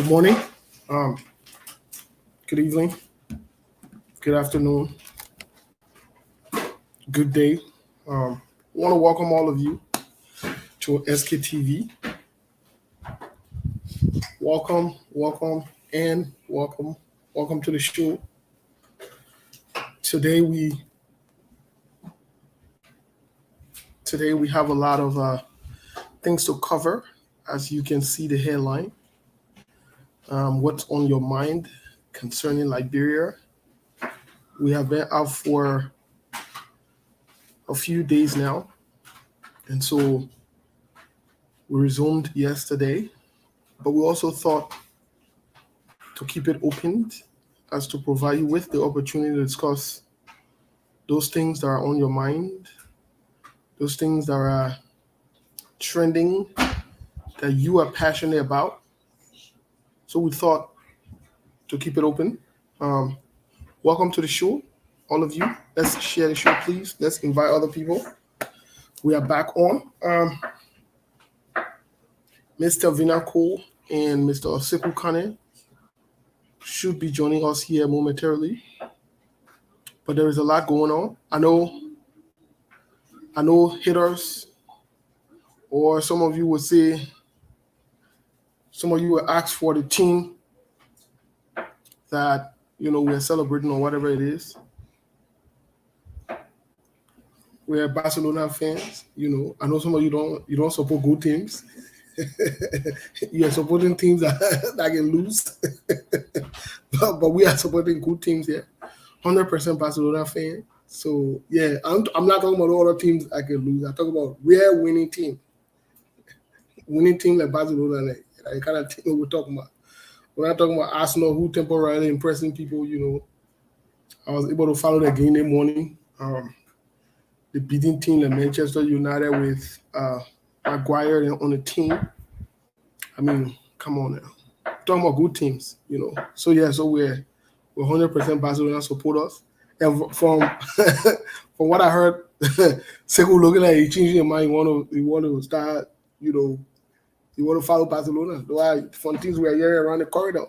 Good morning, um, good evening, good afternoon, good day. Want to welcome all of you to SKTV. Welcome, welcome, and welcome, welcome to the show. Today we today we have a lot of things to cover. As you can see, the headline. What's on your mind concerning Liberia? We have been out for a few days now, and so we resumed yesterday. But we also thought to keep it open as to provide you with the opportunity to discuss those things that are on your mind, those things that are trending, that you are passionate about. So we thought to keep it open. Um, Welcome to the show, all of you. Let's share the show, please. Let's invite other people. We are back on. Mr. Vinako and Mr. Osiku Kane should be joining us here momentarily. But there is a lot going on. I know hitters, or some of you would say, some of you will ask for the team that we're celebrating or whatever it is. We're Barcelona fans. I know some of you don't support good teams. You're supporting teams that can lose, but we are supporting good teams here. 100% Barcelona fan. So yeah, I'm not talking about all the teams I can lose. I talk about we're winning team like Barcelona, like kind of team we're talking about. We're not talking about Arsenal, who temporarily impressing people. I was able to follow the game that morning. The beating team, like Manchester United with Maguire on the team. I mean, come on now. We're talking about good teams. So yeah, so we're 100% Barcelona supporters. And from from what I heard, Sekou looking like he changing his mind. He want to start, you want to follow Barcelona. From things we are hearing around the corridor.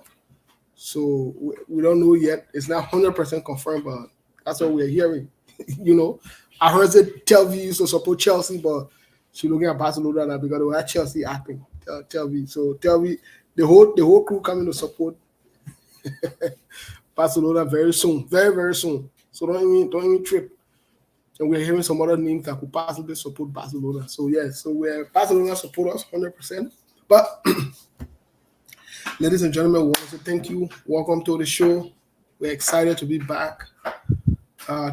So we don't know yet. It's not 100% confirmed, but that's what we're hearing. I heard that Telvi used to support Chelsea, but she looking at Barcelona now because they had Chelsea acting. Telvi. So Telvi, the whole crew coming to support Barcelona very soon, very very soon. So don't even trip. And we're hearing some other names that could possibly support Barcelona. So yeah, so we're Barcelona supporters 100%. But ladies and gentlemen, we want to thank you. Welcome to the show. We're excited to be back.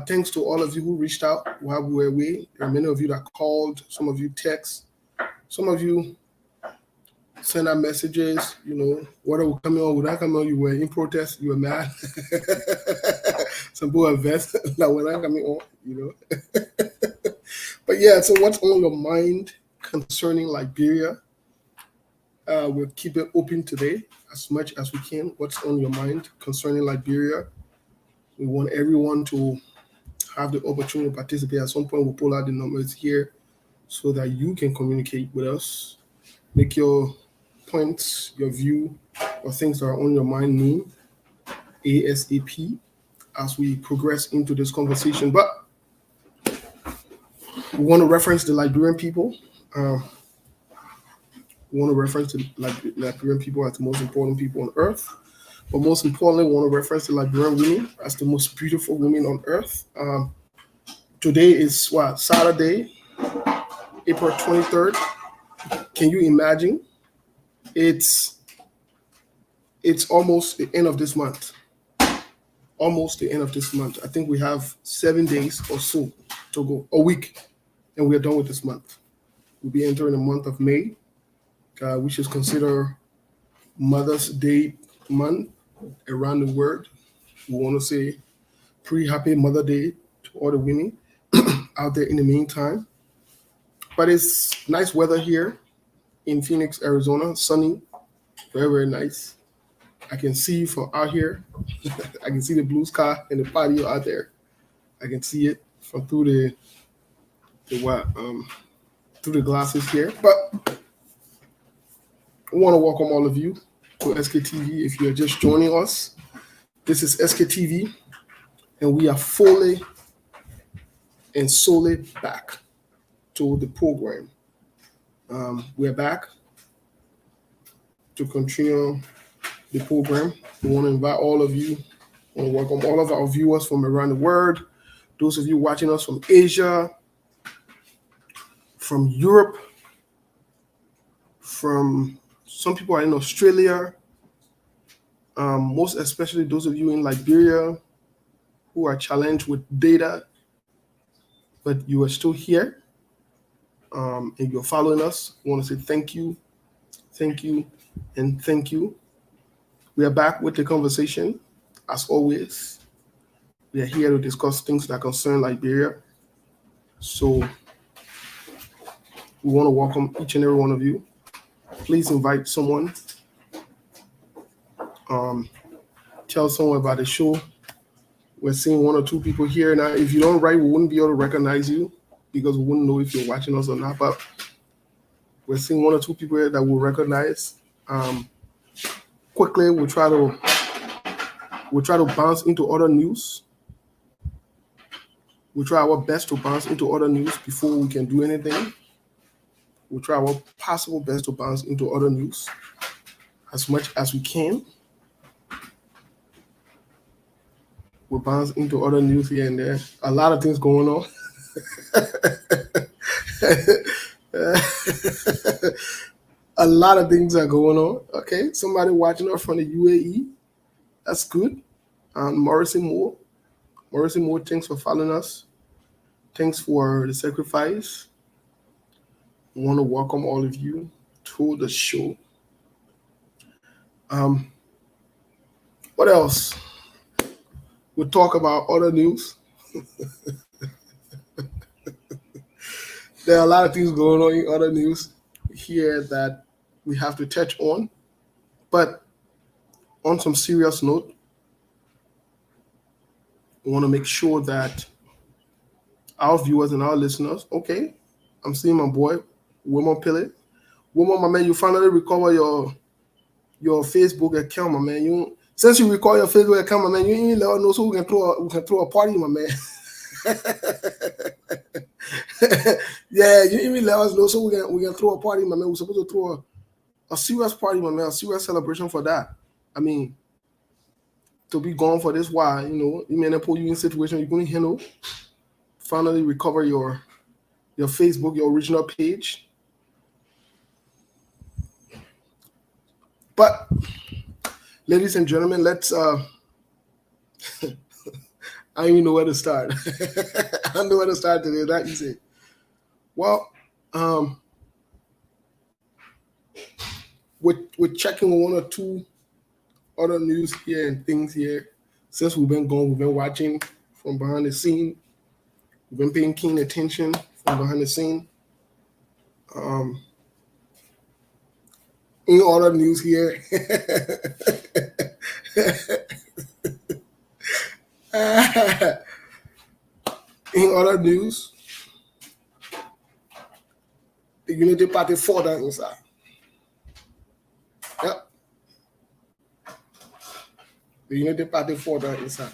Thanks to all of you who reached out while we were away. There are many of you that called, some of you text, some of you send out messages, whether we're coming on, we're not coming on, you were in protest, you were mad. Some people are vexed that we're not coming on. But yeah, so what's on your mind concerning Liberia? We'll keep it open today as much as we can. What's on your mind concerning Liberia? We want everyone to have the opportunity to participate. At some point, we'll pull out the numbers here so that you can communicate with us, make your points, your view, or things that are on your mind known ASAP as we progress into this conversation. But we want to reference the Liberian people. We want to reference the Liberian people as the most important people on earth. But most importantly, we want to reference the Liberian women as the most beautiful women on earth. Today is Saturday, April 23rd. Can you imagine? It's almost the end of this month. Almost the end of this month. I think we have 7 days or so to go, a week, and we're done with this month. We'll be entering the month of May, which is considered Mother's Day month around the world. We want to say pre-happy Mother Day to all the women out there in the meantime. But it's nice weather here in Phoenix, Arizona. Sunny, very, very nice. I can see from out here. I can see the blue sky and the patio out there. I can see it from through the glasses here. But I want to welcome all of you to SKTV. If you're just joining us, this is SKTV, and we are fully and solely back to the program. We're back to continue the program. We want to invite all of you, we want to welcome all of our viewers from around the world, those of you watching us from Asia, from Europe, from some people are in Australia, most especially those of you in Liberia who are challenged with data, but you are still here, and you're following us. I want to say thank you, and thank you. We are back with the conversation, as always. We are here to discuss things that concern Liberia. So we want to welcome each and every one of you. Please invite someone. Tell someone about the show. We're seeing 1 or 2 people here now. If you don't write, we wouldn't be able to recognize you because we wouldn't know if you're watching us or not. But we're seeing 1 or 2 people here that we'll recognize. Quickly, we'll try to bounce into other news. We'll try our best to bounce into other news before we can do anything. We'll try our possible best to bounce into other news as much as we can. We'll bounce into other news here and there. A lot of things going on. A lot of things are going on. Okay, somebody watching us from the UAE. That's good. Morrissey Moore, thanks for following us. Thanks for the sacrifice. I want to welcome all of you to the show. What else? We'll talk about other news. There are a lot of things going on in other news here that we have to touch on. But on some serious note, we want to make sure that our viewers and our listeners, okay, I'm seeing my boy, Wilma Pillett. Wilma, my man, you finally recover your Facebook account, my man. Since you recover your Facebook account, my man, you ain't let us know so we can throw a party, my man. Yeah, you even let us know so we can throw a party, my man. We're supposed to throw a serious party, my man, a serious celebration for that. I mean, to be gone for this while, you may not put you in a situation you're going to handle. Finally recover your Facebook, your original page. But, ladies and gentlemen, let's I don't even know where to start. I don't know where to start today. That easy. Well, we're checking 1 or 2 other news here and things here. Since we've been gone, we've been watching from behind the scene. We've been paying keen attention from behind the scene. In other news here. In other news, the Unity Party fought down inside. Yep. The Unity Party fought down inside.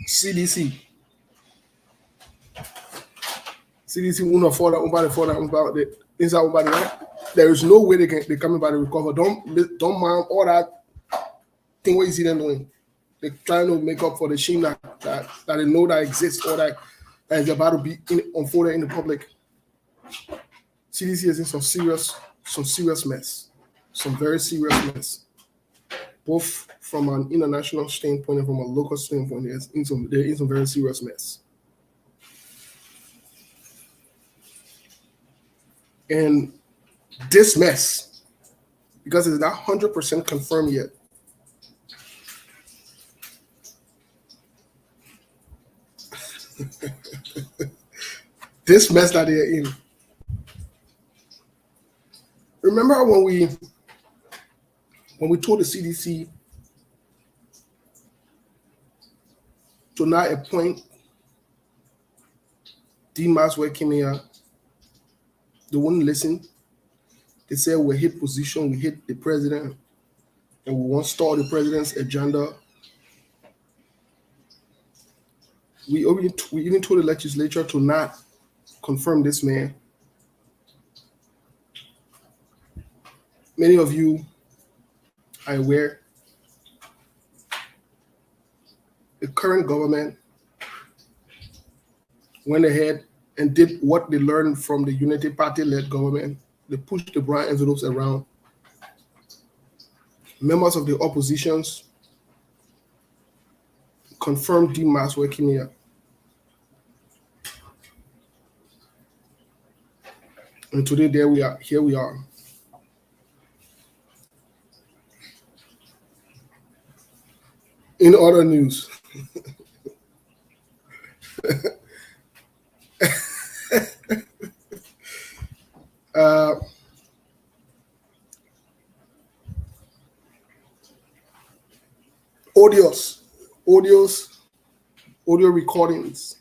CDC will fall down inside. There is no way they come about to recover. Don't mind all that thing what you see them doing. They're trying to make up for the shame that they know that exists or that is about to be unfolded in the public. CDC is in some serious mess, some very serious mess, both from an international standpoint and from a local standpoint. They're in some very serious mess. And this mess, because it's not 100% confirmed yet, this mess that they're in. Remember when we told the CDC to not appoint Dean Maxwell Kimia, they wouldn't listen. They say we hit position, we hit the president, and we want to stall the president's agenda. We even told the legislature to not confirm this man. Many of you are aware the current government went ahead and did what they learned from the Unity Party-led government. They pushed the brown envelopes around. Members of the oppositions confirmed Dean Maxwell Kimia. And today, here we are. In other news, audio recordings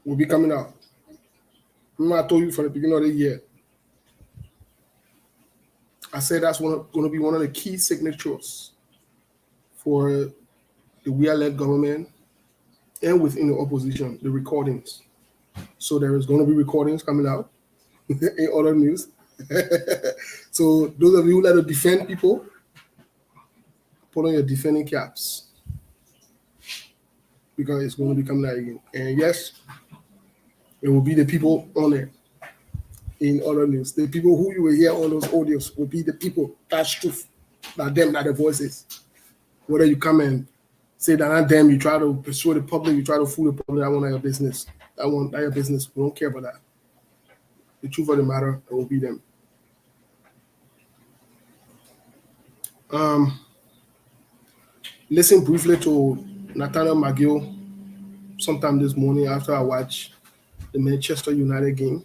will be coming out. Remember, I told you from the beginning of the year, I said that's going to be one of the key signatures for the we-led government and within the opposition, the recordings. So there is going to be recordings coming out in other news. So those of you who like to defend people, put on your defending caps, because it's going to be coming out again. And yes, it will be the people on it in other news. The people who you will hear on those audios will be the people. That's truth. Not them, not the voices. Whether you come and say that not them, you try to persuade the public, you try to fool the public, that one not your business. That your business. We don't care about that. The truth of the matter, it will be them. Listen briefly to Nathaniel McGill sometime this morning after I watched the Manchester United game.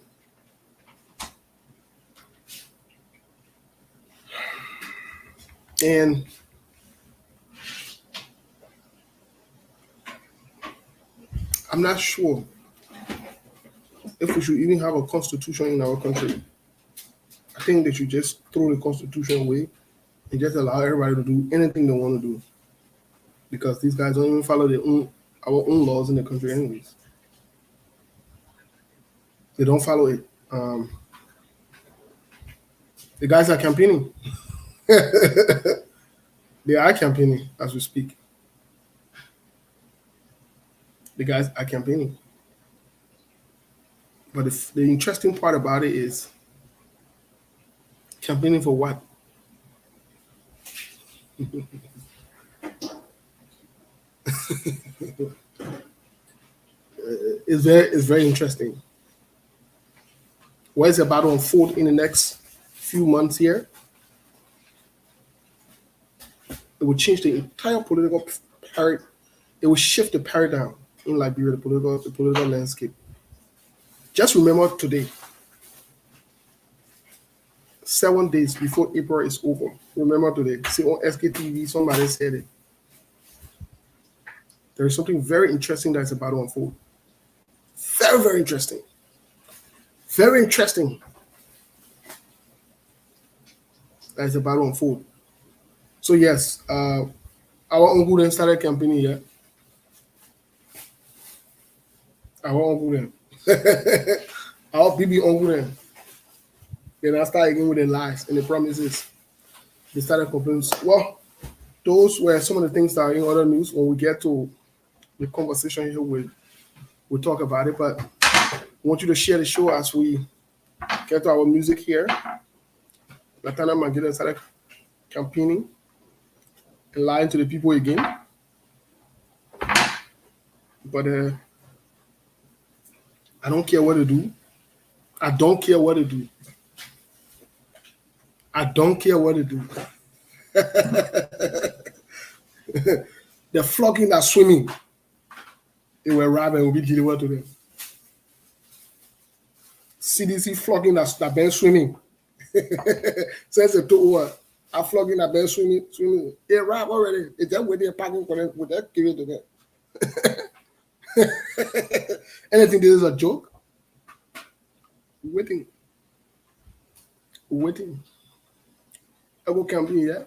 And I'm not sure if we should even have a constitution in our country. I think they should just throw the constitution away and just allow everybody to do anything they want to do. Because these guys don't even follow our own laws in the country anyways. They don't follow it. The guys are campaigning. They are campaigning as we speak. The guys are campaigning. But the interesting part about it is campaigning for what? It's very interesting. What is about to unfold in the next few months here? It will change the entire political paradigm. It will shift the paradigm in Liberia, the political landscape. Just remember today, 7 days before April is over. Remember today. See on SKTV, somebody said it. There is something very interesting that's about to unfold. Very, very interesting. Very interesting. That is about to unfold. So yes, our uncle then started campaigning here. Our uncle then. Our BB uncle then. Then I started again with the lies and the promises. They started complaining. Well, those were some of the things that are in other news. When we get to the conversation here, we'll talk about it. But I want you to share the show as we get to our music here. Nathaniel McGill started campaigning and lying to the people again. But I don't care what to do. I don't care what to do. I don't care what to do. They're flogging that swimming. They were robbing and will be delivered to them. CDC flogging that been swimming. Says the two word. I'm flogging that been swimming. They robbed already. They just wait there parking for them. Would that give it to them? Anything this is a joke? Waiting. I go campaign, yeah.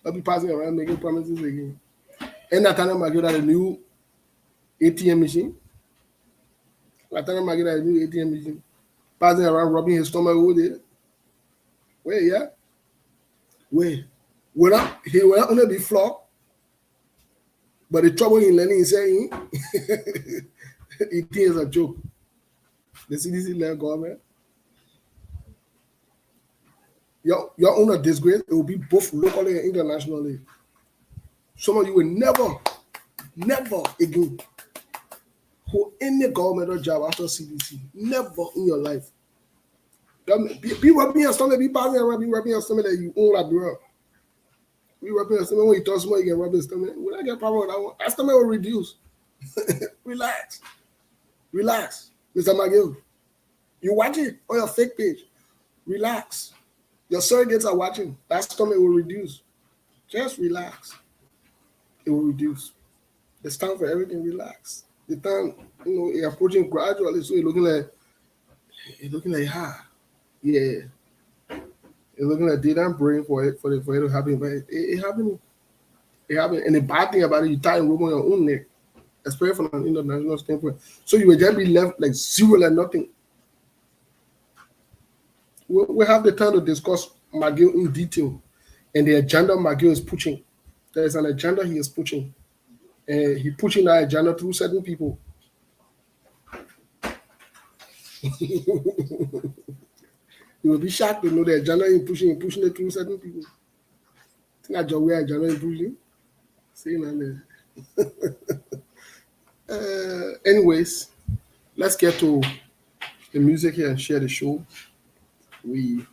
I'll be passing around making promises again. And that time I get a new ATM machine. That time I get a new ATM machine. Passing around rubbing his stomach over there. Wait, yeah. Wait. He will not only be flogged, but the trouble in learning is saying it is a joke. The CDC level government. Your own a disgrace. It will be both locally and internationally. Some of you will never again hold any governmental job after CDC. Never in your life. Be rubbing your stomach, be passing around, be rubbing your stomach that you own that bro. Be rubbing your stomach when you touch more, you can rub your stomach. When I get problem with that one, that stomach will reduce. Relax, Mr. McGill. You watch it on your fake page. Relax. Your surrogates are watching. That stomach will reduce. Just relax. It will reduce. It's time for everything. Relax. The time, you're approaching gradually, so you're looking like yeah. You're looking at data and brain for it to happen, but it happened. It happened. And the bad thing about it, you tie a rope on your own neck, especially from an international standpoint. So you will just be left like zero, like nothing. We have the time to discuss McGill in detail and the agenda McGill is pushing. There is an agenda he is pushing. And he's pushing that agenda through certain people. You will be shocked to know the agenda he's pushing it through certain people. I think that's your way agenda is pushing. Saying that. Anyways, let's get to the music here and share the show. We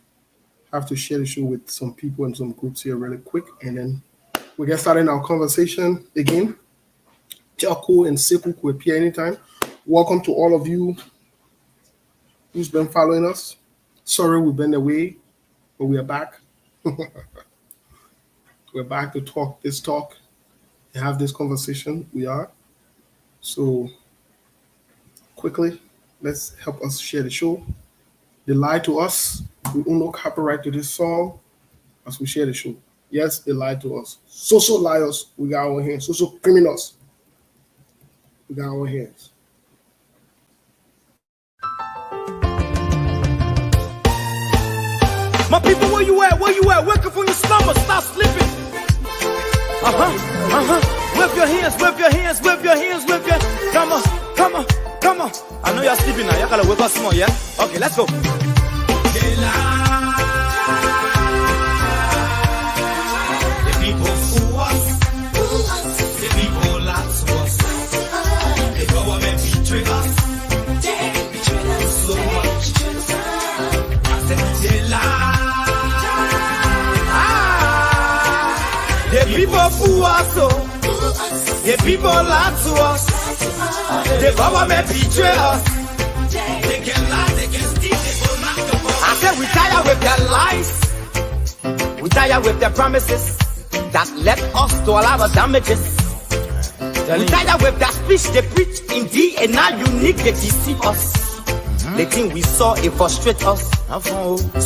have to share the show with some people and some groups here really quick, and then we get started in our conversation again. Joko and Seku could appear anytime. Welcome to all of you who's been following us. Sorry we've been away, but we are back. We're back to talk this talk and have this conversation. We are. So quickly, let's help us share the show. They lied to us. We own no copyright to this song as we share the show. Yes, they lied to us. Social liars, we got our hands. Social criminals, we got our hands. My people, where you at? Working from your slumber, stop sleeping. Whip your hands. Come on. I know you're sleeping now. You gotta wake up small, yeah? Okay, let's go. The people fool us. The people lie to us. The government betray us. So much. I said they lie. The people fool us. The people lie to us. The government betray us. They can lie, they can steal, they will knock the ball. I said we tired with their lies. We tired with their promises that led us to all our damages. We tired with their speech they preach indeed, and now unique they deceive us. The thing we saw, it frustrate us.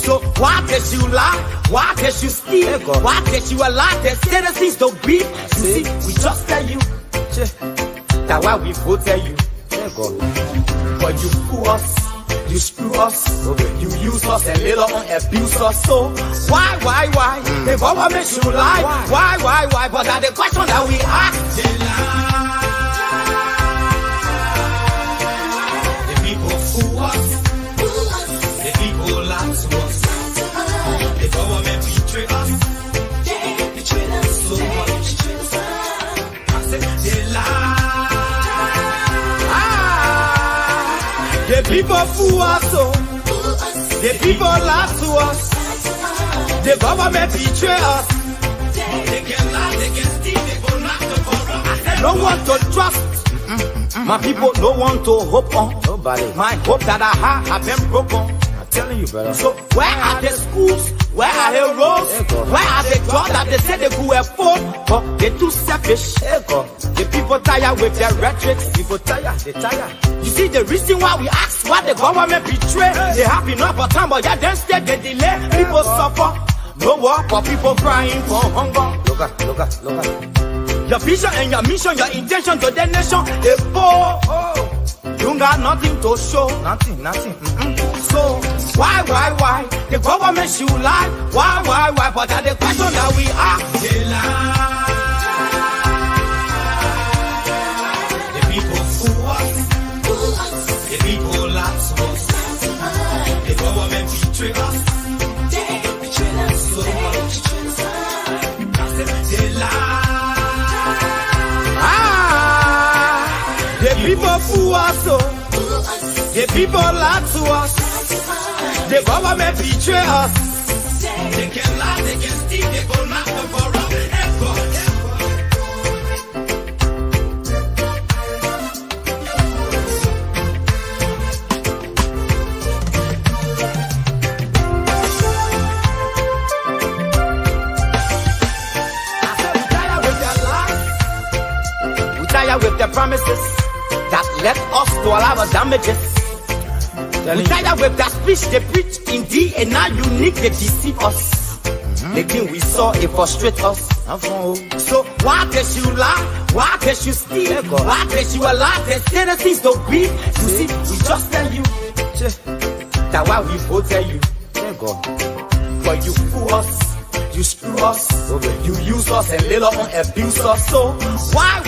So why did you lie? Why did you steal? Why did you allow the citizens to beat? You see, we just tell you. That's why we voted you. But you fool us, you screw us, you use us and later on abuse us. So why? The government should lie. Why? But that's the question that we ask. They lie. The people fool us. The people lie to us. The government betray us. So much. I said they lie. The people fool us, the people lie to us, the government betray us. They can lie, they can steal, they go knock the ball. I said no one to trust. My people don't want to hope on. Nobody. My hope that I have been broken. I'm telling you, brother. So where are the schools? Where are heroes? Where are the God that they say they could afford? But they too selfish. The people tired with their rhetoric. People tired, they tired. You see the reason why we ask why the government betray. They have enough of time, but yeah, then instead they delay. People suffer. No work for people crying for hunger. Look at. Your vision and your mission, your intention to the nation, they poor. You got nothing to show. Nothing. So, why? The government should lie. Why? But that's the question that we ask. They lie. The people fool us. The people lie to us. The government betray us. They betray us so much. They lie. The people fool us, the people lie to us, the government betray us. They can lie, they can steal, they go knock the forever. We tired with their promises that left us to all our damages. We tired with that speech they preach indeed, and now unique they deceive us. The thing we saw it frustrate us. So why can you lie? Why can you steal? Why can you allow the tendencies to be? You see, we just tell you that why we both tell you. But you fool us. You screw us, you use us and later on abuse us. So why?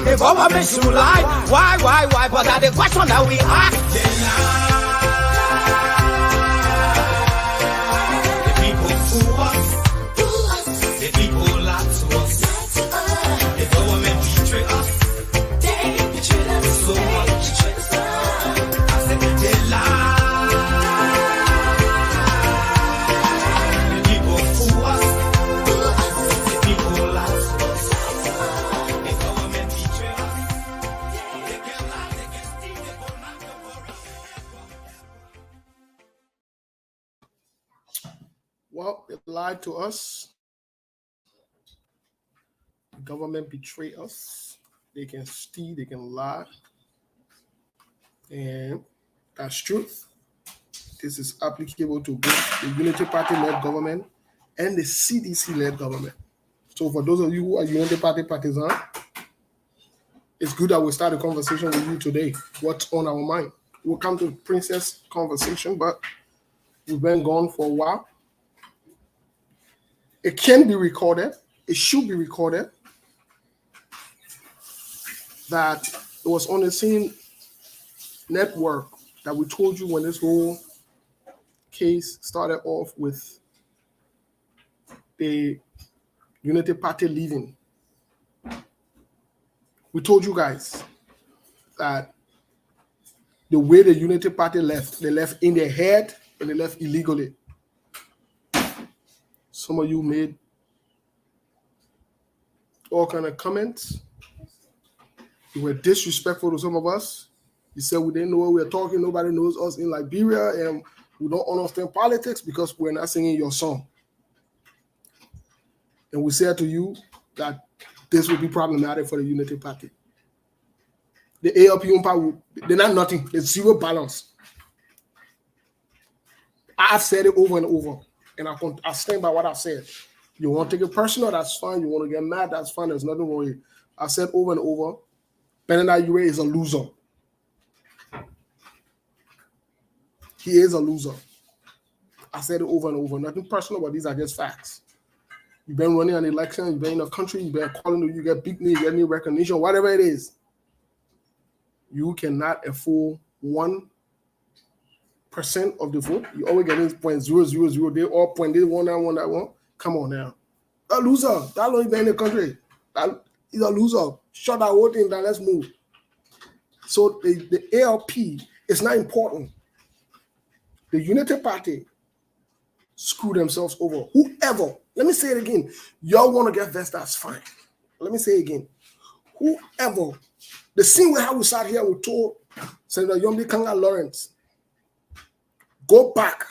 The government should lie. Why? But that's the question that we ask. The people fool us. The people lie to us. The government betray us. They betray us so much. I said they lie. Well, they lied to us. The government betray us. They can steal, they can lie. And that's truth. This is applicable to both the Unity Party-led government and the CDC-led government. So for those of you who are Unity Party partisans, it's good that we start a conversation with you today. What's on our mind? We'll come to Princess conversation, but we've been gone for a while. It can be recorded. It should be recorded that it was on the same network that we told you when this whole case started off with the Unity Party leaving. We told you guys that the way the Unity Party left, they left in their head and they left illegally. Some of you made all kind of comments. You were disrespectful to some of us. You said we didn't know what we were talking. Nobody knows us in Liberia, and we don't understand politics because we're not singing your song. And we said to you that this will be problematic for the Unity Party. The ALP, they're not nothing. There's zero balance. I've said it over and over. And I stand by what I said. You want to take it personal, that's fine. You want to get mad, that's fine. There's nothing wrong with it. I said over and over, Benedict Ure is a loser. He is a loser. I said it over and over. Nothing personal, but these are just facts. You've been running an election, you've been in a country, you've been calling, you get big name, you get any recognition, whatever it is. You cannot afford 1% of the vote. You always get in 0.000. They all point this one, that one, that one. Come on now. A loser. That long been in the country. He's a loser. Shut that whole thing down. Let's move. So the ALP is not important. The Unity Party screw themselves over. Whoever, let me say it again. Y'all want to get vexed, that's fine. Let me say it again. Whoever, the same way how we sat here, we told Senator Yombi Kanga Lawrence, go back.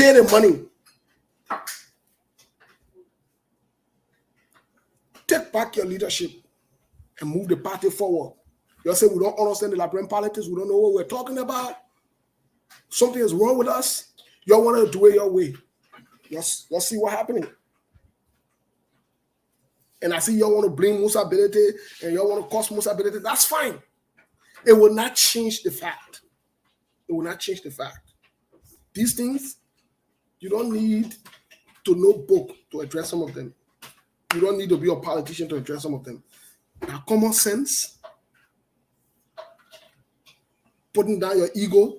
pay the money. Take back your leadership and move the party forward. You say we don't understand the Liberian politics, we don't know what we're talking about. Something is wrong with us. You want to do it your way. Let's see what's happening. And I see you want to blame Musa Ability and you want to cause Musa Ability. That's fine. It will not change the fact. It will not change the fact. These things, you don't need to know book to address some of them. You don't need to be a politician to address some of them. Now, common sense, putting down your ego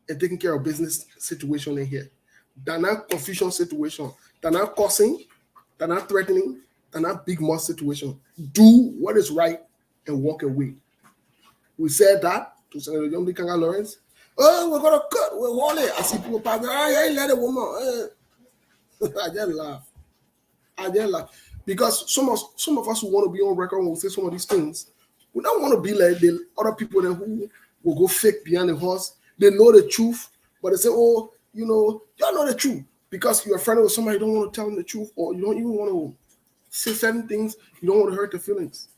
and taking care of business situation in here. They're not confusion situation. They're not cursing. They're not threatening. They're not big mouth situation. Do what is right and walk away. We said that to Senator John B. Kanga Lawrence. Oh, we're going to cut. We're holding. I see people passing. I ain't let a woman. I just laugh. Because some of us who want to be on record when we say some of these things, we don't want to be like the other people that who will go fake behind the horse. They know the truth, but they say, oh, you know, y'all know the truth. Because you're a friend with somebody, you don't want to tell them the truth, or you don't even want to say certain things, you don't want to hurt their feelings.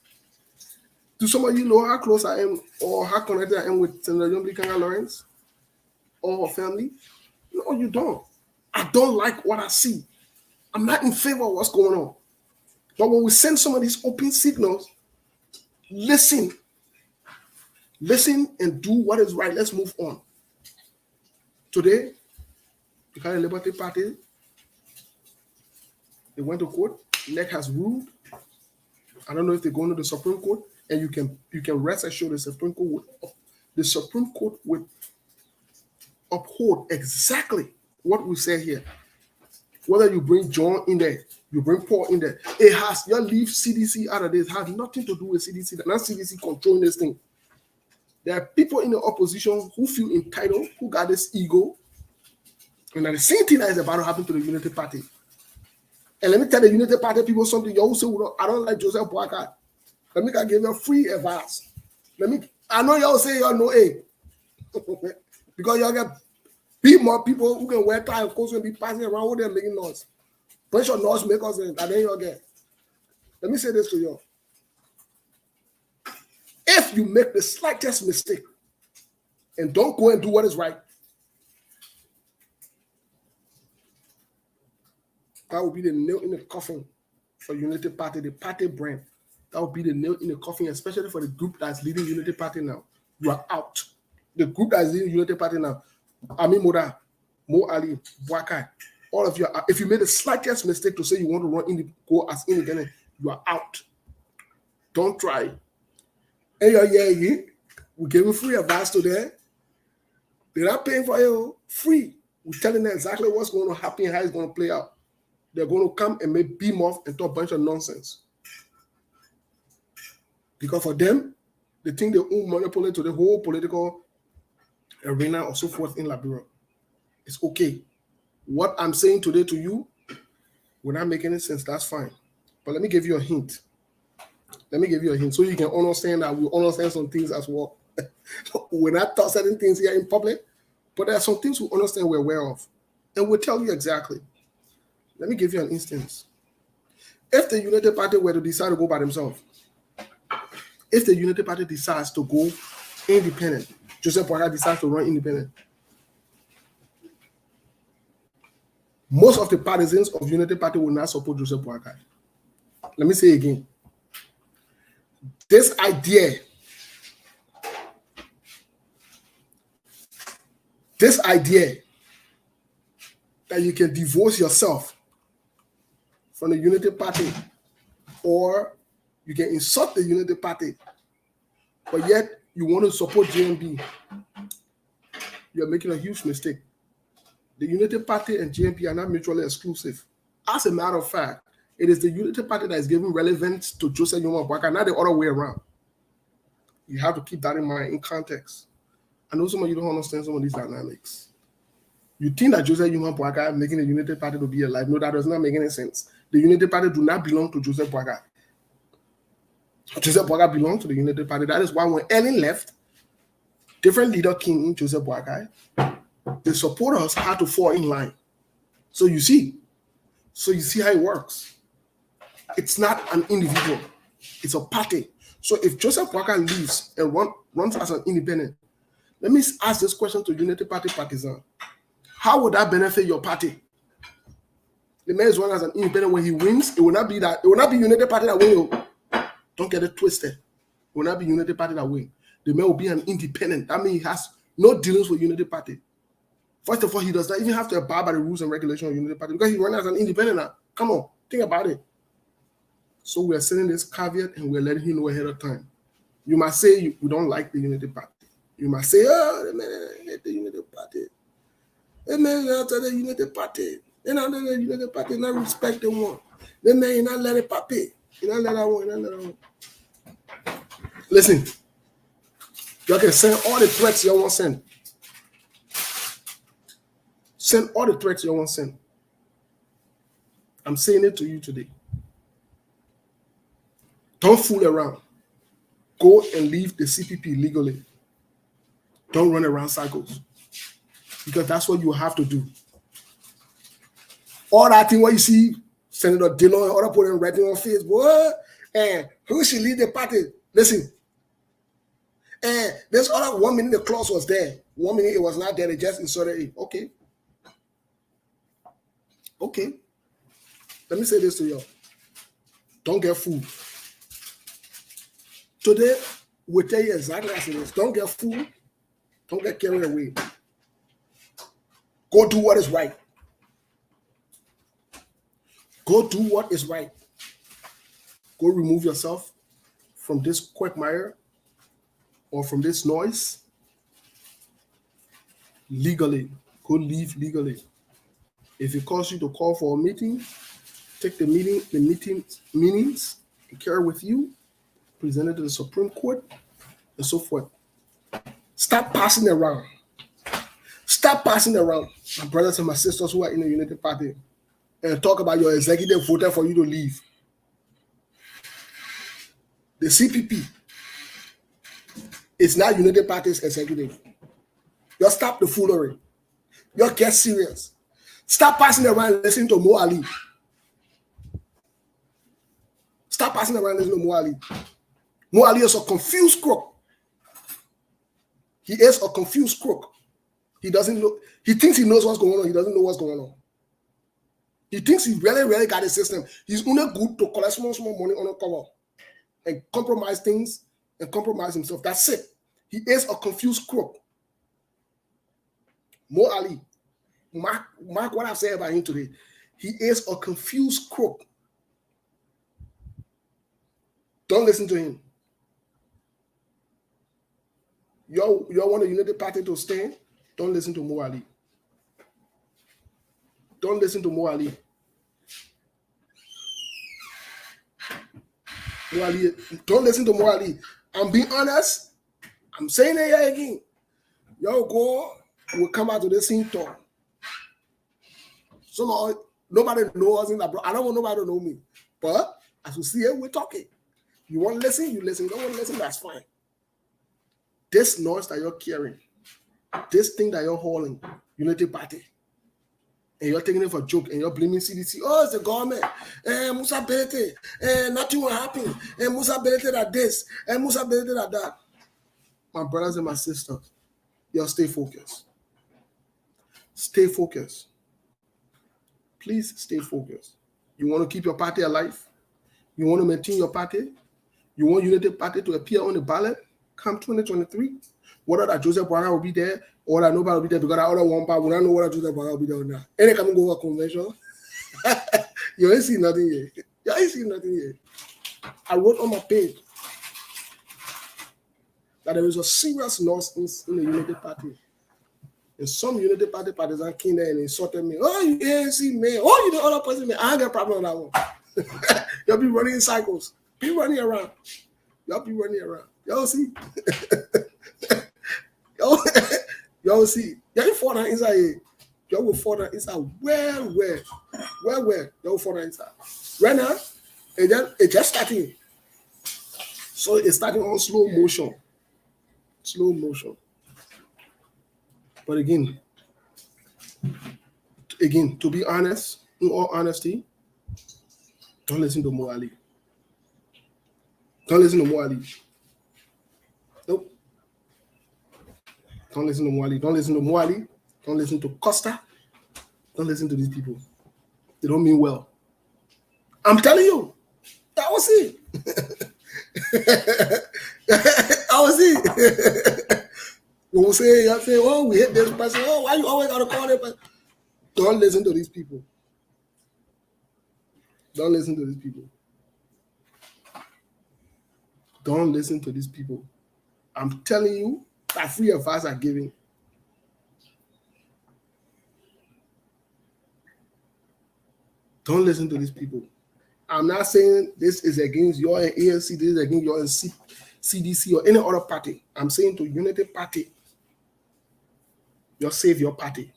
Do some of you know how close I am or how connected I am with Senator John B. Kanga Lawrence or her family? No, you don't. I don't like what I see. I'm not in favor of what's going on. But when we send some of these open signals, listen and do what is right. Let's move on. Today, the Kali Liberty Party, they went to court. NEC has ruled. I don't know if they're going to the Supreme Court, and you can rest assured the Supreme Court would uphold exactly what we say here. Whether you bring John in there, you bring Paul in there, it has, you leave CDC out of this. It has nothing to do with CDC. Not CDC controlling this thing. There are people in the opposition who feel entitled, who got this ego, and the same thing that is about to happen to the Unity Party. And let me tell the Unity Party people something. You also say, I don't like Joseph Boakai. Let me give you free advice. I know y'all say y'all know A. Because y'all get be more people who can wear tie and coats and be passing around with them making noise. Bunch of noise makers and then y'all get. Let me say this to you. If you make the slightest mistake and don't go and do what is right, that will be the nail in the coffin for Unity Party, the party brand. That will be the nail in the coffin, especially for the group that's leading Unity Party now. You are out. The group that's leading Unity Party now, Ami Moda, Mo Ali, Boakai, all of you are out. If you made the slightest mistake to say you want to run go as independent, you are out. Don't try. And we gave you free advice today. They're not paying for you free. We're telling them exactly what's going to happen, how it's going to play out. They're going to come and make beam off and talk a bunch of nonsense. Because for them, they think they own monopoly to the whole political arena or so forth in Liberia. It's okay. What I'm saying today to you will not make any sense. That's fine. But let me give you a hint. Let me give you a hint so you can understand that we understand some things as well. We're not taught certain things here in public, but there are some things we understand we're aware of. And we'll tell you exactly. Let me give you an instance. If the Unity Party were to decide to go by themselves, if the Unity Party decides to go independent, Joseph Boakai decides to run independent, most of the partisans of Unity Party will not support Joseph Boakai. Let me say again. This idea that you can divorce yourself from the Unity Party or you can insult the Unity Party, but yet you want to support JMB, you're making a huge mistake. The Unity Party and JMP are not mutually exclusive. As a matter of fact, it is the Unity Party that is giving relevance to Joseph Yuma Boakai, not the other way around. You have to keep that in mind in context. I know some of you don't understand some of these dynamics. You think that Joseph Yuma Boakai making the Unity Party to be alive. No, that does not make any sense. The Unity Party do not belong to Joseph Boakai. Joseph Boakai belongs to the Unity Party. That is why when Ellen left, different leader came in, Joseph Boakai. The supporters had to fall in line. So you see how it works. It's not an individual, it's a party. So if Joseph Walker leaves and runs as an independent, let me ask this question to Unity Party partisan. How would that benefit your party? The man is running as an independent. When he wins, it will not be Unity Party that win. Don't get it twisted. It will not be Unity Party that win. The man will be an independent. That means he has no dealings with Unity Party. First of all, he does not even have to abide by the rules and regulations of Unity Party because he's running as an independent now. Come on, think about it. So we are setting this caveat and we're letting him know ahead of time. You might say you don't like the Unity Party. You might say, oh, man, I hate the Unity Party. Hey, man, I tell the Unity Party. And I let the Unity Party not respect the one. Then man, you not let it party. You not let that one. You not let that one. Listen, you can send all the threats you want to send. Send all the threats you want to send. I'm saying it to you today. Don't fool around. Go and leave the CPP legally. Don't run around cycles. Because that's what you have to do. All that thing what you see, Senator Dillon, other people writing on Facebook, and who should lead the party? Listen. And this other 1 minute the clause was there. 1 minute it was not there. They just inserted it. Okay. Okay. Let me say this to you. Don't get fooled. Today, we'll tell you exactly as it is. Don't get fooled. Don't get carried away. Go do what is right. Go do what is right. Go remove yourself from this quagmire or from this noise legally. Go leave legally. If it calls you to call for a meeting, take the meetings and carry with you, present it to the Supreme Court, and so forth. Stop passing around. Stop passing around, my brothers and my sisters who are in the Unity Party, and talk about your executive voted for you to leave. The CPP is not Unity Party's executive. You stop the foolery. You get serious. Stop passing around and listening to Mo Ali. Stop passing around and listening to Mo Ali. Mo Ali is a confused crook. He is a confused crook. He doesn't know. He thinks he knows what's going on. He doesn't know what's going on. He thinks he really got a system. He's only good to collect small money on a cover and compromise things and compromise himself. That's it. He is a confused crook. Mo Ali. Mark what I've said about him today. He is a confused crook. Don't listen to him. You want the Unity Party to stand? Don't listen to Mo Ali. Don't listen to Mo Ali. Mo Ali. Don't listen to Mo Ali. I'm being honest. I'm saying it here again. We'll come out to the scene talk. So nobody knows in that. I don't want nobody to know me. But as we see it, we're talking. You want to listen, you listen. You don't want to listen, that's fine. This noise that you're carrying, this thing that you're hauling, Unity Party, and you're taking it for a joke, and you're blaming CDC. Oh, it's the government. And Musa Belete. And nothing will happen. And Musa Belete at this. And Musa Belete at that. My brothers and my sisters, y'all stay focused. Stay focused. Please stay focused. You want to keep your party alive? You want to maintain your party? You want Unity Party to appear on the ballot come 2023? Whether that Joseph Boaga will be there or that nobody will be there because that other one part, we don't know whether Joseph Boaga will be there or not. Any coming go over convention? You ain't seen nothing yet. You ain't seen nothing yet. I wrote on my page that there is a serious loss in the Unity Party. And some Unity Party partisans came there and insulted me. Oh, you ANC man. Oh, you the other person man. I ain't got a problem with that one. You'll be running in cycles. Be running around. Y'all be running around. Y'all see? Y'all see? Y'all fall down inside here. Y'all will fall down inside. Where? Y'all will fall down inside. Right now, it just starting. So it's starting on slow motion. Slow motion. But again, Again, to be honest, in all honesty, don't listen to Mo Ali. Don't listen to Mo Ali. Nope. Don't listen to Mo Ali. Don't listen to Mo Ali. Don't listen to Costa. Don't listen to these people. They don't mean well. I'm telling you. That was it. That was it. When we say, oh, we hate this person. Oh, why you always gotta call that person? Don't listen to these people. Don't listen to these people. Don't listen to these people. I'm telling you, that free advice are giving. Don't listen to these people. I'm not saying this is against your ANC, this is against your CDC or any other party. I'm saying to Unity Party, your Savior Party.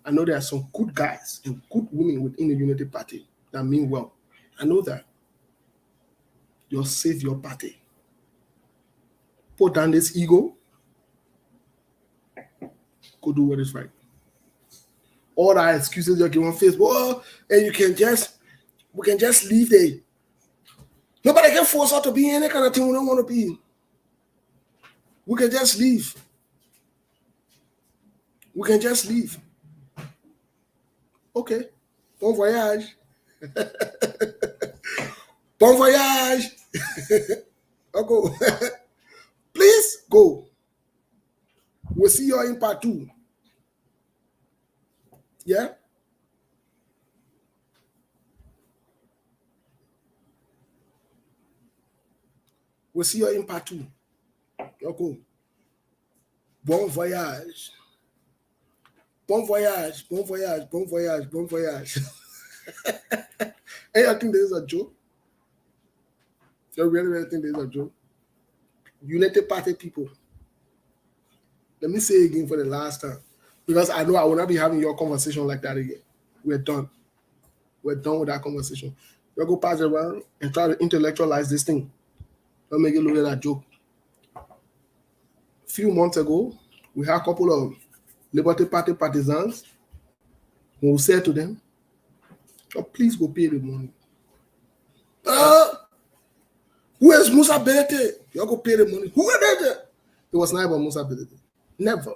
I know there are some good guys and good women within the Unity Party that mean well. I know that. Your Savior Party. Put down this ego. Go do what is right. All that excuses you give on Facebook, oh, and we can just leave there. Nobody can force us to be any kind of thing we don't want to be. We can just leave. We can just leave. Okay. Bon voyage. Bon voyage. I'll go. Please go. We'll see you in part 2. Yeah? We'll see you in part 2. Okay. Bon voyage. Bon voyage. Bon voyage. Bon voyage. Bon voyage. Hey, I think this is a joke. You really think this is a joke? United Party people. Let me say it again for the last time. Because I know I will not be having your conversation like that again. We're done. We're done with that conversation. We'll go pass it around and try to intellectualize this thing. Don't make it look like a joke. A few months ago, we had a couple of Liberty Party partisans who said to them, oh, please go pay the money. Who is Musa Belete? You go pay the money. Who is that? It was never about Musa Belete. Never.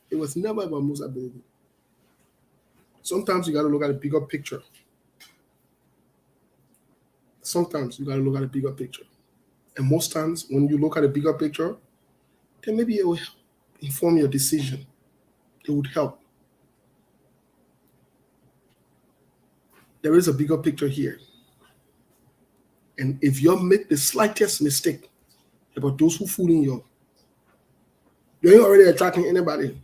It was never about Musa Belete. Sometimes you got to look at the bigger picture. Sometimes you got to look at the bigger picture. And most times when you look at the bigger picture, then maybe it will help inform your decision. It would help. There is a bigger picture here. And if you make the slightest mistake about those who fooling you, you ain't already attracting anybody.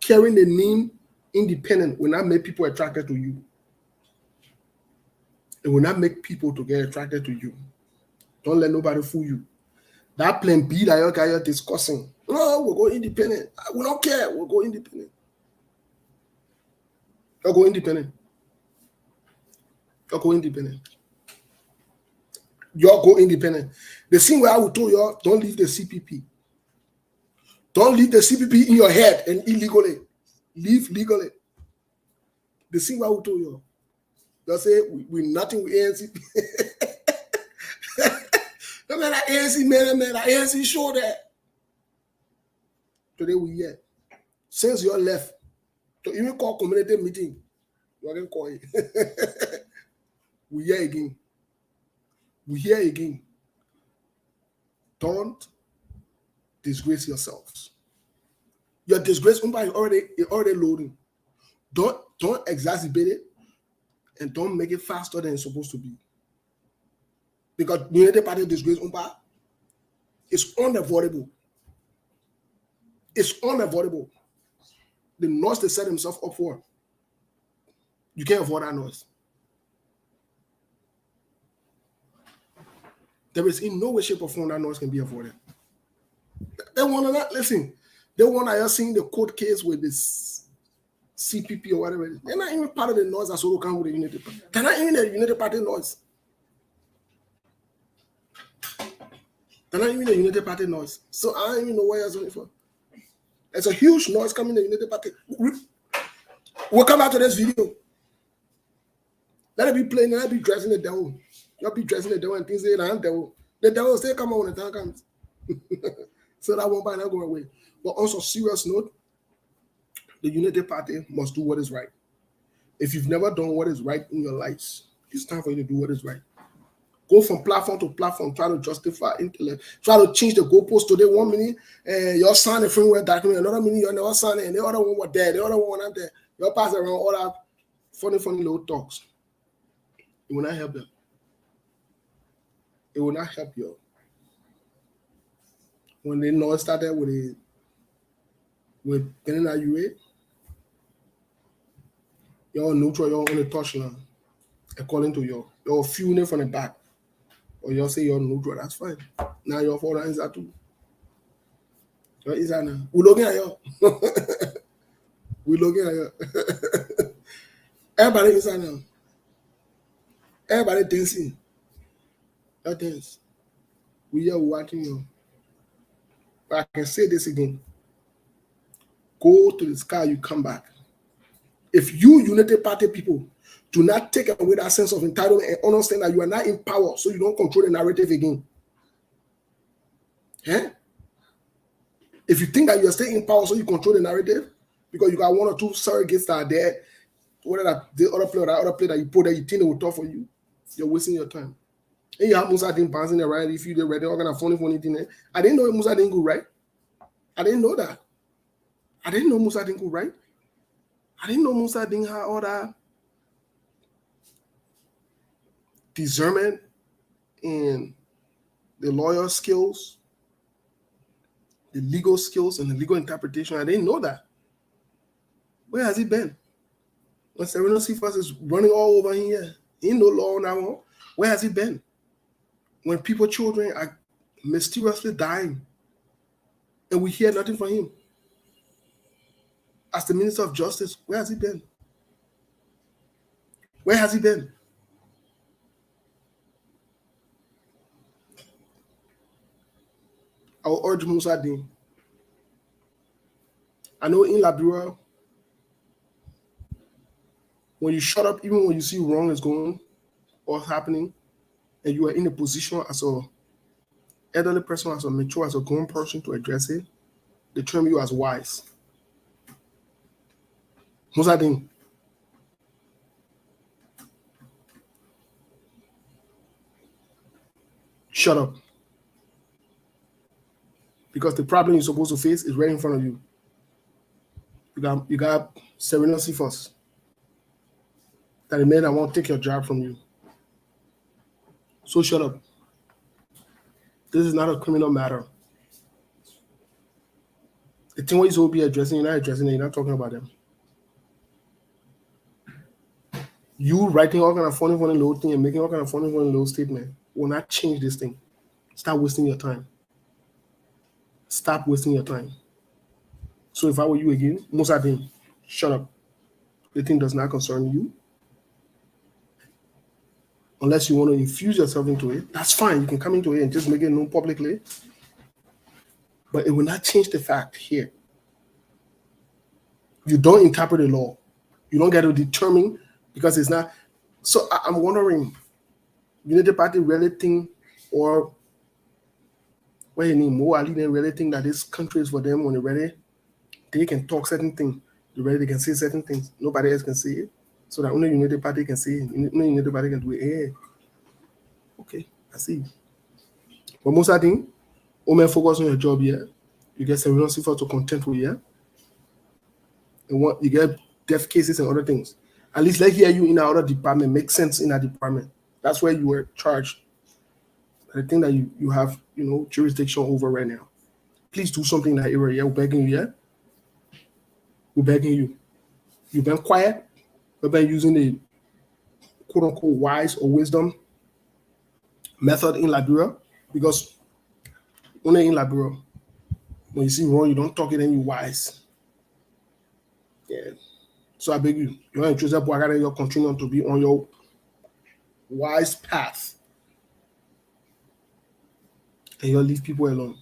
Carrying the name independent will not make people attracted to you. It will not make people to get attracted to you. Don't let nobody fool you. That plan B that you're discussing, no, we'll go independent. We don't care. We'll go independent. You'll go independent. You'll go independent. You'll go independent. The thing where I will tell you, don't leave the CPP. Don't leave the CPP in your head and illegally. Leave legally. The thing where I will tell you, they'll say, we're nothing with ANC. No man, that ANC man, that ANC show that. Today we here. Since you're left, to even call community meeting, you are going to call it. We here again. We here again. Don't disgrace yourselves. Your disgrace is already loading. Don't exacerbate it and don't make it faster than it's supposed to be. Because Unity Party disgrace is unavoidable. It's unavoidable. The noise they set themselves up for, you can't avoid that noise. There is in no way, shape, or form that noise can be avoided. They want to not listen. They want to just seeing the court case with this CPP or whatever it is. They're not even part of the noise that's all come with the Unity Party. They're not even the Unity Party noise. They're not even the Unity Party noise. So I don't even know what you're doing for. There's a huge noise coming in the Unity Party. We'll come back to this video. Let it be playing, let it be dressing the devil. You'll be dressing the devil and things say, I'm devil. The devil will still come on when the time comes. So that won't not go away. But on a serious note, the Unity Party must do what is right. If you've never done what is right in your lives, it's time for you to do what is right. Go from platform to platform, try to justify intellect, try to change the goalpost today. 1 minute, you're signing a framework document, another minute you're never signing, and the other one was there, the other one not there. You're passing around all that funny little talks. It will not help them. It will not help you. When they know started with getting that UA, you're neutral, you're on the touchline, according to you're fueling it from the back. Or you'll say you're neutral, that's fine. Now you're for the inside too. You're inside now. We're looking at you. We're looking at you. Everybody inside now. Everybody dancing. You dance. We are watching you. But I can say this again. Go to the sky, you come back. If you Unity Party people do not take away that sense of entitlement and understand that you are not in power, so you don't control the narrative again. Eh? If you think that you are staying in power, so you control the narrative, because you got one or two surrogates that are there, whether the other player or that other player that you put there, you think they will talk for you, you're wasting your time. And you have Musa Din bouncing around. If you did ready, all kind of funny thing. I didn't know Musa Din go right. I didn't know that. I didn't know Musa Din go right. I didn't know Musa Din had all that discernment and the lawyer skills, the legal skills, and the legal interpretation. I didn't know that. Where has he been? When Sereno Cephas is running all over here, he ain't no law now. Where has he been? When children are mysteriously dying and we hear nothing from him. As the Minister of Justice, where has he been? Where has he been? I will urge Musa Din. I know in Liberia, when you shut up, even when you see wrong is going or happening, and you are in a position as a elderly person, as a mature, as a grown person to address it, they term you as wise. Musa Din. Shut up. Because the problem you're supposed to face is right in front of you. You got Sereno Cephas. That the man that won't take your job from you. So shut up. This is not a criminal matter. The thing where you're supposed to be addressing, you're not addressing it, you're not talking about them. You writing all kind of funny little thing and making all kind of funny little statement will not change this thing. Stop wasting your time. Stop wasting your time. So if I were you again, Musa Din, shut up. The thing does not concern you. Unless you want to infuse yourself into it, that's fine. You can come into it and just make it known publicly. But it will not change the fact here. You don't interpret the law. You don't get to determine because it's not. So I'm wondering, Unity Party really think, or what you need, more Ali, they really think that this country is for them when they're ready. They can talk certain things. They're ready, they can say certain things. Nobody else can say it. So that only Unity Party can say it. Only Unity Party can do it. Hey. Okay, I see. But most of the thing, women focus on your job here. You get Sereno Cephas to content with here. And you get death cases and other things. At least let hear you in another department make sense in that department. That's where you were charged. The thing that you have, jurisdiction over right now. Please do something in that area. Yeah, we're begging you. Yeah, we're begging you. You've been quiet. You've been using the quote unquote wise or wisdom method in Liberia, because only in Liberia, when you see wrong, you don't talk it and you wise. Yeah. So I beg you, you're interested, you're continuing to be on your wise path. And you'll leave people alone.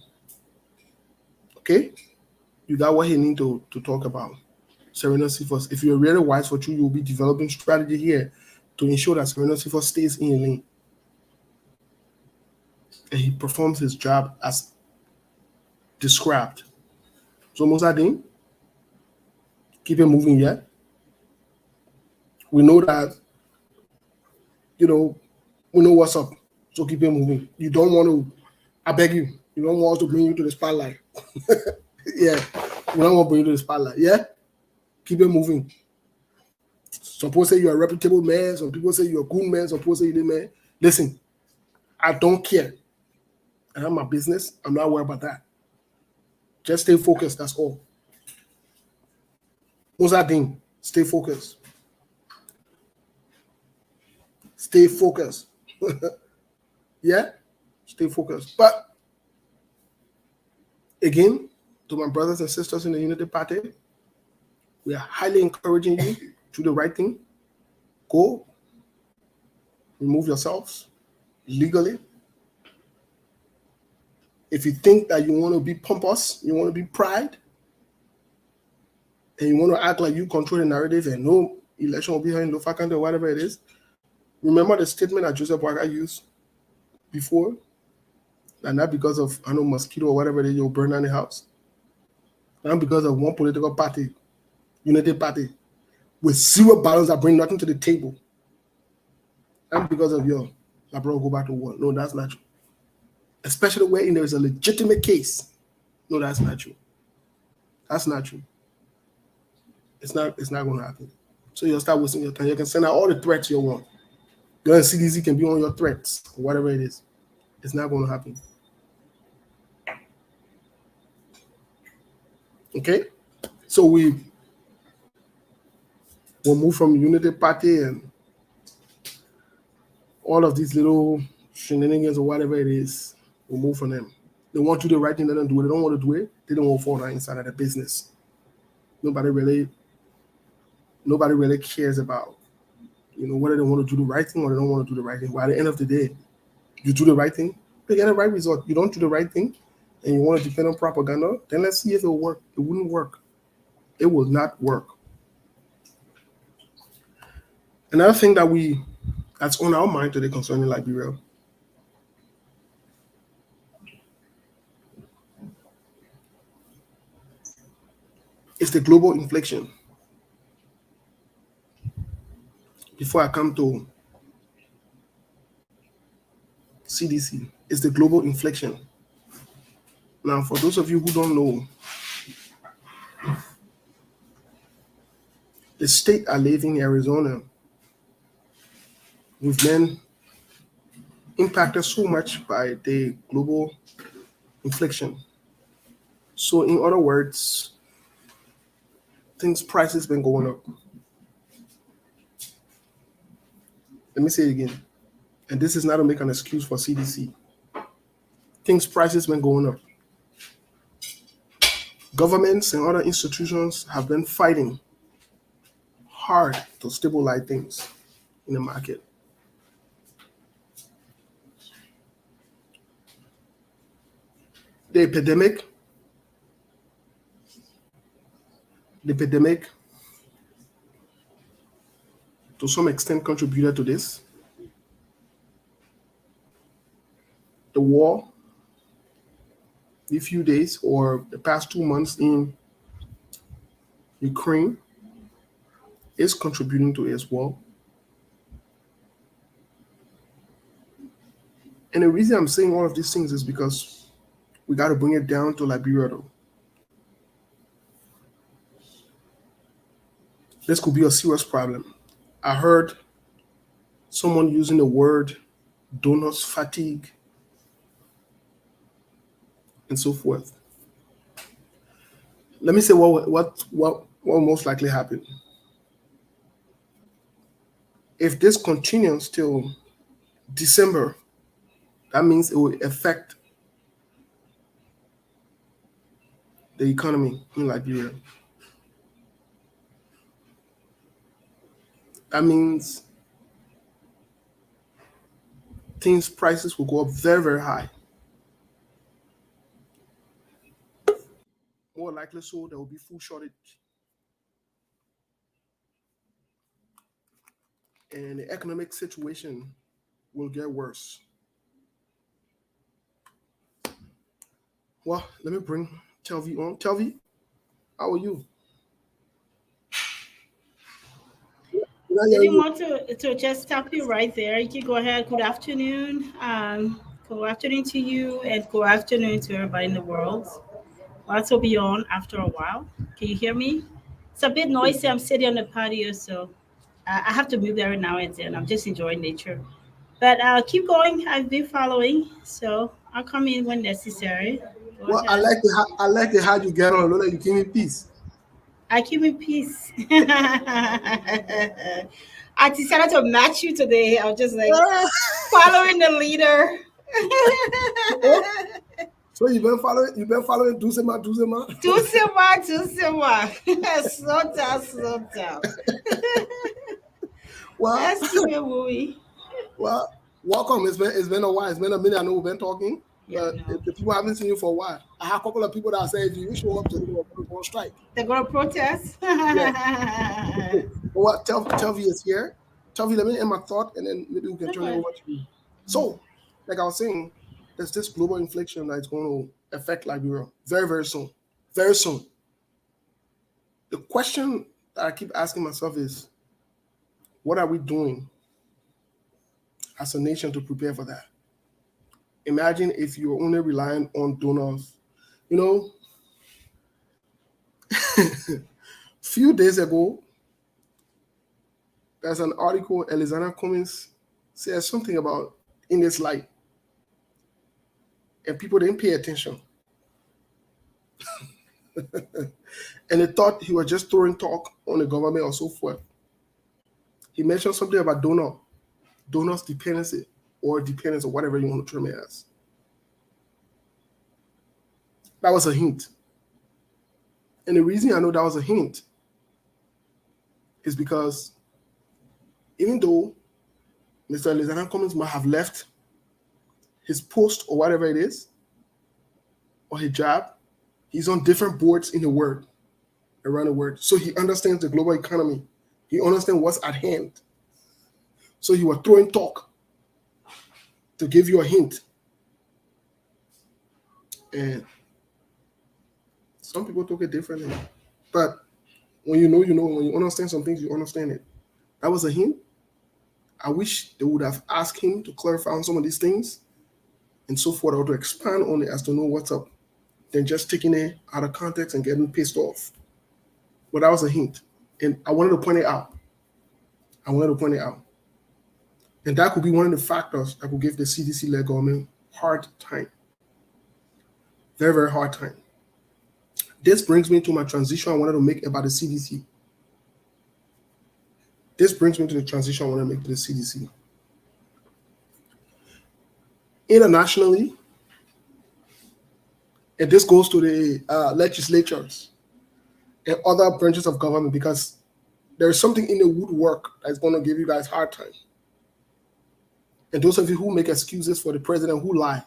Okay? You got what you need to talk about. Serenity First. If you're really wise for you, you'll be developing strategy here to ensure that Serenity First stays in your lane. And he performs his job as described. So Mozadin, keep it moving, yeah? We know that, we know what's up. So keep it moving. You don't want to, I beg you don't want us to bring you to the spotlight. Yeah, we don't want to bring you to the spotlight, yeah? Keep it moving. Some people say you're a reputable man, some people say you're a good man, some people say you're the man. Listen, I don't care. I have my business. I'm not worried about that. Just stay focused, that's all. Mozadin, stay focused. Stay focused. Yeah? Stay focused. But again, to my brothers and sisters in the Unity Party, we are highly encouraging you to do the right thing. Go, remove yourselves legally. If you think that you want to be pompous, you want to be pride, and you want to act like you control the narrative and no election will be held in Lofa County or whatever it is, remember the statement that Joseph Waga used before? And not because of, mosquito or whatever it is, you'll burn down the house. Not because of one political party, Unity Party, with zero balance that bring nothing to the table. Not because of your, bro, go back to war. No, that's not true. Especially where there is a legitimate case. No, that's not true. That's not true. It's not going to happen. So you'll start wasting your time. You can send out all the threats you want. Your CDC can be on your threats, or whatever it is. It's not going to happen. Okay? So we'll move from Unity Party and all of these little shenanigans or whatever it is. We'll move from them. They want to do the right thing, they don't do it. They don't want to do it. They don't want to fall inside of the business. Nobody really cares about, whether they want to do the right thing or they don't want to do the right thing. But at the end of the day, you do the right thing, you get the right result. You don't do the right thing and you want to depend on propaganda, then let's see if it'll work. It wouldn't work. It will not work. Another thing that's on our mind today concerning Liberia is the global inflation. Before I come to CDC, it's the global inflation. Now, for those of you who don't know, the state I live in, Arizona, we've been impacted so much by the global inflation. So, in other words, prices been going up. Let me say it again. And this is not to make an excuse for CDC. Prices been going up. Governments and other institutions have been fighting hard to stabilize things in the market. The epidemic to some extent contributed to this. The war, the few days or the past 2 months in Ukraine is contributing to it as well. And the reason I'm saying all of these things is because we got to bring it down to Liberia though. This could be a serious problem. I heard someone using the word donors fatigue and so forth. Let me say what will most likely happen. If this continues till December, that means it will affect the economy in Liberia. That means prices will go up very, very high. More likely so, there will be food shortage. and the economic situation will get worse. Well, let me bring Telvi on. Telvi, how are you? Did I hear Didn't you? want to just stop you right there. You can go ahead. Good afternoon. Good afternoon to you, and good afternoon to everybody in the world. Glad to be on after a while. Can you hear me? It's a bit noisy. I'm sitting on the patio, so I have to move every now and then. I'm just enjoying nature. But keep going. I've been following, so I'll come in when necessary. Go Well, ahead. I like the how you get on. Look like you give me peace. I keep in peace. I decided to match you today. I was just like following the leader. Oh, so you've been following Dusema. Tusima. Slow down, slow down. Well, Let's keep it moving. well, welcome. It's been a while. It's been a minute. I know we've been talking, Yeah, but no. the people haven't seen you for a while. I have a couple of people that say if you show up today, we're going to go on strike. They're gonna protest. Yeah. But what Telvi is here. Telvi, let me end my thought and then maybe we can turn it over to you. So, like I was saying, there's this global inflation that's going to affect Liberia very, very soon. Very soon. The question that I keep asking myself is, what are we doing as a nation to prepare for that? Imagine if you're only relying on donors. You know, few days ago, there's an article, Alexander Cummings says something about in this light, and people didn't pay attention. And they thought he was just throwing talk on the government or so forth. He mentioned something about donors dependency or dependence or whatever you want to term it as. That was a hint. And the reason I know that was a hint is because even though Mr. Alexander Cummings might have left his post or whatever it is, or his job, he's on different boards in the world, around the world. So he understands the global economy. He understands what's at hand. So he was throwing talk to give you a hint. And some people took it differently. But when you know, you know. When you understand some things, you understand it. That was a hint. I wish they would have asked him to clarify on some of these things and so forth, or to expand on it as to know what's up, than just taking it out of context and getting pissed off. But that was a hint. And I wanted to point it out. And that could be one of the factors that could give the CDC-led government hard time. Very, very hard time. This brings me to my transition I wanted to make about the CDC. Internationally, and this goes to the legislatures and other branches of government, because there is something in the woodwork that's going to give you guys hard time. And those of you who make excuses for the president who lie,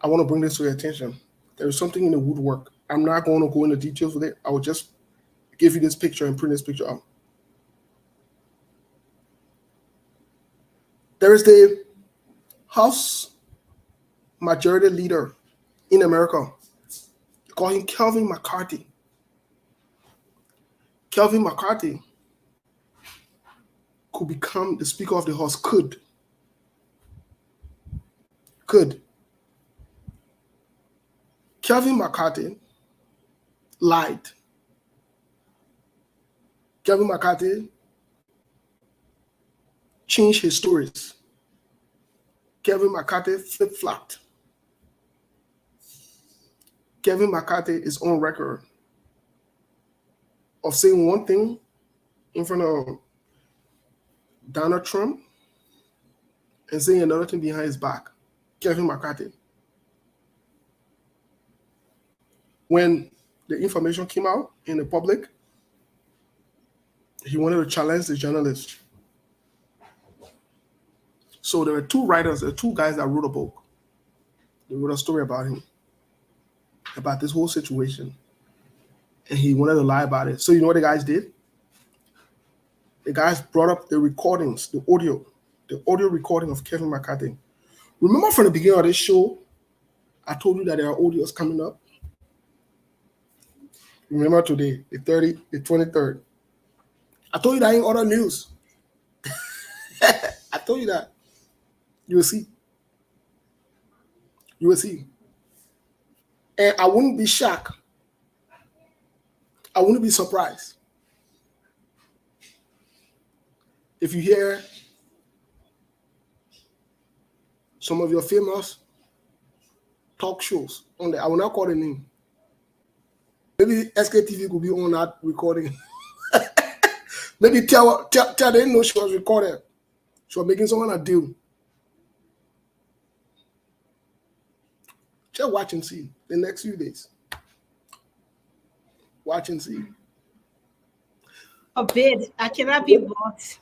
I want to bring this to your attention. There is something in the woodwork. I'm not going to go into details with it. I will just give you this picture and print this picture out. There is the House Majority Leader in America. They call him Kevin McCarthy. Kevin McCarthy could become the Speaker of the House. Could. Kevin McCarthy lied. Kevin McCarthy changed his stories. Kevin McCarthy flip-flopped. Kevin McCarthy is on record of saying one thing in front of Donald Trump and saying another thing behind his back. Kevin McCarthy. When the information came out in the public, he wanted to challenge the journalist. So there were two guys that wrote a book. They wrote a story about him, about this whole situation. And he wanted to lie about it. So you know what the guys did? the guys brought up the recordings, the audio recording of Kevin McCarthy. Remember from the beginning of this show, I told you that there are audios coming up. Remember today, the 23rd. I told you that ain't other news. I told you that. You will see. You will see. And I wouldn't be shocked. I wouldn't be surprised if you hear some of your famous talk shows on there. I will not call the name. Maybe SKTV could be on that recording. Maybe tell they didn't know she was recorded. She was making someone a deal. Just watch and see the next few days. Watch and see. A bid. I cannot be bought.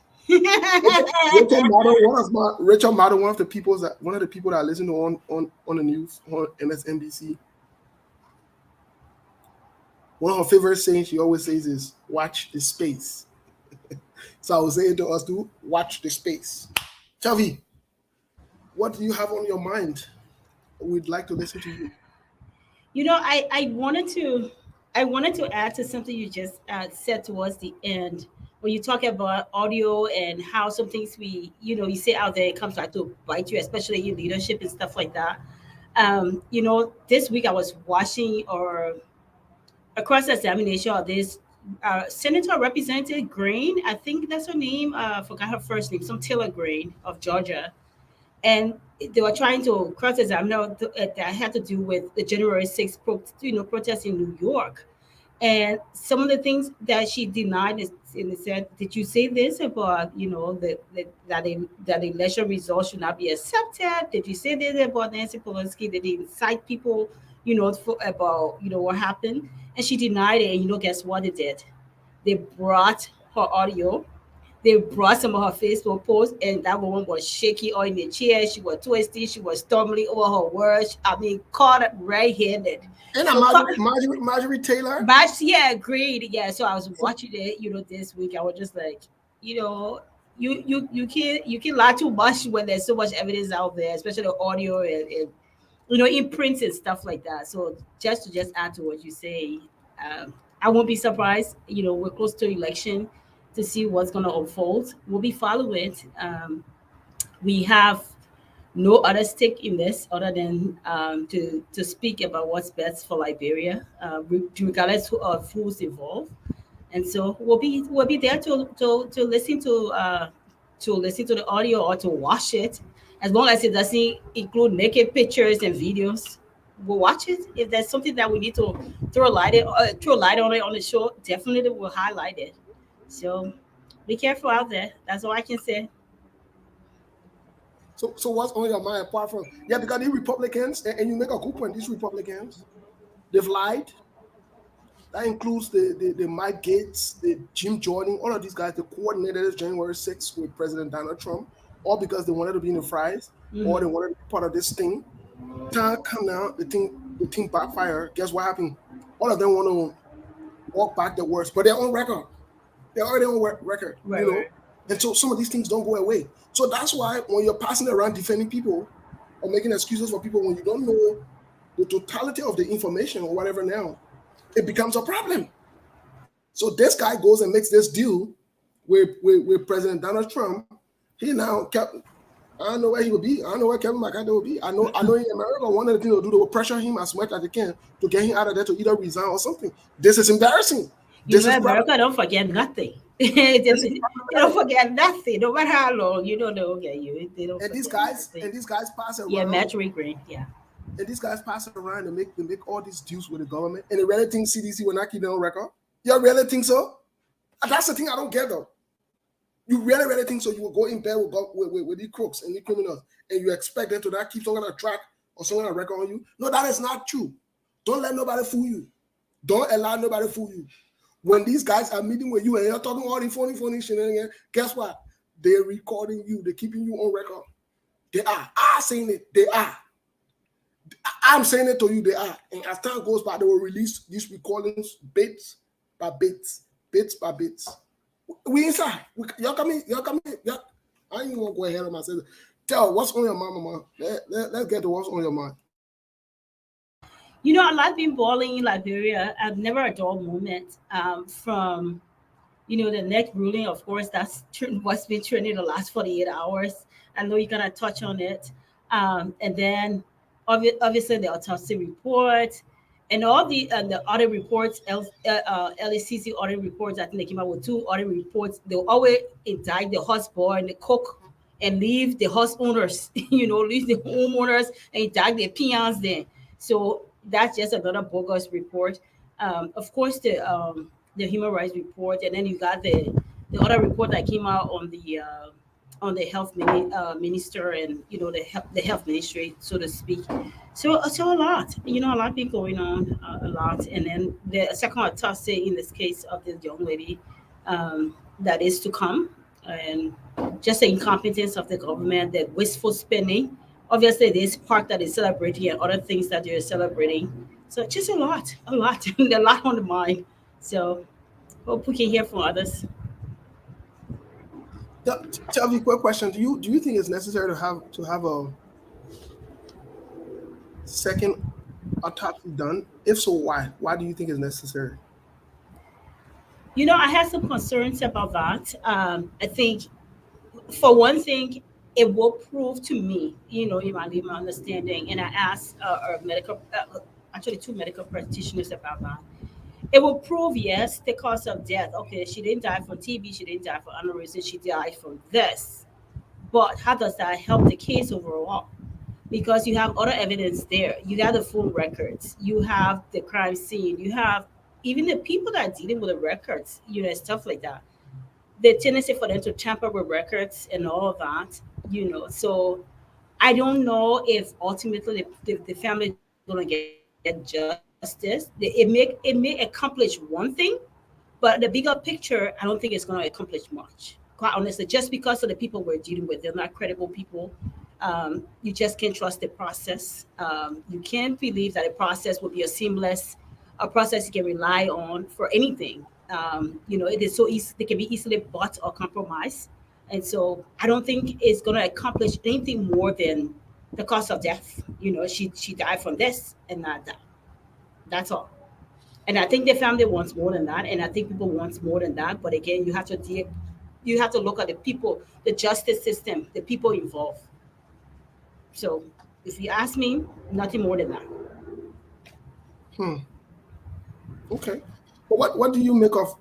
Rachel Maddow, one of the people that I listen to on the news on MSNBC. One of her favorite sayings she always says is "Watch the space." So I was saying to us, do watch the space. Chavi, what do you have on your mind? We'd like to listen to you. You know, I wanted to add to something you just said towards the end when you talk about audio and how some things you say out there, it comes back to bite you, especially in leadership and stuff like that. This week I was watching a cross examination of this Senator Representative Green. I think that's her name. I forgot her first name. Some Taylor Green of Georgia, and they were trying to cross-examine her that had to do with the January 6th protest in New York. And some of the things that she denied is, and it said, "Did you say this about that the election results should not be accepted? Did you say this about Nancy Pelosi? Did they incite people, about what happened?" And she denied it. And guess what they did? They brought her audio. They brought some of her Facebook posts, and that woman was shaky or in the chair. She was twisty. She was stumbling over her words. I mean, caught red-handed. And Marjorie Taylor. Yeah, agreed. Yeah, so I was watching it, this week. I was just like, you can't lie too much when there's so much evidence out there, especially audio and in prints and stuff like that. So just to add to what you say, I won't be surprised. We're close to election to see what's going to unfold. We'll be following it. We have no other stake in this other than to speak about what's best for Liberia, regardless of who's involved. And so we'll be there to listen to the audio or to watch it, as long as it doesn't include naked pictures and videos. We'll watch it. If there's something that we need to throw light on it on the show, definitely we'll highlight it. So be careful out there. That's all I can say. So what's on your mind apart from because these Republicans, and you make a good point, these Republicans, they've lied. That includes the Mike Gates, the Jim Jordan, all of these guys, they coordinated this January 6th with President Donald Trump, all because they wanted to be in the fries, or they wanted to be part of this thing. Time come now, the thing backfire. Guess what happened? All of them want to walk back the words, but they're on record. They're already on record, right, Right. And so some of these things don't go away. So that's why when you're passing around defending people or making excuses for people when you don't know the totality of the information or whatever now, it becomes a problem. So this guy goes and makes this deal with President Donald Trump. He now kept, I don't know where he would be. I don't know where Kevin McCarthy will be. I know in America, one of the things they'll do, they will pressure him as much as they can to get him out of there to either resign or something. This is embarrassing. America don't forget nothing. They don't forget nothing, no matter how long. They don't get you. They don't. And these guys pass around. Yeah, Marjorie Green. Yeah. And these guys pass around and make all these deals with the government. And they really think CDC will not keep their own record. You really think so? And that's the thing I don't get though. You really think so? You will go in bed with these crooks and these criminals, and you expect them to not keep someone on a track or someone on a record on you? No, that is not true. Don't let nobody fool you. Don't allow nobody fool you. When these guys are meeting with you and you're talking all the phony shenanigans, guess what? They're recording you. They're keeping you on record. They are. I'm saying it. They are. I'm saying it to you. They are. And as time goes by, they will release these recordings bits by bits. We inside. Y'all come in. Y'all come in. Y'all. I ain't even gonna go ahead of myself. Tell what's on your mind, mama. Let's get to what's on your mind. You know, a lot been boiling in Liberia. I've never a dull moment from the next ruling. Of course, that's what's been trending the last 48 hours. I know you're gonna touch on it, and then obviously the autopsy report and all the audit reports, LECC audit reports. I think they came out with two audit reports. They'll always indict the husband, the cook, and leave the house owners. Leave the homeowners and indict the peons. Then, so that's just another bogus report. Of course, the human rights report, and then you got the other report that came out on the minister and the health ministry, so to speak. So a lot been going on, a lot, and then the second autopsy in this case of this young lady, that is to come, and just the incompetence of the government, the wasteful spending. Obviously, this part that is celebrating and other things that they're celebrating. So just a lot, a lot on the mind. So hope we can hear from others. Tell me a quick question. Do you think it's necessary to have a second autopsy done? If so, why? Why do you think it's necessary? I have some concerns about that. I think, for one thing, it will prove to me, in my understanding, and I asked actually two medical practitioners about that. It will prove, yes, the cause of death. Okay, she didn't die from TB, she didn't die from aneurysm, she died from this. But how does that help the case overall? Because you have other evidence there. You got the full records. You have the crime scene. You have even the people that are dealing with the records, stuff like that. The tendency for them to tamper with records and all of that, So I don't know if ultimately the family is going to get justice. It may accomplish one thing, but the bigger picture, I don't think it's going to accomplish much. Quite honestly, just because of the people we're dealing with, they're not credible people. You just can't trust the process. You can't believe that a process will be a process you can rely on for anything. It is so easy; they can be easily bought or compromised, and so I don't think it's going to accomplish anything more than the cause of death. She died from this and not that. That's all. And I think the family wants more than that, and I think people wants more than that. But again, you have to look at the people, the justice system, the people involved. So, if you ask me, nothing more than that. Hmm. Okay. But what do you make of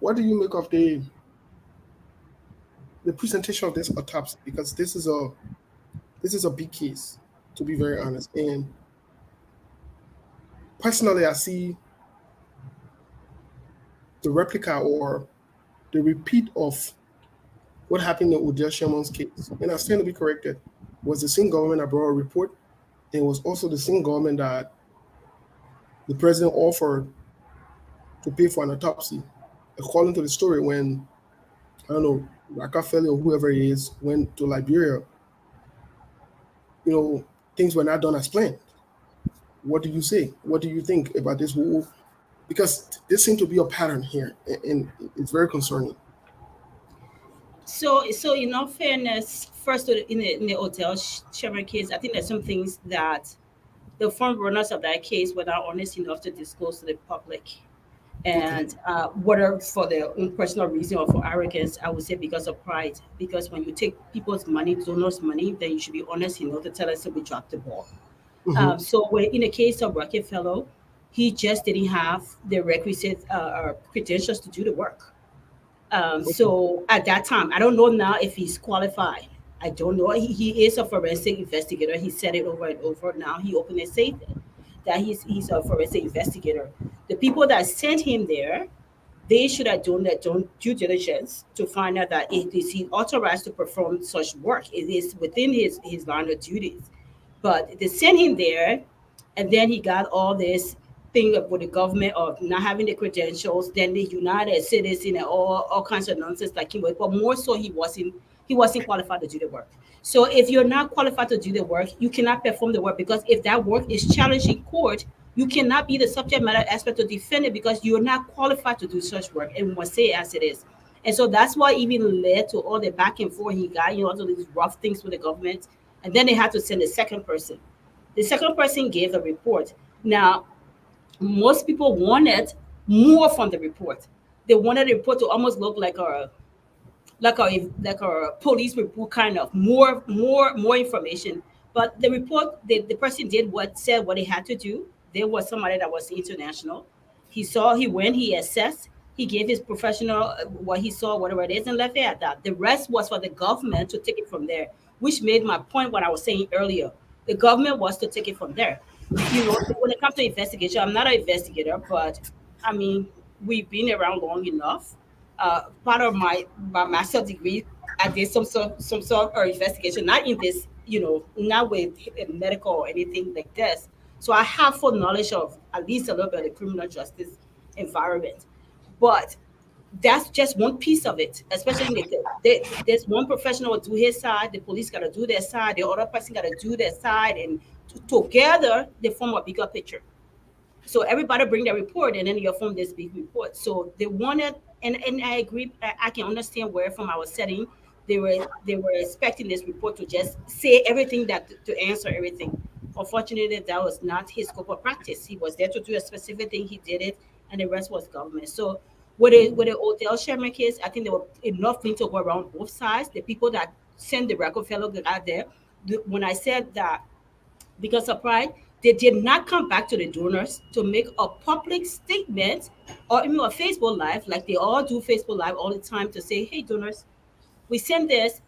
the presentation of this autopsy? Because this is a big case, to be very honest. And personally, I see the replica or the repeat of what happened in Odell Sherman's case. And I stand to be corrected. It was the same government that brought a report. And it was also the same government that the president offered to pay for an autopsy. According to the story, when I don't know, Rockefeller or whoever it is went to Liberia, things were not done as planned. What do you say? What do you think about this whole? Because this seems to be a pattern here, and it's very concerning. So in all fairness, first in the hotel Sherman case, I think there's some things that the front runners of that case were not honest enough to disclose to the public. Okay. And whether for their own personal reason or for arrogance, I would say because of pride. Because when you take people's money, donors' money, then you should be honest enough to tell us that we dropped the ball. Hmm. In the case of Rockefeller, he just didn't have the requisite credentials to do the work. Okay. So at that time, I don't know now if he's qualified. I don't know. He is a forensic investigator. He said it over and over. Now he openly said that he's a forensic investigator. The people that sent him there, they should have done their due diligence to find out that it is he authorized to perform such work. It is within his line of duties. But they sent him there, and then he got all this thing with the government of not having the credentials, then the United Citizen and all kinds of nonsense like him. But more so, he wasn't qualified to do the work. So if you're not qualified to do the work, you cannot perform the work because if that work is challenged in court, you cannot be the subject matter expert to defend it because you're not qualified to do such work. And we must say it as it is. And so that's what even led to all the back and forth he got, all of these rough things with the government. And then they had to send a second person. The second person gave a report. Now, most people wanted more from the report. They wanted the report to almost look like a police report, kind of more information. But the report, the person did what said what he had to do. There was somebody that was international. He went, he assessed, he gave his professional what he saw, whatever it is, and left it at that. The rest was for the government to take it from there, which made my point what I was saying earlier. The government was to take it from there. When it comes to investigation, I'm not an investigator, but I mean, we've been around long enough. Part of my master's degree, I did some sort of investigation, not in this, not with medical or anything like this. So I have full knowledge of at least a little bit of the criminal justice environment. But that's just one piece of it, especially in there's one professional will do his side, the police got to do their side, the other person got to do their side, and together they form a bigger picture. So everybody bring their report, and then you form this big report. So they wanted, and I agree. I can understand where from our setting they were expecting this report to just say everything, that to answer everything. Unfortunately, that was not his scope of practice. He was there to do a specific thing. He did it, and the rest was government. So with the Odell Sherman case, I think there were enough things to go around both sides. The people that sent the Rockefeller guy there, when I said that, because of pride, they did not come back to the donors to make a public statement or even a Facebook Live, like they all do Facebook Live all the time, to say, hey, donors, we send this.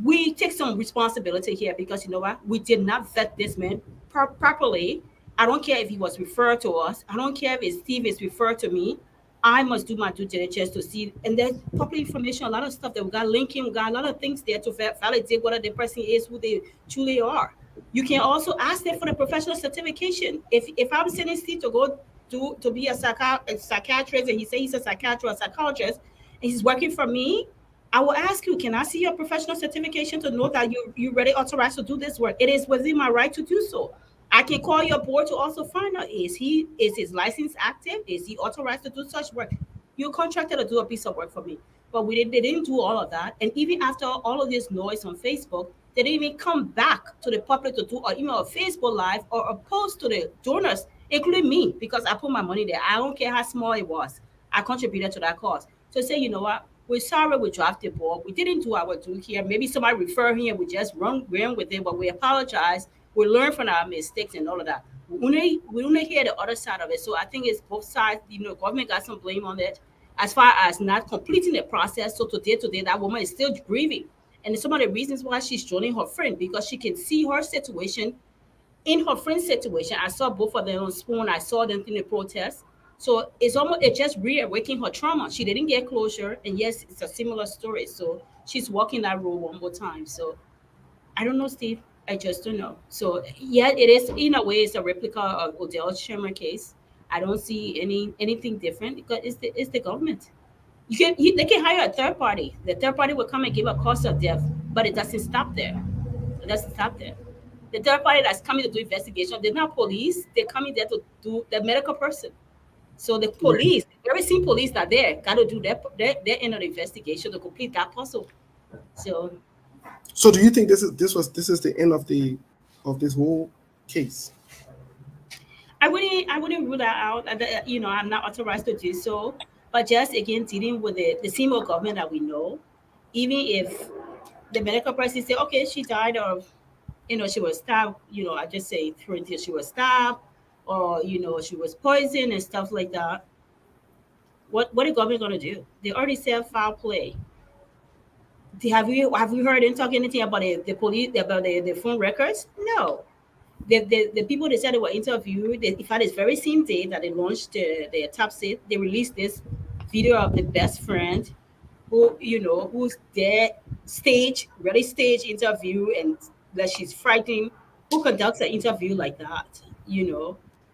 We take some responsibility here, because you know what? We did not vet this man properly. I don't care if he was referred to us. I don't care if Steve is referred to me. I must do my due diligence to see. And there's public information, a lot of stuff that we got linking, we got a lot of things there to validate whether the person is who they truly are. You can also ask them for the professional certification. If I'm sending Steve to go to be a psychiatrist, and he says he's a psychiatrist or psychologist, and he's working for me, I will ask you, can I see your professional certification to know that you're ready authorized to do this work? It is within my right to do so. I can call your board to also find out, is his license active? Is he authorized to do such work? You're contracted to do a piece of work for me. But they didn't do all of that. And even after all of this noise on Facebook, they didn't even come back to the public to do or even a Facebook Live or a post to the donors, including me, because I put my money there. I don't care how small it was. I contributed to that cause. So say, you know what? We're sorry we dropped the ball. We didn't do our due here. Maybe somebody referred here. We just ran with it, but we apologize. We learn from our mistakes and all of that. We only hear the other side of it. So I think it's both sides. Government got some blame on it as far as not completing the process. So today, that woman is still grieving. And some of the reasons why she's joining her friend, because she can see her situation in her friend's situation. I saw both of them on Spoon. I saw them in the protest. So it's just reawakening her trauma. She didn't get closure, and yes, it's a similar story. So she's walking that road one more time. So I don't know, Steve. I just don't know. So yeah, it is in a way it's a replica of Odell Sherman case. I don't see anything different, because it's the government. They can hire a third party. The third party will come and give a cause of death, but it doesn't stop there. It doesn't stop there. The third party that's coming to do investigation, they're not police. They're coming there to do the medical person. So the Right. police, every single police that there, got to do their end of the investigation to complete that puzzle. So So do you think this is the end of this whole case? I wouldn't rule that out. I'm not authorized to do so. But just again, dealing with the single government that we know, even if the medical person say, okay, she died of, she was stabbed, I just say through until she was stabbed, or she was poisoned and stuff like that. What is government gonna do? They already said foul play. Have you heard them talk anything about the police, about the phone records? No. The people they said they were interviewed, in fact, it's very same day that they launched the top set, they released this video of the best friend who's there, stage, really stage interview, and that she's frightened. Who conducts an interview like that?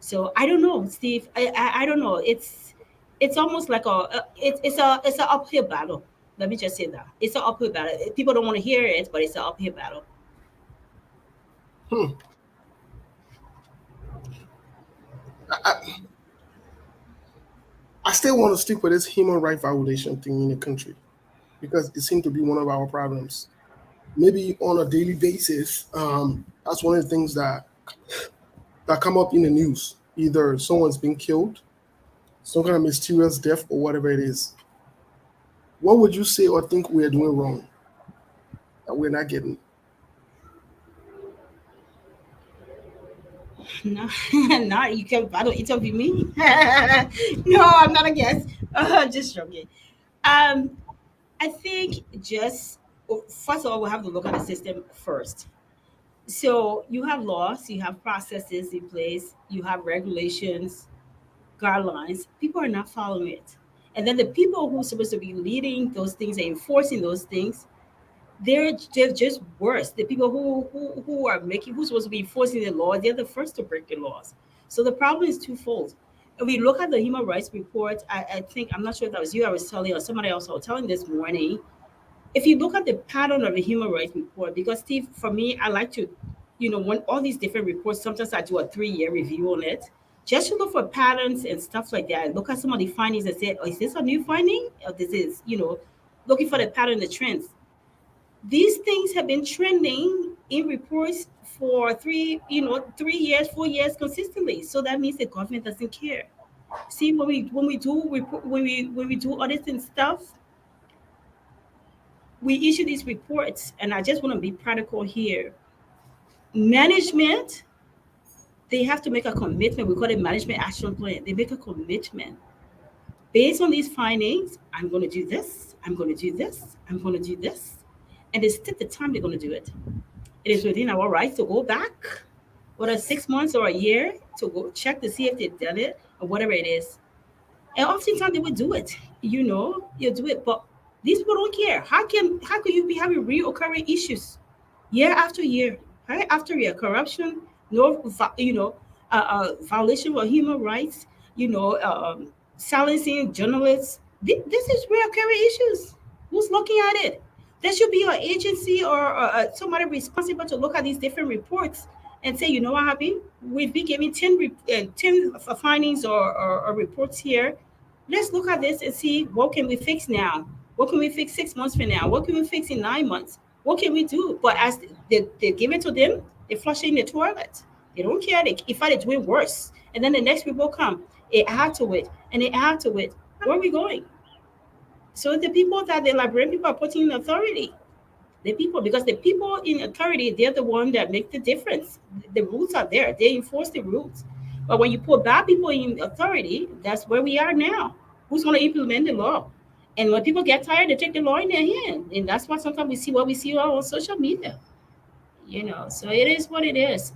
So I don't know, Steve. I don't know. It's almost like it's a uphill battle. Let me just say that it's an uphill battle. People don't want to hear it, but it's an uphill battle. Hmm. I, I still want to stick with this human right violation thing in the country because it seems to be one of our problems. Maybe on a daily basis, that's one of the things that come up in the news. Either someone's been killed, some kind of mysterious death, or whatever it is. What would you say or think we're doing wrong that we're not getting? No, no, you can battle interview me. No, I'm not a guest. Just joking. Um, I think just first of all, we have to look at the system first. So you have laws, you have processes in place, you have regulations, guidelines. People are not following it, and then the people who are supposed to be leading those things and enforcing those things, they're just worse. The people who are making who's supposed to be enforcing the law, they're the first to break the laws. So the problem is twofold. If we look at the human rights report, I think I'm not sure if that was you I was telling or somebody else I was telling this morning. If you look at the pattern of the human rights report, because Steve, for me, I like to, when all these different reports, sometimes I do a 3-year review on it, just to look for patterns and stuff like that. I look at some of the findings and say, oh, is this a new finding? Or this is, looking for the pattern, the trends. These things have been trending in reports for 3 years, 4 years consistently. So that means the government doesn't care. See, when we do report, when we do audits and stuff, we issue these reports, and I just want to be practical here. Management, they have to make a commitment. We call it management action plan. They make a commitment. Based on these findings, I'm going to do this, I'm going to do this, I'm going to do this. And they stick the time they're going to do it. It is within our rights to go back, whether 6 months or a year, to go check to see if they've done it or whatever it is. And oftentimes they would do it. You do it, but these people don't care. How can you be having reoccurring issues year after year, right after year? Corruption, no, violation of human rights, silencing journalists. This is reoccurring issues. Who's looking at it? There should be an agency or somebody responsible to look at these different reports and say, you know what happened? We've been given 10 findings or reports here. Let's look at this and see what can we fix now. What can we fix 6 months from now? What can we fix in 9 months? What can we do? But as they give it to them, they flush it in the toilet. They don't care. In fact, they're doing worse. And then the next report come, they add to it, and they add to it. Where are we going? So the people that the Liberian people are putting in authority, because the people in authority, they're the one that make the difference. The rules are there. They enforce the rules. But when you put bad people in authority, that's where we are now. Who's going to implement the law? And when people get tired, they take the law in their hand. And that's why sometimes we see what we see on social media. So it is what it is.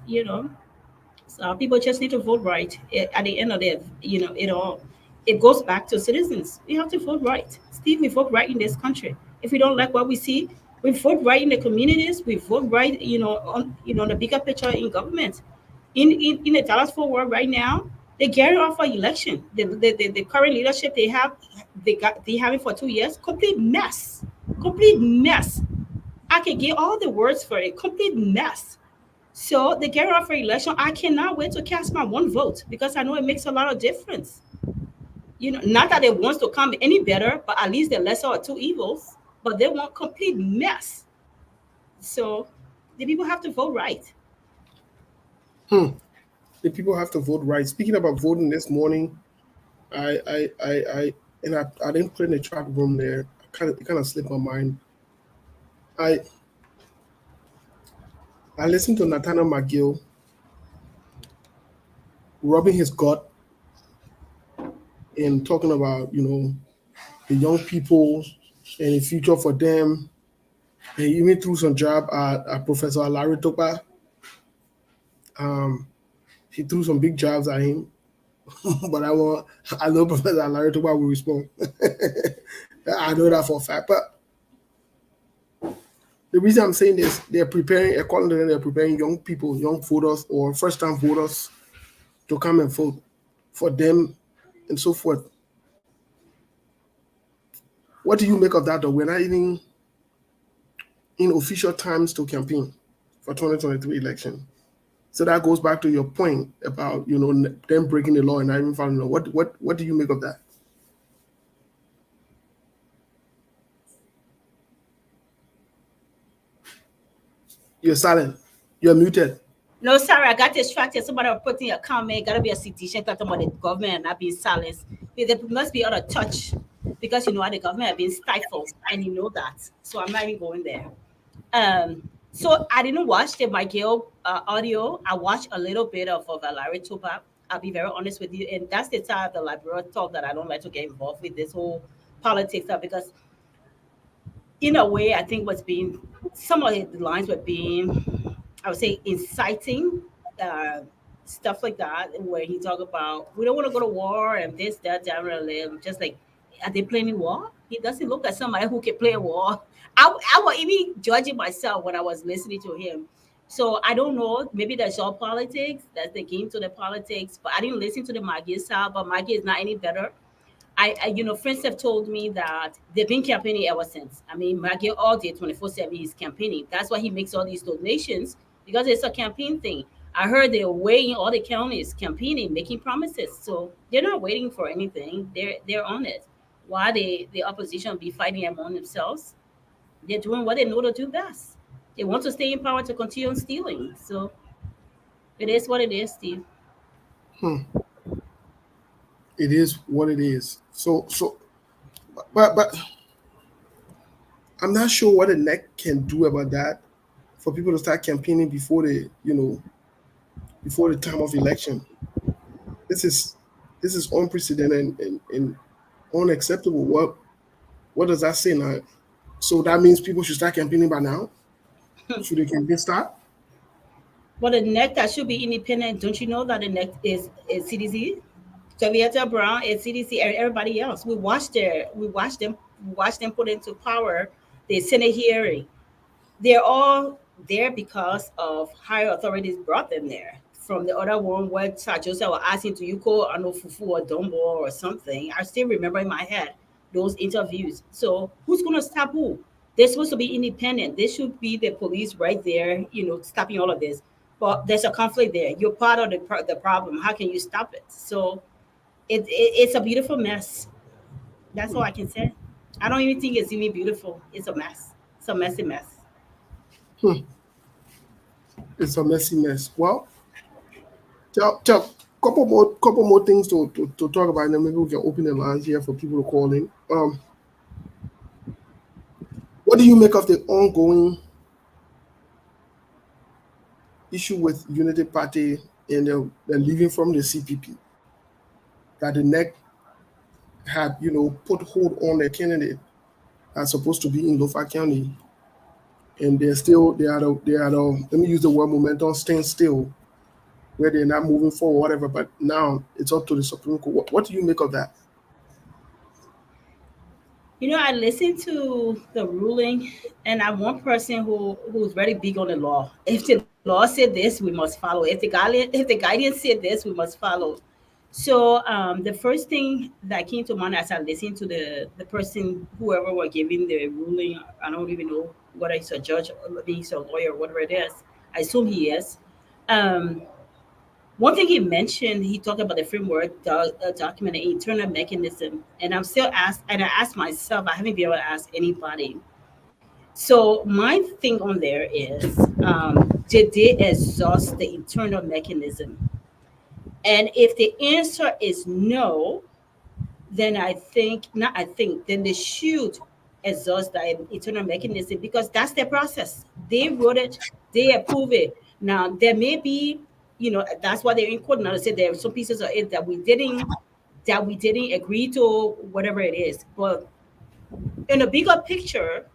So people just need to vote right. At the end of it all. It goes back to citizens. We have to vote right. Steve, we vote right in this country. If we don't like what we see, we vote right in the communities. We vote right, on the bigger picture in government. In the Dallas-Fort Worth right now, they carry off for election. The current leadership they have it for 2 years. Complete mess. Complete mess. I can get all the words for it. Complete mess. So they carry off for election. I cannot wait to cast my one vote because I know it makes a lot of difference. Not that it wants to come any better, but at least the lesser of two evils. But they want complete mess. So the people have to vote right. The people have to vote right. Speaking about voting this morning, I didn't put in the chat room there. It kind of slipped my mind. I listened to Nathaniel McGill rubbing his gut and talking about the young people and the future for them. And he even threw some job at Professor Larry Topa. He threw some big jobs at him, but I know Professor Larry Topa will respond. I know that for a fact. But the reason I'm saying this, they're preparing, according to them, they're preparing young people, young voters or first-time voters to come and vote for them and so forth. What do you make of that, though? We're not even in official times to campaign for 2023 election. So that goes back to your point about them breaking the law and not even following the law. What do you make of that? You're silent. You're muted. No, sorry, I got distracted. Somebody was putting a comment. Gotta be a citation talking about the government and not being silenced. There must be other touch because you know how the government have been stifled, and you know that. So I'm not even going there. So I didn't watch the Michael audio. I watched a little bit of Larry Tupac. I'll be very honest with you, and that's the type of the liberal talk that I don't like to get involved with this whole politics stuff because in a way, I think what's being some of the lines were being, I would say, inciting uh, stuff like that, where he talk about we don't want to go to war and this, that, that, just like are they playing war? He doesn't look like somebody who can play war. I was even judging myself when I was listening to him. So I don't know. Maybe that's all politics. That's the game to the politics. But I didn't listen to the Maggie style. But Maggie is not any better. Friends have told me that they've been campaigning ever since. I mean, Maggie all day 24/7 is campaigning. That's why he makes all these donations because it's a campaign thing. I heard they're weighing all the counties campaigning, making promises. So they're not waiting for anything. They're on it. Why the opposition be fighting among themselves? They're doing what they know to do best. They want to stay in power to continue on stealing. So it is what it is, Steve. Hmm. It is what it is. But I'm not sure what the neck can do about that for people to start campaigning before the time of election. This is this is unprecedented and unacceptable. What does that say now? So that means people should start campaigning by now. Should the campaign start? But the neck that should be independent, don't you know that the neck is CDC? Julieta Brown and CDC and everybody else. We watched them put into power the Senate hearing. They're all there because of higher authorities brought them there. From the other one where Sir Joseph was asking to you call I know Fufu or Dumbo or something. I still remember in my head those interviews. So who's gonna stop who? They're supposed to be independent. They should be the police right there, stopping all of this. But there's a conflict there. You're part of the problem. How can you stop it? So it's a beautiful mess. That's all I can say. I don't even think it's even beautiful. It's a mess. It's a messy mess. Hmm. It's a messy mess. Well, tell couple more things to talk about, and then maybe we can open the lines here for people to call in. What do you make of the ongoing issue with Unity Party and the leaving from the CPP? That the NEC had, put hold on the candidate that's supposed to be in Lofa County, and they had a let me use the word momentum stand still, where they're not moving forward, whatever. But now it's up to the Supreme Court. What do you make of that? I listened to the ruling, and I'm one person who's very big on the law. If the law said this, we must follow. If the guidance said this, we must follow. So the first thing that came to mind as I listened to the person, whoever were giving the ruling, I don't even know whether he's a judge or maybe he's a lawyer, whatever it is. I assume he is. Um, One thing he mentioned, he talked about the framework document, the internal mechanism, and I'm still asked, and I asked myself, I haven't been able to ask anybody. So my thing on there is, did they exhaust the internal mechanism? And if the answer is no, then I think, not I think, then they should exhaust the internal mechanism because that's their process. They wrote it, they approve it. Now there may be, that's why they're in court now to say there are some pieces of it that we didn't agree to, whatever it is. But in a bigger picture,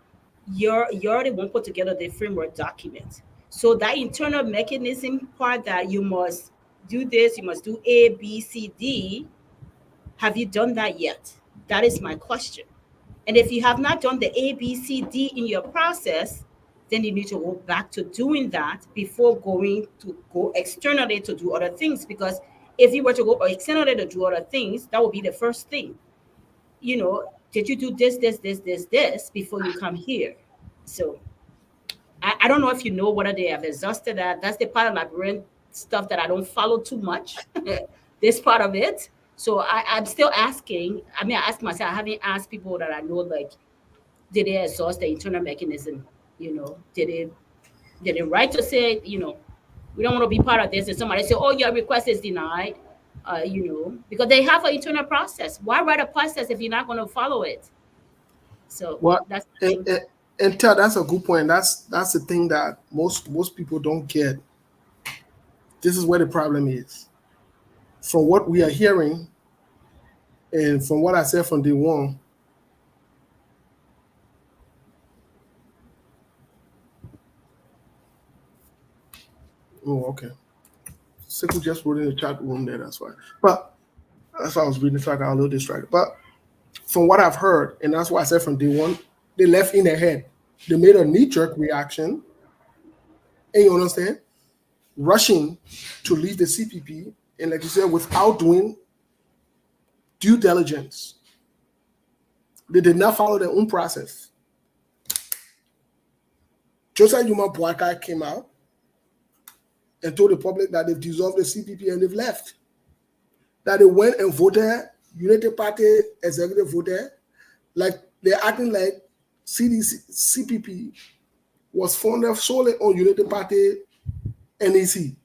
you're the one put together the framework document. So that internal mechanism part that you must do this, you must do A, B, C, D. Have you done that yet? That is my question. And if you have not done the A, B, C, D in your process, then you need to go back to doing that before going to go externally to do other things. Because if you were to go externally to do other things, that would be the first thing. Did you do this before you come here? So I don't know if you know whether they have exhausted that. That's the part of labyrinth stuff that I don't follow too much. This part of it. So I'm still asking. I mean, I ask myself. I haven't asked people that I know, like, did they exhaust the internal mechanism? Did it? They the right to say, we don't want to be part of this, and somebody say, oh, your request is denied, because they have an internal process. Why write a process if you're not going to follow it? So What that's the and, thing. and, and tell that's a good point. That's the thing that most people don't get. This is where the problem is. From what we are hearing, and from what I said from day one, oh, okay. Sickle just wrote in the chat room there, that's why. But that's why I was reading, so I got a little distracted. But from what I've heard, and that's why I said from day one, they left in their head. They made a knee-jerk reaction, and you understand, rushing to leave the CPP, and like you said, without doing due diligence. They did not follow their own process. Joseph Yuma Boakai came out and told the public that they've dissolved the CPP and they've left. That they went and voted, United Party executive voted, like they're acting like CPP was founded solely on United Party NEC.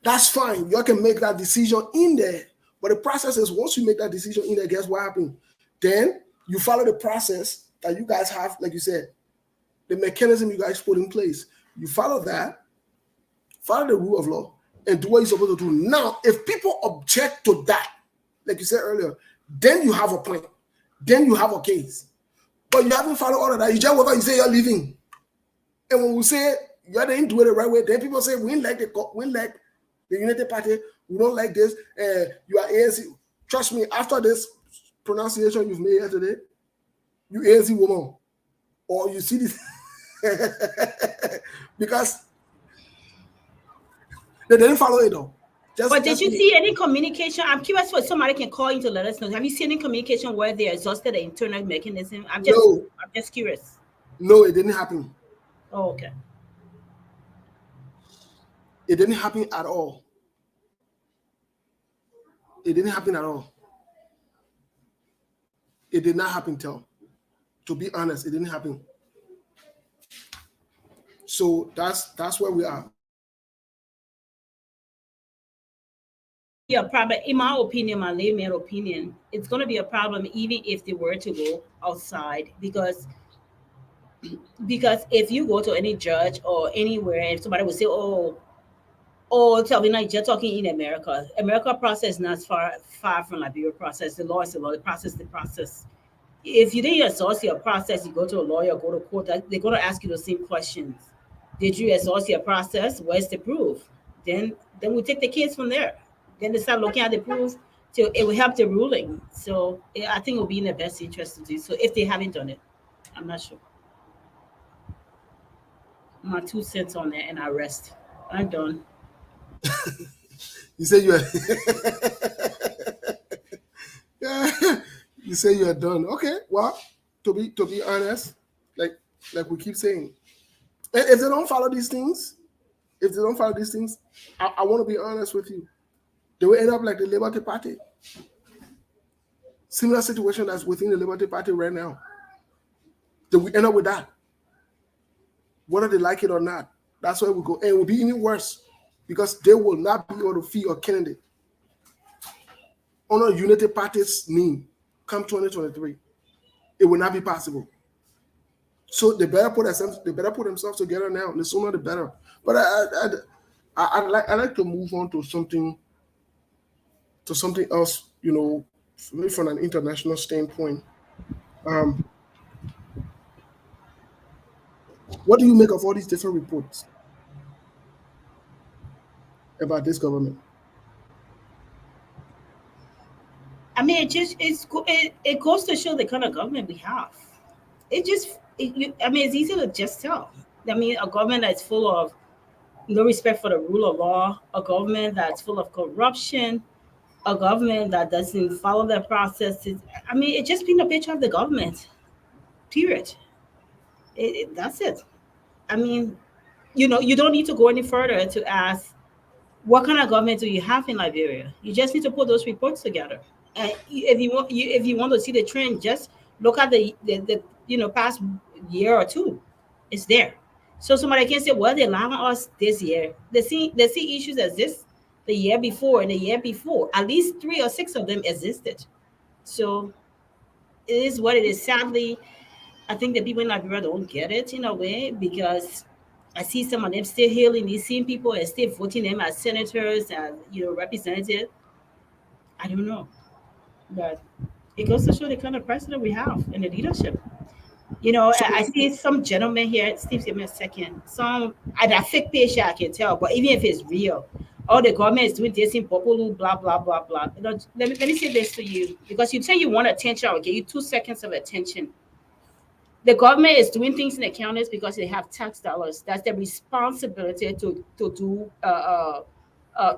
That's fine. You can make that decision in there. But the process is once you make that decision in there, guess what happens? Then you follow the process that you guys have, like you said, the mechanism you guys put in place. You follow that, follow the rule of law, and do what you're supposed to do. Now, if people object to that, like you said earlier, then you have a point. Then you have a case. But you haven't followed all of that. You just whatever you say you're leaving. And when we say you didn't do it the right way, then people say we didn't like the United Party, we don't like this, you are ANC. Trust me, after this pronunciation you've made yesterday, you ANC woman, or you see this, because they didn't follow it though. But did you see any communication? I'm curious what somebody can call in to let us know. Have you seen any communication where they exhausted the internal mechanism? I'm just curious. No, it didn't happen. Oh, okay. It didn't happen at all. It didn't happen at all. It did not happen, Tel. To be honest, it didn't happen. So that's where we are. Yeah, problem. In my opinion, my layman opinion, it's going to be a problem even if they were to go outside, because if you go to any judge or anywhere and somebody will say, tell me, not you're talking in America. America process not far from Liberia process. The law is the law. The process, the process. If you didn't exhaust your process, you go to a lawyer, go to court. They're going to ask you the same questions. Did you exhaust your process? Where's the proof? Then we take the case from there. Then they start looking at the proof. So it will help the ruling. So I think it will be in the best interest to do so if they haven't done it. I'm not sure. My 2 cents on it, and I rest. I'm done. You say you are you say you are done. Okay, well, to be honest, like we keep saying, if they don't follow these things, I want to be honest with you, they will end up like the Liberty Party. Similar situation that's within the Liberty Party right now. They will end up with that. Whether they like it or not, that's where we go. And it will be even worse because they will not be able to field a candidate on a United Party's name come 2023. It will not be possible. So they better put themselves together now. The sooner the better. But I'd like to move on to something else, maybe from an international standpoint. What do you make of all these different reports about this government? I mean, it goes to show the kind of government we have. It's easy to just tell. I mean, a government that's full of no respect for the rule of law, a government that's full of corruption, a government that doesn't follow their processes. I mean, it just paints a picture of the government. Period. That's it. I mean, you don't need to go any further to ask what kind of government do you have in Liberia. You just need to put those reports together. And if you want to see the trend, just look at the past year or two. It's there. So somebody can say, well, they lie on us this year. They see issues exist the year before and the year before. At least 3 or 6 of them existed. So it is what it is. Sadly, I think the people in Liberia don't get it in a way because I see some of them still hailing these same people and still voting them as senators and representatives. I don't know, but it goes to show the kind of president we have and the leadership. So I see some gentleman here. Steve, give me a second. Some at that fake page, I can tell, but even if it's real, all the government is doing this in Populu, blah blah blah blah. Let me say this to you because you say you want attention. I'll give you 2 seconds of attention. The government is doing things in the counties because they have tax dollars. That's their responsibility to do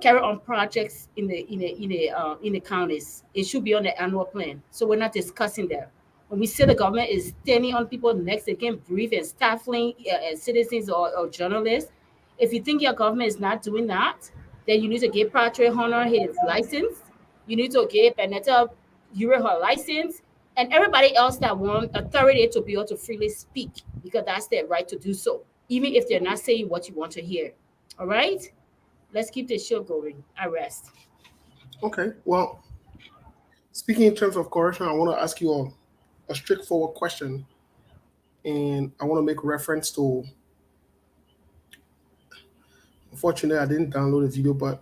carry on projects in the counties. It should be on the annual plan. So we're not discussing that. When we say the government is standing on people's necks, they can breathe and stifling citizens or journalists. If you think your government is not doing that, then you need to give Patrick Honor his license. You need to give Benetta Ure her license, and everybody else that want authority to be able to freely speak because that's their right to do so, even if they're not saying what you want to hear. All right, let's keep the show going. I rest. okay, well, speaking in terms of corruption, I want to ask you a straightforward question, and I want to make reference to. Unfortunately, I didn't download the video, but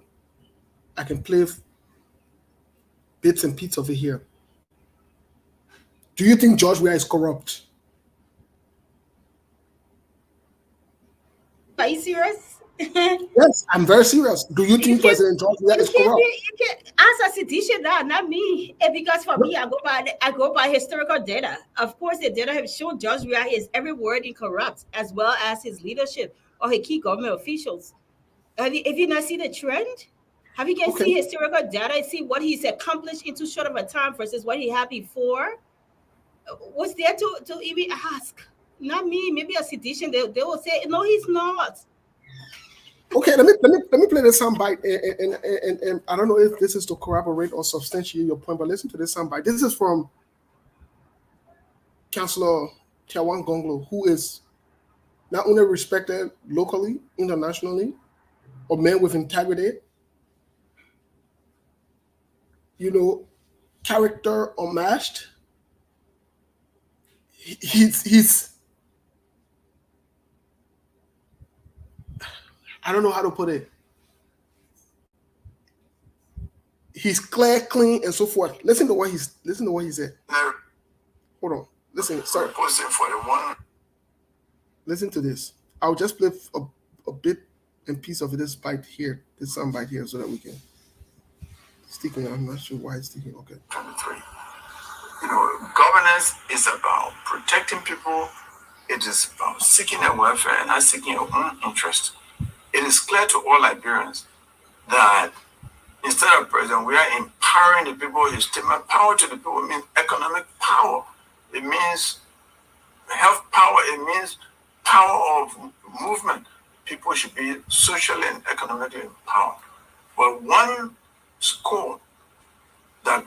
I can play bits and pieces of it here. Do you think George Weah is corrupt? Are you serious? Yes, I'm very serious. Do you You think can't, President George Weah you is can't corrupt? be, you can't ask a sedition that, not me. Because for me, I go by historical data. Of course, the data have shown George Weah is every word incorrupt, as well as his leadership or his key government officials. Have you not seen the trend? Have you guys Okay, see historical data and see what he's accomplished in too short of a time versus what he had before? What's there to even ask? Not me. Maybe a sedition. They will say, no, he's not. okay. Let me play this soundbite, and I don't know if this is to corroborate or substantiate your point, but listen to this soundbite. This is from Councillor Tiawan Gonglo, who is not only respected locally, internationally, a man with integrity, character unmatched. He's I don't know how to put it. He's clear, clean, and so forth. Listen to what he said. Hold on. Listen, sorry. Listen to this. I'll just play a bit and piece of this bite here, this sound bite here, so that we can stick it. I'm not sure why it's sticking. Okay. 23. Governance is about protecting people. It is about seeking their welfare and not seeking your own interest. It is clear to all Liberians that instead of president, we are empowering the people. His statement, power to the people, means economic power. It means health power. It means power of movement. People should be socially and economically empowered. But one score that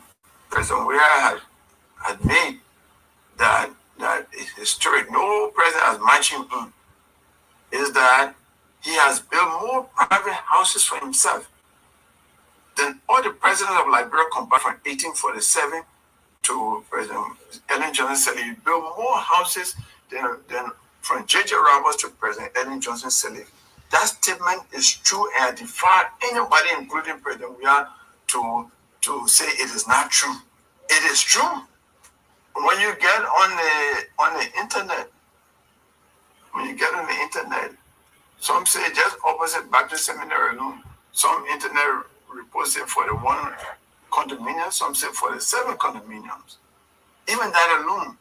President Weah had made that is historic, no president has matched him in, is that he has built more private houses for himself than all the presidents of Liberia combined from 1847 to President Ellen Johnson Sirleaf. He built more houses than from J.J. Roberts to President Ellen Johnson Sirleaf. That statement is true, and I defy anybody, including President Weah, to say it is not true. It is true. When you get on the internet, some say just opposite Baptist Seminary alone. Some internet reports say for the one condominium, some say for the 7 condominiums. Even that alone,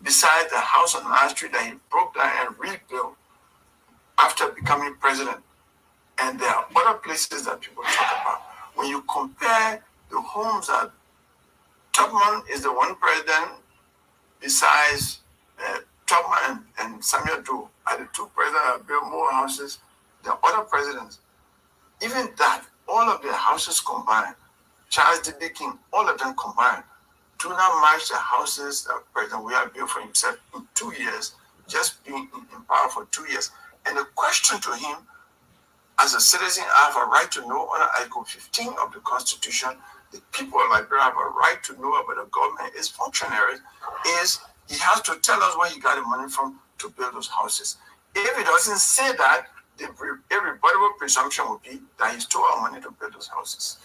besides the house on Last Street that he broke down and rebuilt after becoming president. And there are other places that people talk about. When you compare the homes that Tubman is the one president besides Tubman and Samuel Doe are the 2 presidents that built more houses than other presidents. Even that, all of their houses combined, Charles D.B. King, all of them combined, do not match the houses that President Weah built for himself in 2 years just being in power for 2 years. And the question to him, as a citizen, I have a right to know under Article 15 of the Constitution, the people of Liberia have a right to know about the government, its functionaries, is he has to tell us where he got the money from to build those houses. If he doesn't say that, the irrebuttable presumption would be that he stole our money to build those houses.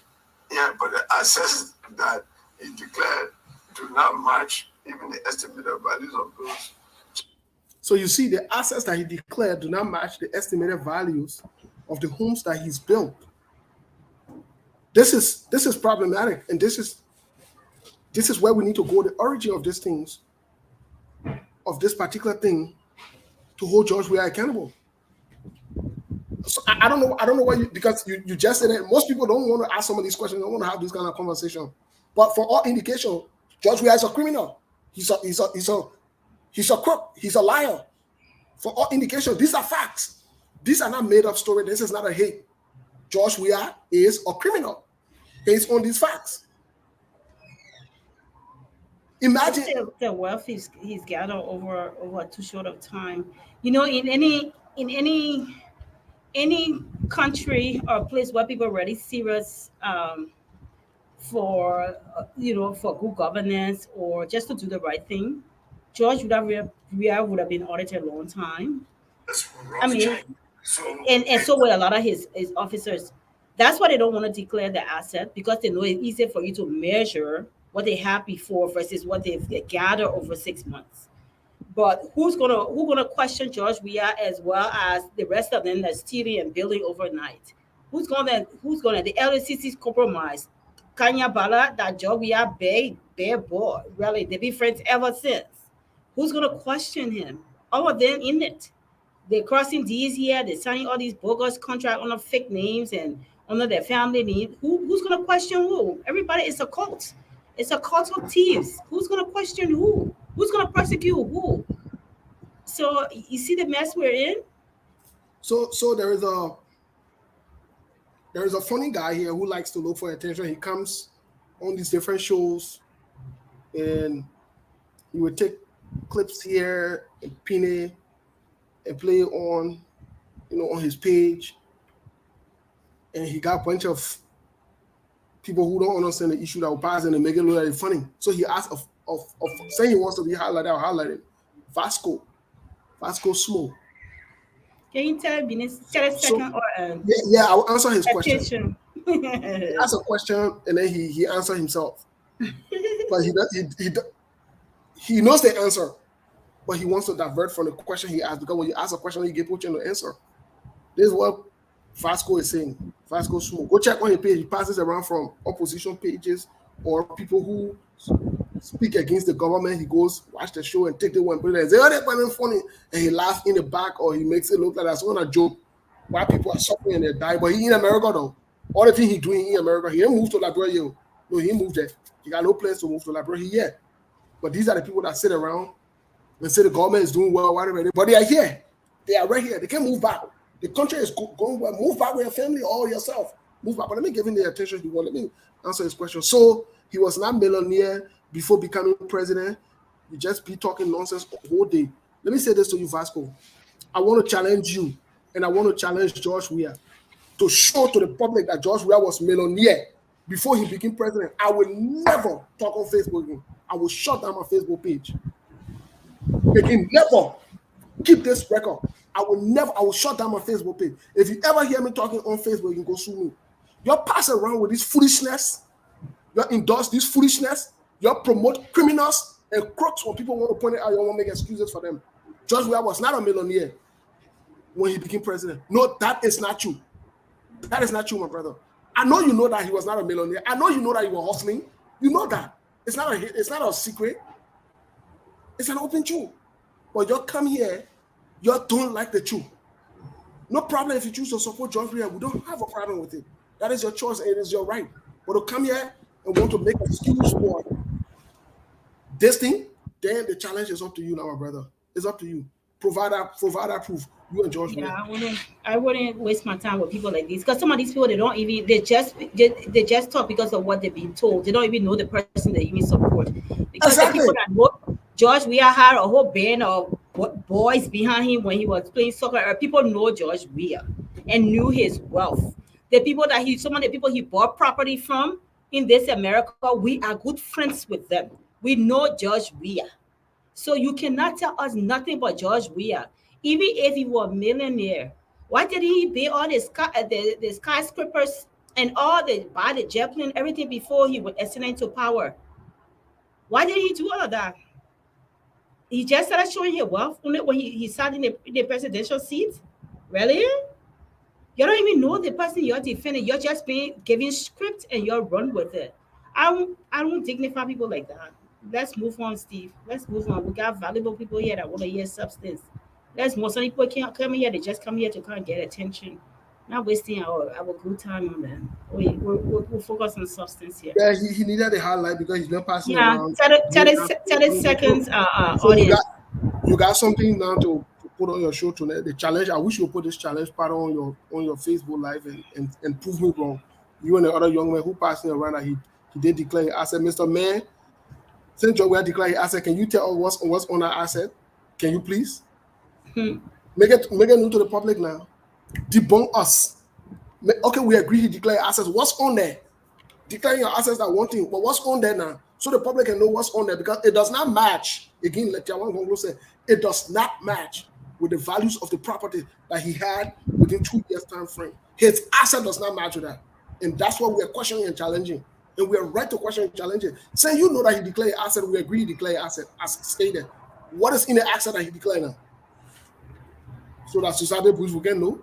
Yeah, but the assets that he declared do not match even the estimated values of those. So you see, the assets that he declared do not match the estimated values of the homes that he's built. This is problematic, and this is where we need to go. The origin of these things, of this particular thing, to hold George Weah accountable. So I don't know why because you just said that most people don't want to ask some of these questions, don't want to have this kind of conversation. But for all indication, George Weah is a criminal. He's a crook. He's a liar. For all indication, these are facts. These are not made up story. This is not a hate. George Weah is a criminal based on these facts. Imagine the wealth he's gathered over too short of time. You know, in any country or place where people are really serious for for good governance or just to do the right thing, George Weah would have been audited a long time. That's I mean, and so with a lot of his officers. That's why they don't want to declare the asset, because they know it's easier for you to measure what they have before versus what they've gathered over 6 months. But who's gonna question George Weah as well as the rest of them that's stealing and building overnight? Who's gonna the LCC's compromise? Kanya Bala that George Weah bare boy. Really, they've been friends ever since. Who's gonna question him? All of them in it. They're crossing D's here. They're signing all these bogus contracts under fake names and under their family name. Who's going to question who? Everybody, it's a cult. It's a cult of thieves. Who's going to question who? Who's going to prosecute who? So you see the mess we're in? So there is a funny guy here who likes to look for attention. He comes on these different shows and he would take clips here and pin it and play it on, on his page. And he got a bunch of people who don't understand the issue that will pass and they make it look like funny. So he asked of saying he wants to be highlighted, I'll highlight it. Vasco Smo. Can you tell me second or yeah, I'll answer his question. He asked a question and then he answered himself. But he knows the answer, but he wants to divert from the question he asked, because when you ask a question, you get put in the answer. This is what Vasco is saying. Vasco Smo. Go check on his page. He passes around from opposition pages or people who speak against the government. He goes, watch the show and take the one, put it there and say, oh, that's funny. And he laughs in the back, or he makes it look like that's not a joke. Why people are suffering and they die. But he in America though. All the things he's doing in America, he didn't move to Liberia. No, he moved there. He got no plans to move to Liberia yet. But these are the people that sit around and say the government is doing well, whatever. But they are here. They are right here. They can't move back. The country is going well. Move back with your family or yourself. Move back. But let me give him the attention he wants. Let me answer his question. So he was not millionaire before becoming president. You just be talking nonsense the whole day. Let me say this to you, Vasco. I want to challenge you, and I want to challenge George Weah to show to the public that George Weah was millionaire before he became president. I will never talk on Facebook again. I will shut down my Facebook page. Again, never. Keep this record. I will shut down my Facebook page. If you ever hear me talking on Facebook, you can go sue me. You're passing around with this foolishness. You endorse this foolishness. You promote criminals and crooks when people want to point it out. You want to make excuses for them. George Weah was not a millionaire when he became president. No, that is not true. That is not true, my brother. I know you know that he was not a millionaire. I know you know that he was hustling. You know that. It's not a secret. It's an open truth. But you come here, you don't like the truth. No problem if you choose to support George Weah. We don't have a problem with it. That is your choice and it is your right. But to come here and want to make an excuse for this thing, then the challenge is up to you now, my brother. It's up to you. Provide that proof. You and George Weah. I wouldn't waste my time with people like this, because some of these people they just talk because of what they've been told. They don't even know the person they even support. Because the people that know George Weah had a whole band of boys behind him when he was playing soccer. People know George Weah and knew his wealth. The people that some of the people he bought property from in this America, we are good friends with them. We know George Weah. So you cannot tell us nothing but George Weah. Even if he were a millionaire, why did he build all the skyscrapers and all the buy the jet plane, everything before he was ascending to power? Why did he do all of that? He just started showing his wealth only when he sat in the presidential seat. Really? You don't even know the person you're defending. You're just being given script and you're run with it. I don't dignify people like that. Let's move on, Steve. Let's move on. We got valuable people here that want to hear substance. Let's move. Some people can't come here. They just come here to kind of get attention. Not wasting our good time on them. We'll focus on substance here. Yeah, he needed a highlight because he's not passing Yeah, around. 30 seconds, So audience. you got something now to put on your show tonight. The challenge. I wish you would put this challenge part on your Facebook live and prove me wrong. You and the other young man who passing around that he did declare. I said, Mr. Man, since John Weah declared his asset, can you tell us what's on that asset? Can you please make it new to the public now? Debunk us. Okay, we agree he declared assets. What's on there? Declaring your assets are one thing, but what's on there now? So the public can know what's on there because it does not match. Again, like Jawan Gonglo said, it does not match with the values of the property that he had within 2 years time frame. His asset does not match with that. And that's what we are questioning and challenging. And we are right to question and challenge it. Saying you know that he declared asset, we agree he declared asset as stated. What is in the asset that he declared now? So that society will get know.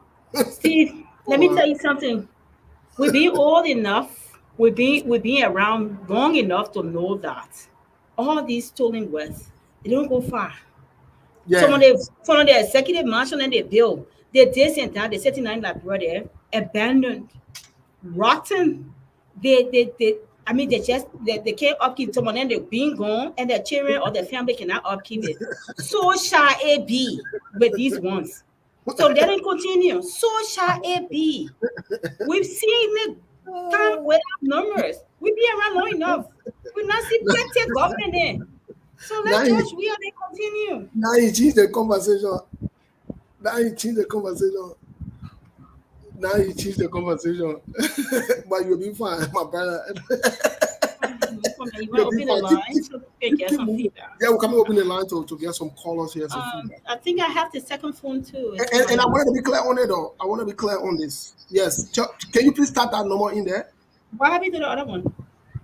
Steve, let me tell you something. We've been old enough, we've been around long enough to know that all these stolen wealth, they don't go far. Yeah. Some of the executive mansion and they build, they this and that, they setting in Liberia, abandoned, rotten. I mean, they can't upkeep some of them, they're being gone, and their children or their family cannot upkeep it. So shall it be with these ones. So let it continue. So shall it be. We've seen it come without numbers. We've been around long enough. We not see plenty government there. So let George Weah continue. Now he changed the conversation. But you'll be fine, my brother. You want to open the line so we can get some feedback? Yeah, we're coming open the line to get some callers here. I think I have the second phone too. And I want to be clear on it though. I want to be clear on this. Yes. Can you please start that number in there? What happened to the other one?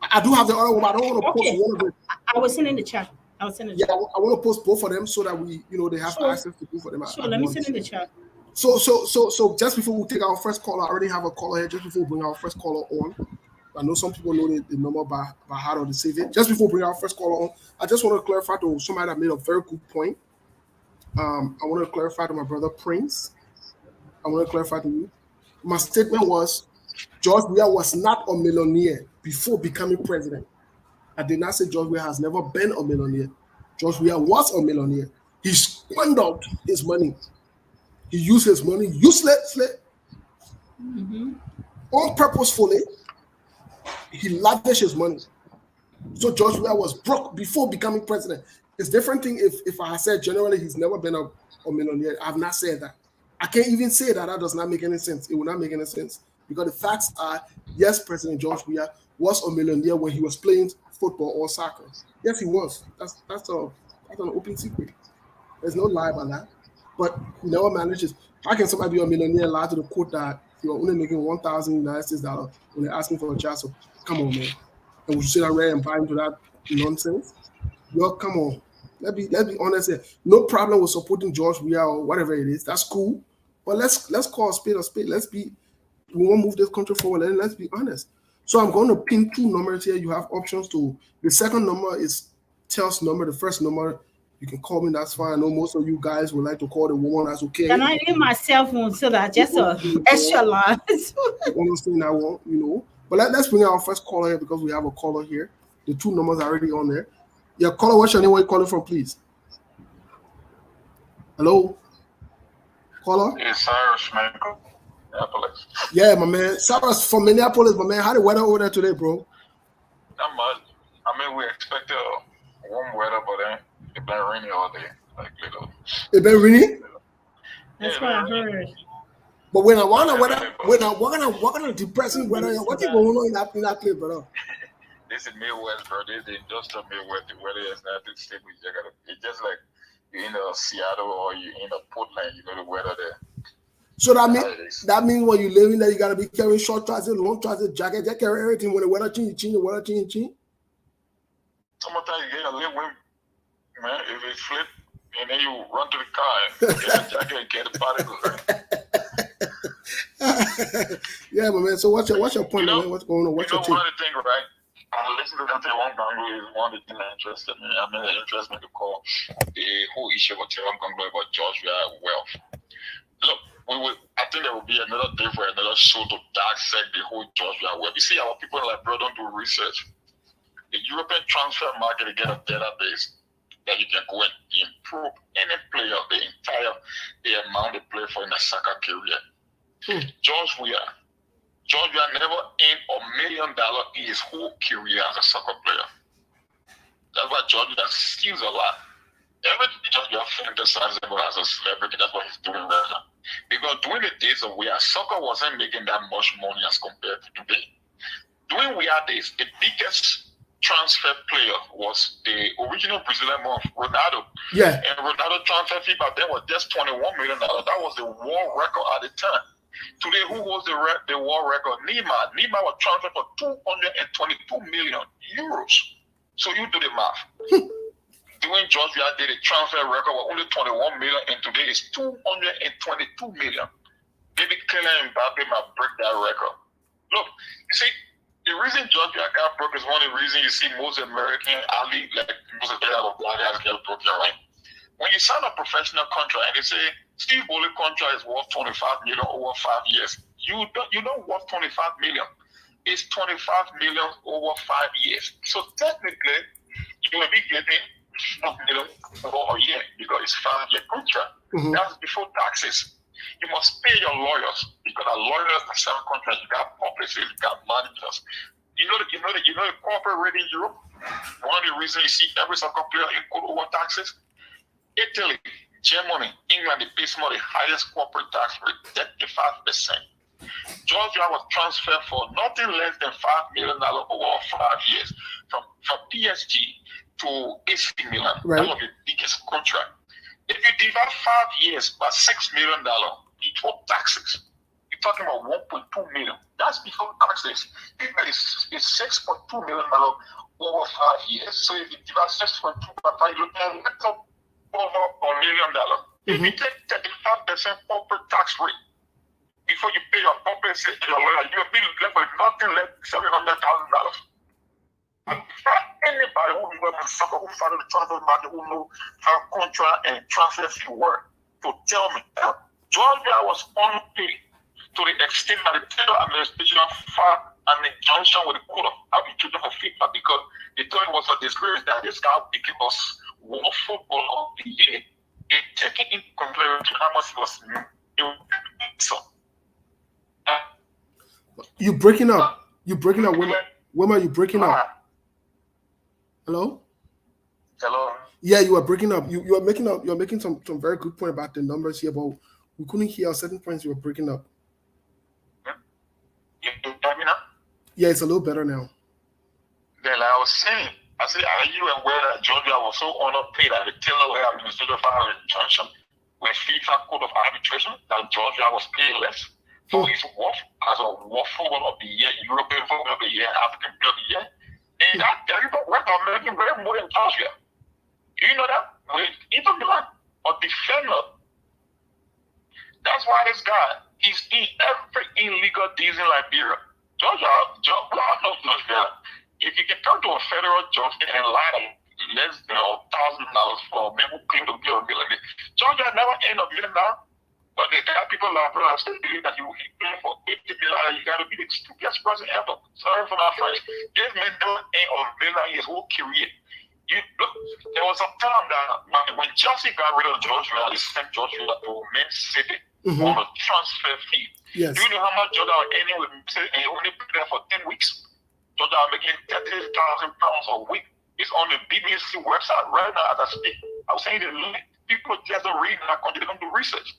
I do have the other one, but I don't want to post one of them. I was sending the chat. I want to post both of them so that we, they have access to both of them. Sure, let me send in the chat. So just before we take our first caller, I already have a caller here. Just before we bring our first caller on, I know some people know the number by heart or they save it. Just before we bring our first caller on, I just want to clarify to somebody that made a very good point. I want to clarify to my brother Prince. I want to clarify to you. My statement was George Weah was not a millionaire before becoming president. I did not say George Weah has never been a millionaire. George Weah was a millionaire. He squandered his money. He used his money uselessly, unpurposefully. He lavished his money. So George Weah was broke before becoming president. It's a different thing if I said generally he's never been a millionaire. I have not said that. I can't even say that. That does not make any sense. It will not make any sense. Because the facts are, yes, President George Weah was a millionaire when he was playing football or soccer. Yes, he was. That's an open secret. There's no lie about that. But he never manages. How can somebody be a millionaire lie to the court that you're only making $1,000 United States when they're asking for a child? So come on, man. And would you sit around and buy into that nonsense? Yo, come on. Let's be honest here. No problem with supporting George Weah or whatever it is. That's cool. But let's call a spade a spade. We want to move this country forward, and let's be honest. So I'm going to pin two numbers here. You have options to. The second number is Tel's number. The first number, you can call me. That's fine. I know most of you guys would like to call the woman. That's okay. Can I use my cell phone so that just extra line? Understand that one, But let's bring our first caller here because we have a caller here. The two numbers are already on there. Yeah, caller, what's your name? Where you calling from, please? Hello? Caller? It's Cyrus, Minneapolis. Yeah, my man. Cyrus from Minneapolis, my man. How the weather over there today, bro? Not much. I mean, we expect warm weather, but then the been raining all day. Like little. It been raining. That's what I heard. But when I wanna what kind of depressing weather, what is going on in that place, brother? This is Midwest, bro. This is the industrial Midwest. The weather is not stable. It's just like you're in Seattle or you're in Portland. You know the weather there. So that means when you live in there, you gotta be carrying short trousers, long trousers, jacket, you carry everything. When the weather change, the weather change. Sometimes you get a little wind, man. If it flip, and then you run to the car and get a jacket and get the particles. Yeah, but man. So what's your point, man? What's going on? What's your take? One of the things, right? I listen to that one Congo is one of the things that interested me. I mean, it interests me to call the whole issue about Tehran Congo about Georgia wealth. Look, I think there will be another day for another show to dissect the whole Georgia wealth. You see, our people like, bro, don't do research. The European transfer market, they get a database that you can go and improve any player, the amount they play for in a soccer career. Georgia never earned $1 million in his whole career as a soccer player. That's why Georgia steals a lot. Everything Georgia fantasizes about as a celebrity, that's what he's doing right now. Because during the days of where soccer wasn't making that much money as compared to today. During we days, the biggest transfer player was the original Brazilian Ronaldo. Yeah. And Ronaldo transfer fee back then was just $21 million. That was the world record at the time. Today, who holds the world record? Neymar. Neymar was transferred for 222 million euros. So you do the math. During Georgia, did a transfer record was only 21 million, and today it's 222 million. Maybe Kylian Mbappe might break that record. Look, you see, the reason Georgia got broke is one of the reasons you see most American athletes, like most of the other black guys, get broken, right? When you sign a professional contract and they say Steve Bowley contract is worth 25 million over 5 years, you don't worth 25 million. It's 25 million over 5 years. So technically, you will be getting 4 million over a year because it's 5-year contract. Mm-hmm. That's before taxes. You must pay your lawyers because the lawyers that sign contracts, you got publicists, you got managers. You know the corporate rate in Europe. One of the reasons you see every soccer player include over taxes. Italy, Germany, England, they pay some of the highest corporate tax rate, 35%. Georgia was transferred for nothing less than $5 million over 5 years from PSG to AC Milan. Right. That was the biggest contract. If you divide 5 years by $6 million before taxes, you're talking about 1.2 million. That's before taxes. It's $6.2 million over 5 years. So if you divide 6.2 by 5, you're looking at over $1 million. If you take 35% corporate tax rate before you pay your corporate your lawyer, you'll be left with nothing less than $700,000. Anybody who knows soccer, who follow the transfer market, who know how contract and transfer fee work, to tell me that Georgia was unpaid to the extent that the Taylor administration filed an injunction with the court of arbitration for FIFA because they thought it was a disgrace that this guy became us World Football of the Year. They take it into consideration how much it was new. So, you breaking up. You breaking up, women. Women, you breaking up. Hello? Hello. Yeah, you are breaking up. You are making some very good point about the numbers here, but we couldn't hear certain points. You were breaking up. You hear me now? Yeah, it's a little better now. Then I was saying, are you aware that Georgia was so underpaid that the Taylor administrative filed an injunction with FIFA Court of Arbitration that Georgia was paid less for his work as a World Football of the Year, European Football of the Year, African Player of the Year? And that terrible record making very more than Georgia. Do you know that? With Inter Milan or defender. That's why this guy, he's in every illegal deal in Liberia. Georgia, if you can come to a federal judge and lie less than $1,000 for men who claim to be a millionaire, Georgia never end up $1 million. But they got people like bro, still believe that you pay for $80 million. You got to be the stupidest person ever. Sorry for my French. This man never end up $1 million his whole career. Look, there was a time that when Chelsea got rid of Georgia, they sent Georgia to Man City on a transfer fee. Yes. Do you know how much Georgia was earning with Man City and he only played there for 10 weeks? Georgia was making £30,000 a week. It's on the BBC website right now as I speak. I was saying that people just don't read in our country, they don't do research.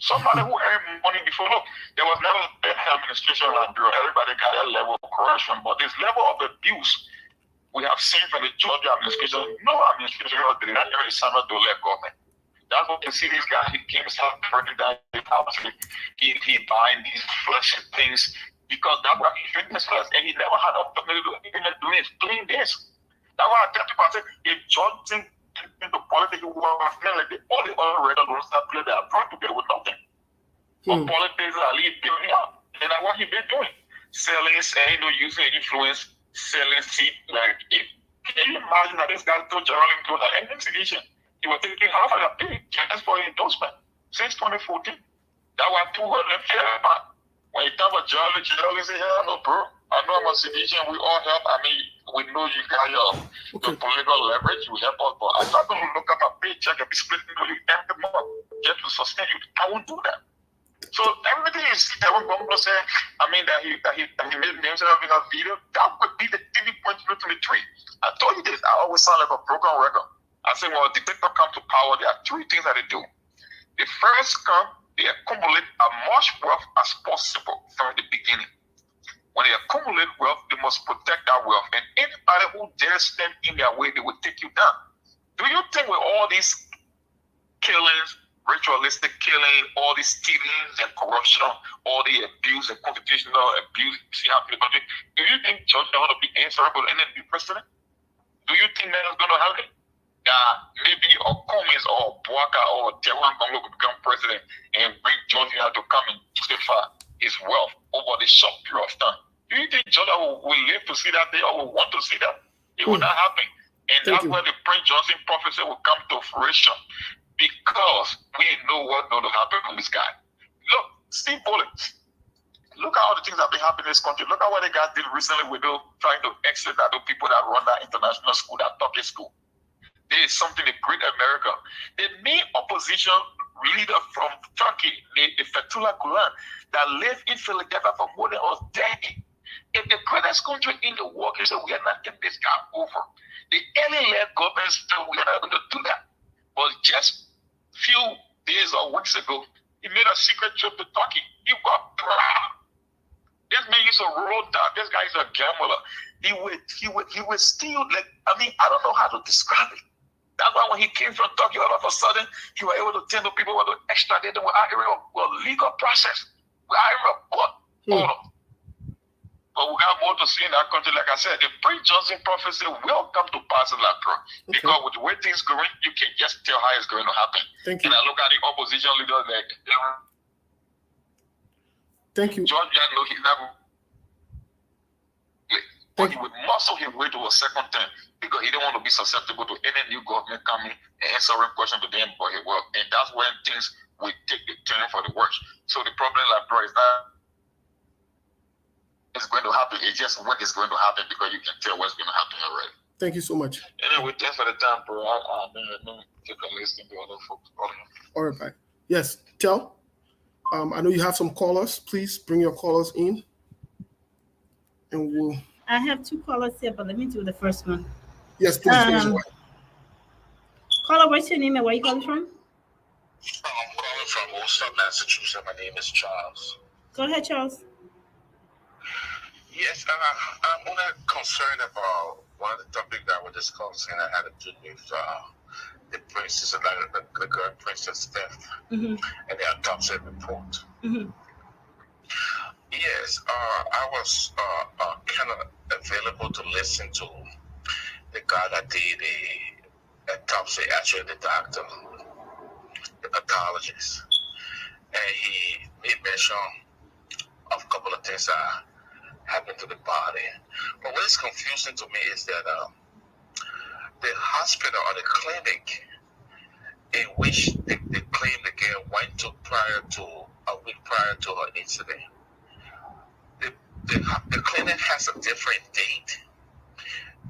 Somebody who earned money before, look, there was never a administration in Liberia. Everybody got that level of corruption, but this level of abuse we have seen from the Georgia administration, no administration did not ever sign up to let government. That's why you see this guy, he came himself burning down the house, he buying these flashy things, because that's what he fitness first, and he never had opportunity to do anything doing it, clean this. That's why I tell people, I say, if George think into politics, you want to feel like all the other regular rules that play, they are brought together with nothing. But politics are lead building up. And that's what he been doing. Selling, saying, using influence, selling seat. Like, can you imagine that this guy told Geraldine to that investigation? He was taking half of the pay just for endorsement since 2014. That was 200 fair, man. When you talk about Geraldine say, yeah, no, bro. I know I'm a citizen, we all help. I mean, we know you got your political leverage, you help us, but I'm not going to look at my paycheck and be splitting you every month just to sustain you. I won't do that. So everything you see that when Bongo said, I mean, that he made himself in a video, that would be the tipping point to the tree. I told you this, I always sound like a broken record. I said, well, dictator come to power, there are three things that they do. The first come, they accumulate as much wealth as possible from the beginning. When they accumulate wealth, they must protect that wealth. And anybody who dares stand in their way, they will take you down. Do you think with all these killings, ritualistic killing, all these stealings and corruption, all the abuse and constitutional abuse see happening in the country, do you think George is going to be answerable and then be president? Do you think that is going to happen? Maybe or Cummins or Bwaka or Tewan Congo could become president and bring Georgia to come and justify his wealth over the short period of time. Do you think Jordan will live to see that day or will want to see that? It will not happen. And that's where the Prince Johnson prophecy will come to fruition, because we know what's going to happen with this guy. Look, Steve Bullock. Look at all the things that have been happening in this country. Look at what the guy did recently with trying to exit that people that run that international school, that Turkish school. There is something, the great America. The main opposition leader from Turkey, the Fethullah Gulen, that lived in Philadelphia for more than a decade. If the greatest country in the world is that we are not getting this guy over, the alien-led government said we are not going to do that. But just a few days or weeks ago, he made a secret trip to Turkey. He got proud. This man used to roll down. This guy is a gambler. He would steal, like, I mean, I don't know how to describe it. That's why when he came from Turkey, all of a sudden, he was able to tell the people what to extradite them without a legal process, without a court order. But we have more to see in that country. Like I said, the Prince Johnson prophecy will come to pass in that country. Because with the way things going, you can just tell how it's going to happen. Thank you. And I look at the opposition leaders like, thank you. George Yadlo, he's not. But he would muscle his way to a second term because he didn't want to be susceptible to any new government coming and answering questions to them for his work. And that's when things will take the turn for the worse. So the problem, like, bro, is that it's going to happen. It's just when it's going to happen because you can tell what's going to happen already. Thank you so much. Anyway, thanks for the time, bro. I take a listen to other folks. All right, bye. Yes, Tell. I know you have some callers. Please bring your callers in. And we'll... I have two callers here, but let me do the first one. Yes, please. Caller, what's your name and where are you calling from? I'm calling from Worcester, Massachusetts. My name is Charles. Go ahead, Charles. Yes, I'm only concerned about one of the topics that we're discussing. I had to do with the princess, the girl princess death, and the autopsy report. Yes, I was kind of available to listen to the guy that did the autopsy, actually the doctor, the pathologist, and he made mention of a couple of things that happened to the body. But what is confusing to me is that the hospital or the clinic in which they claim the girl went to a week prior to her incident, the clinic has a different date,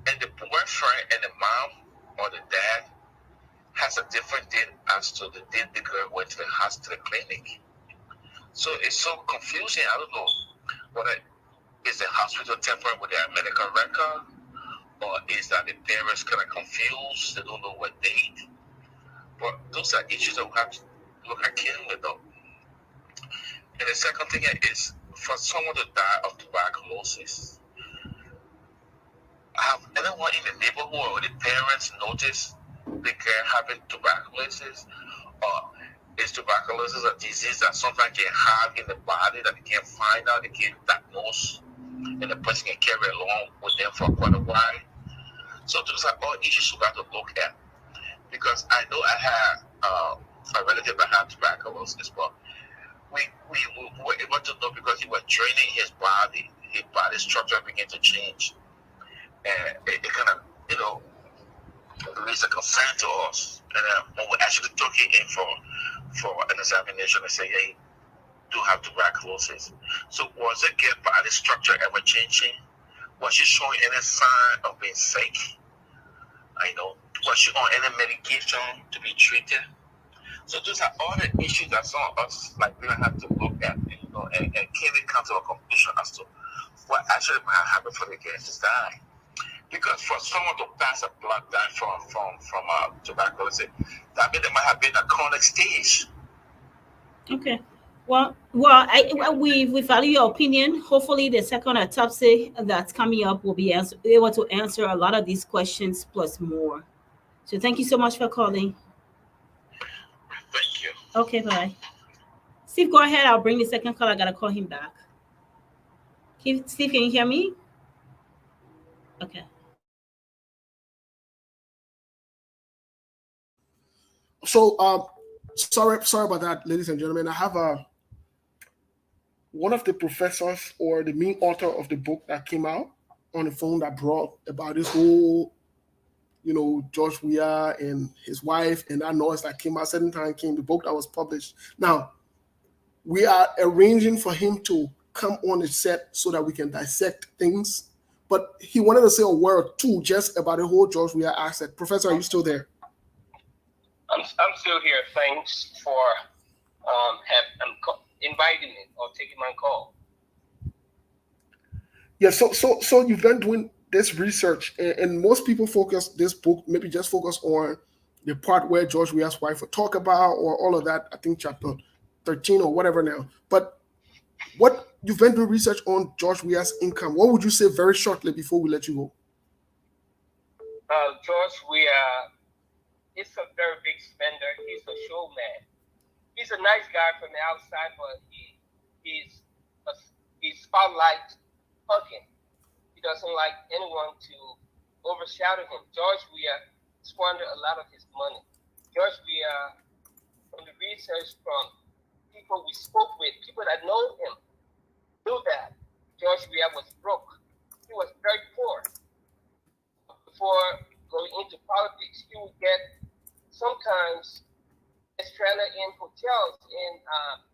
and the boyfriend and the mom or the dad has a different date as to the date the girl went to the hospital clinic. So it's so confusing. I don't know whether is the hospital tampering with their medical record, or is that the parents kind of confused? They don't know what date those are issues that we have to look at keenly, though. And the second thing is for someone to die of tuberculosis. Have anyone in the neighborhood or the parents noticed the girl having tuberculosis? Or is tuberculosis a disease that sometimes can have in the body that they can't find out, they can't diagnose, and the person can carry along with them for quite a while? So those are all issues we have to look at. Because I know I had a relative that had tuberculosis, but we were able to know because he was draining his body structure began to change. And it kind of, raised a concern to us. And when we actually took it in for an examination and say, hey, do have tuberculosis. So was it get body structure ever changing? Was she showing any sign of being sick? Was she on any medication to be treated? So those are all the issues that some of us we have to look at, and clearly come to a conclusion as to what actually might happen for the girl to die. Because for someone to pass a blood die from tuberculosis, that means there might have been a chronic stage. Okay. Well, we value your opinion. Hopefully, the second autopsy that's coming up will be able to answer a lot of these questions plus more. So, thank you so much for calling. Thank you. Okay, bye. Steve, go ahead. I'll bring the second call. I gotta call him back. Steve, can you hear me? Okay. So, sorry about that, ladies and gentlemen. I have one of the professors or the main author of the book that came out on the phone that brought about this whole, George Weah and his wife and that noise that came out. Certain time came the book that was published. Now, we are arranging for him to come on the set so that we can dissect things. But he wanted to say a word or two just about the whole George Weah asset. Professor, are you still there? I'm still here. Thanks for inviting me or taking my call. Yeah, so you've been doing this research, and most people focus this book, maybe just focus on the part where George Weah's wife will talk about, or all of that, I think chapter 13 or whatever now. But what you've been doing research on George Weah's income, what would you say very shortly before we let you go? George Weah is a very big spender. He's a showman. He's a nice guy from the outside, but he's spotlight hugging. He doesn't like anyone to overshadow him. George Weah squandered a lot of his money. George Weah, from the research from people we spoke with, people that know him, knew that George Weah was broke. He was very poor. Before going into politics, he would get sometimes stranded in hotels in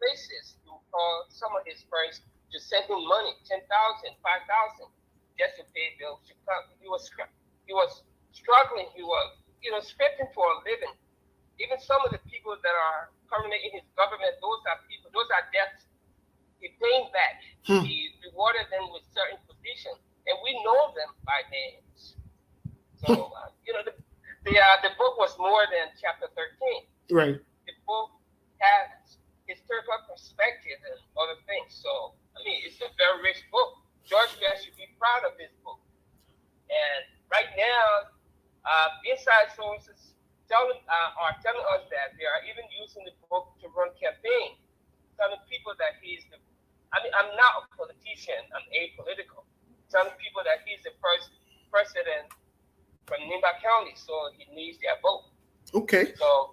places. He would call some of his friends to send him money, $10,000, $5,000, just to pay bills. He was struggling. He was, scripting for a living. Even some of the people that are currently in his government, those are debts. He paid back. He rewarded them with certain positions, and we know them by names. So, the book was more than chapter 13. Right. The book has historical perspective and other things. So, it's a very rich book. George Weah should be proud of this book. And right now, inside sources are telling us that they are even using the book to run campaign, telling people that I'm not a politician, I'm apolitical, telling people that he's the first president from Nimba County, so he needs their vote. Okay. So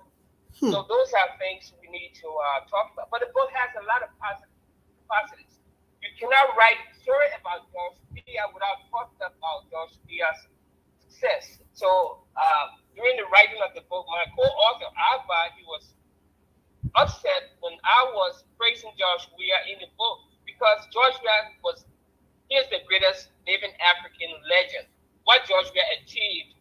those are things we need to talk about. But the book has a lot of positives. You cannot write a story about George Weah without talking about George Weah's success. So during the writing of the book, my co-author, Alba, he was upset when I was praising George Weah in the book because George Weah he is the greatest living African legend. What George Weah achieved,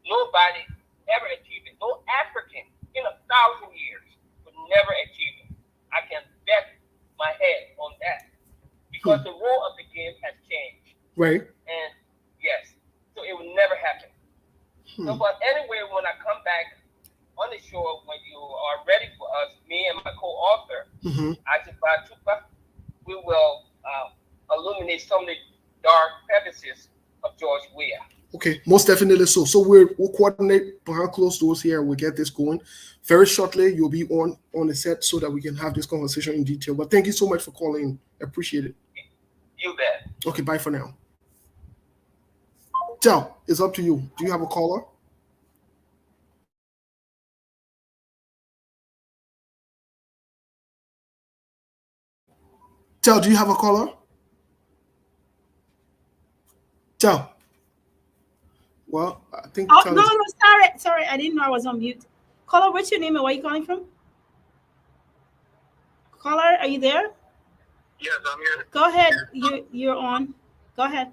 nobody ever achieved it. No African in 1,000 years would never achieve it. I can bet my head on that because the rule of the game has changed. Right. And yes, so it will never happen. So, but anyway, when I come back, on the show when you are ready for us, me and my co-author, Ajibba Tupa, we will illuminate some of the dark crevices of George Weah. Okay, most definitely so. So we'll coordinate behind closed doors here and we'll get this going. Very shortly, you'll be on the set so that we can have this conversation in detail. But thank you so much for calling. Appreciate it. You bet. Okay, bye for now. Tell, it's up to you. Do you have a caller? Tell, do you have a caller? Tell. Well, I think. Oh, no, sorry, I didn't know I was on mute. Caller, what's your name and where are you calling from? Caller, are you there? Yes, I'm here. Go ahead. You're on. Go ahead.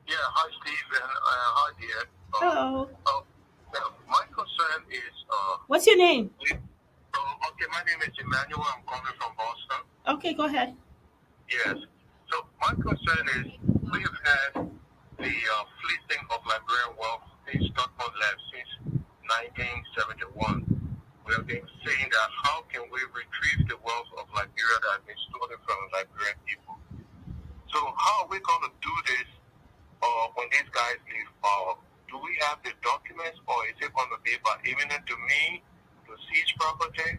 Yeah, hi, Steve, and hi, dear. Hello. My concern is... What's your name? Okay, my name is Emmanuel. I'm calling from Boston. Okay, go ahead. Yes. So my concern is we have had the fleecing of Liberian wealth in Stockport Lab since 1971. We have been saying that how can we retrieve the wealth of Liberia that has been stolen from the Liberian people? So how are we going to do this when these guys leave? Do we have the documents, or is it going to be by eminent domain to seize property?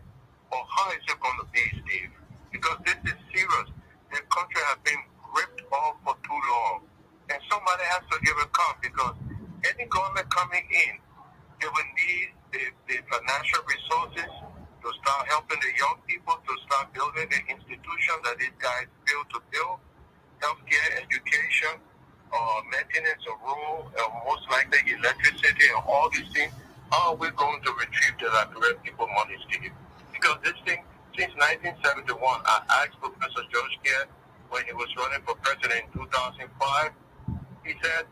Or how is it going to be, Steve? Because this is serious. The country has been ripped off for too long. And somebody has to give account, because any government coming in, they will need the financial resources to start helping the young people, to start building the institutions that these guys failed to build, healthcare, education, maintenance of road, most likely electricity, and all these things. How are we going to retrieve the Liberian people money, Steve? Because this thing, since 1971, I asked Professor George Kerr when he was running for president in 2005, he said,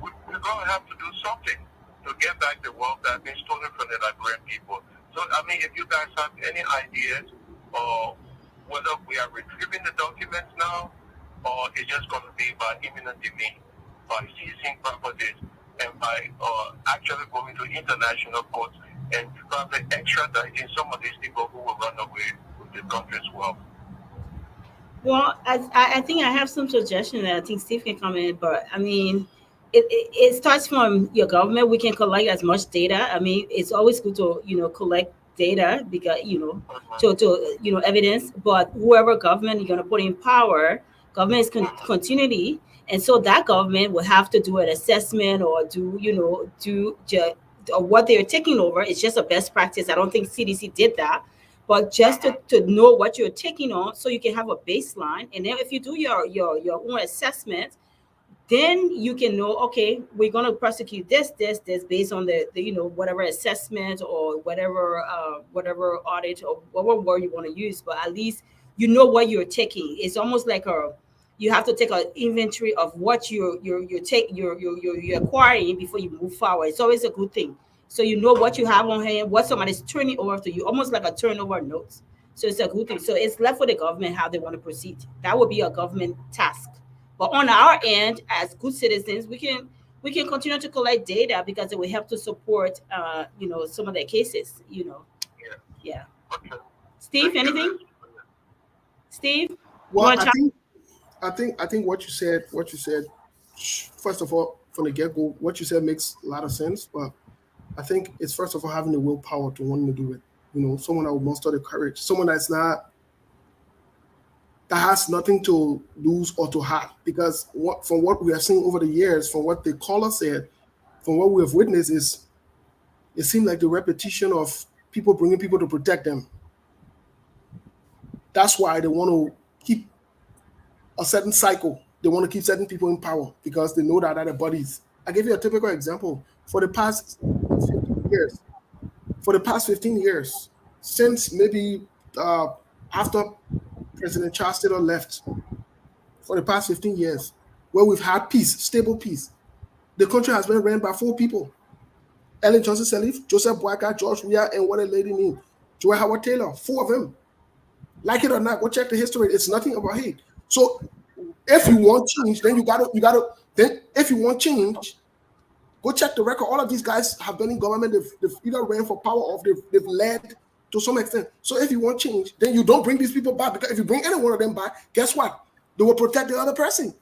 we're going to have to do something to get back the wealth that has been stolen from the Liberian people. So, I mean, if you guys have any ideas or whether we are retrieving the documents now, or it's just going to be by eminent domain, by seizing properties, and by actually going to international courts and probably extraditing some of these people who will run away with the country's wealth. Well, I think I have some suggestions that I think Steve can come in, but I mean, it starts from your government. We can collect as much data. I mean, it's always good to collect data because to evidence. But whoever government you're going to put in power, government is continuity, and so that government will have to do an assessment or or what they're taking over. It's just a best practice. I don't think CDC did that. But just to know what you're taking on, so you can have a baseline, and then if you do your own assessment, then you can know, okay, we're going to prosecute this based on the whatever assessment or whatever audit or whatever word you want to use. But at least you know what you're taking. It's almost like you have to take an inventory of what you're acquiring before you move forward. It's always a good thing. So you know what you have on hand, what somebody's turning over to you, almost like a turnover note. So it's a good thing. So it's left for the government how they want to proceed. That would be a government task. But on our end, as good citizens, we can continue to collect data because it will help to support some of their cases. Yeah. Okay. Steve, anything? Steve? Well, I think what you said. First of all, from the get go, what you said makes a lot of sense. But I think it's first of all having the willpower to want to do it. Someone that will muster the courage, someone that has nothing to lose or to have. Because from what we have seen over the years, from what the caller said, from what we have witnessed, it seemed like the repetition of people bringing people to protect them. That's why they want to keep a certain cycle. They want to keep certain people in power because they know that they're buddies. I give you a typical example. For the past 15 years, since maybe after President Charles Taylor left, for the past 15 years, where we've had peace, stable peace, the country has been ran by 4 people. Ellen Johnson Sirleaf, Joseph Boyka, George Weah, and what a lady named Joy Howard Taylor. 4 of them. Like it or not, go check the history. It's nothing about hate. So if you want change, then you gotta. Then if you want change, Go check the record. All of these guys have been in government. They've either ran for power or they've led to some extent. So if you want change, then you don't bring these people back, because if you bring any one of them back, guess what? They will protect the other person.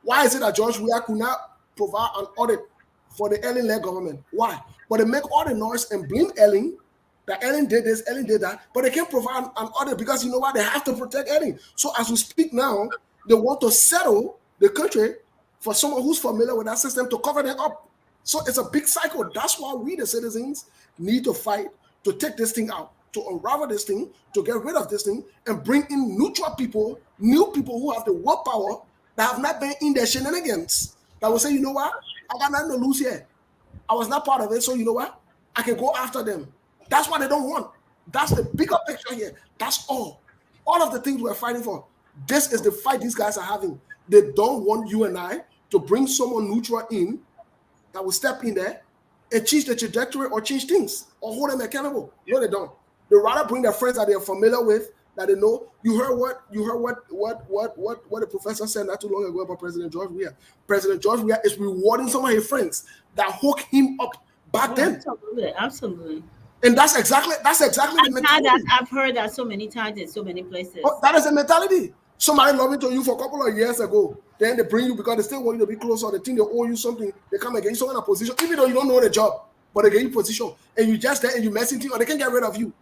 Why is it that George Weah could not provide an audit for the Ellen-led government? Why? But they make all the noise and blame Ellen, that Ellen did this, Ellen did that, but they can't provide an audit because you know what? They have to protect Ellen. So as we speak now, they want to settle the country for someone who's familiar with that system to cover them up. So it's a big cycle. That's why we, the citizens, need to fight to take this thing out, to unravel this thing, to get rid of this thing, and bring in neutral people, new people who have the willpower, that have not been in their shenanigans, that will say, you know what? I got nothing to lose here. I was not part of it, so you know what? I can go after them. That's what they don't want. That's the bigger picture here. That's all. All of the things we're fighting for. This is the fight these guys are having. They don't want you and I to bring someone neutral in that will step in there and change the trajectory or change things or hold them accountable. No, they don't. They rather bring their friends that they're familiar with, that they know. You heard what the professor said not too long ago about President George Weah. President George Weah is rewarding some of his friends that hook him up back then. Absolutely. And that's exactly the mentality. I've heard that so many times in so many places. Oh, that is the mentality. Somebody loving to you for a couple of years ago, then they bring you because they still want you to be closer. They think they owe you something. They come and get you someone in a position, even though you don't know the job, but they get you position, and you just there and you messing things, or they can get rid of you.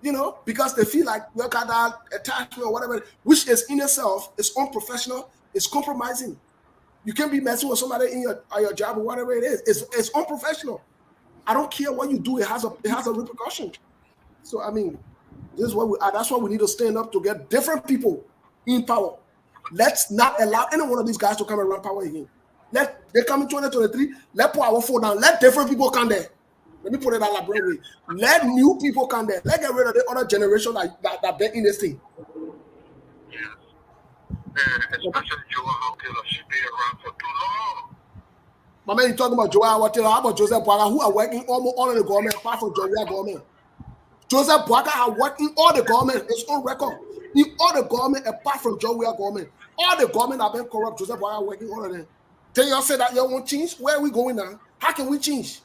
You know, because they feel like you got that attachment or whatever, which is in itself is unprofessional, it's compromising. You can't be messing with somebody in your job or whatever it is. It's unprofessional. I don't care what you do, it has a repercussion. So I mean, this is what that's why we need to stand up to get different people in power. Let's not allow any one of these guys to come and run power again. They come in 2023, let put our foot down, let different people come there. Let me put it that way. Let new people come there. Let's get rid of the other generation that bet in this thing. Yeah. Especially Joel Taylor, she been around for too long. My man, you talking about Joel Taylor, how about Joseph Boaga, who are working almost all of the government apart from Joel government? Joseph Boaga are working all the government, it's on record. In all the government apart from Joel government. All the government have been corrupt. Joseph Boaga working all of them. Then y'all say that y'all won't change? Where are we going now? How can we change?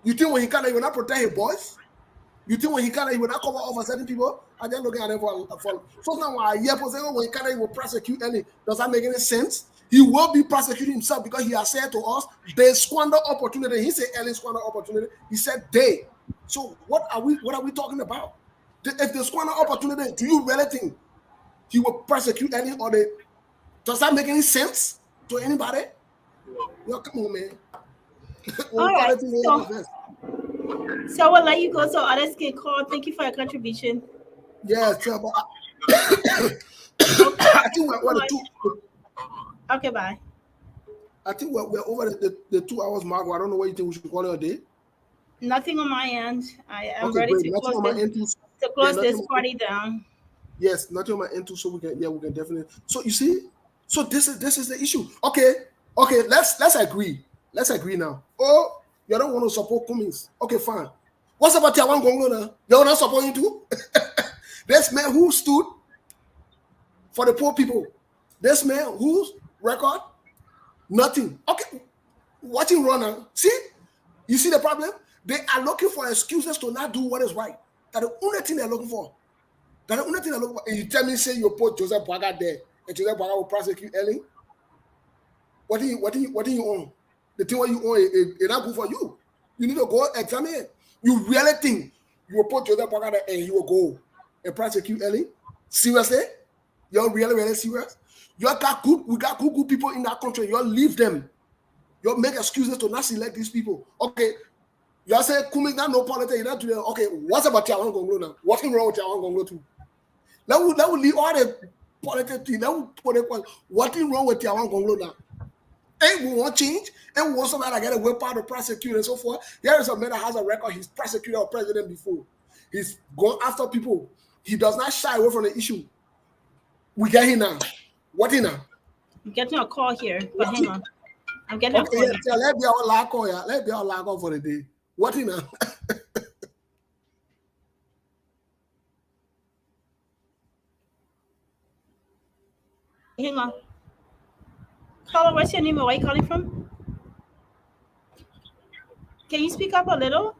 You think when he can't, he will not protect his boys? You think when he can't, he will not cover over certain people? I'm just looking at him for so now when he can't, he will prosecute any. Does that make any sense? He will be prosecuting himself because he has said to us, they squander opportunity. He said Ellie squander opportunity. He said they. So what are we talking about? If they squander opportunity, do you really think he will prosecute Ellie or they? Does that make any sense to anybody? Yo, come on, man. All right. So we'll let you go so others can call. Thank you for your contribution. Yes, yeah, but I think we're the two. Okay, bye. I think we're over the 2 hours mark. I don't know what you think we should call it a day. Nothing on my end. I am okay, ready great. to close this party down. Yes, nothing on my end too. So we can definitely. So you see, so this is the issue. Okay. Let's agree. Let's agree now. Oh, you don't want to support Cummings. Okay, fine. What's about Tiawan Gonglo now? You're not supporting too? This man who stood for the poor people. This man whose record? Nothing. Okay. Watching runner. See? You see the problem? They are looking for excuses to not do what is right. That's the only thing they're looking for. And you tell me, say you put Joseph Boaga there, and Joseph Boaga will prosecute Ellie? What do you own? The thing what you own is not good for you. You need to go examine it. You really think you will put Joseph Boaga there and he will go and prosecute Ellie? Seriously? You're really serious? We got good people in that country. You leave them. You make excuses to not select these people. Okay. You say Cummings not no politics. You not do that. Okay. What's about Tiawan Gonglo now? What's wrong with Tiawan Gonglo too? Let me leave all the politics. Let me put it. What's wrong with Tiawan Gonglo now? And we want change, and we want somebody to get a willpower to prosecute and so forth. Here is a man that has a record. He's prosecuted a president before. He's gone after people. He does not shy away from the issue. We get him now. What in now? I'm getting a call here, but hang on. I'm getting a call. Yeah, let me our lag call. Let me our lag call for the day. What in now? Hang on. Caller, what's your name? Where are you calling from? Can you speak up a little?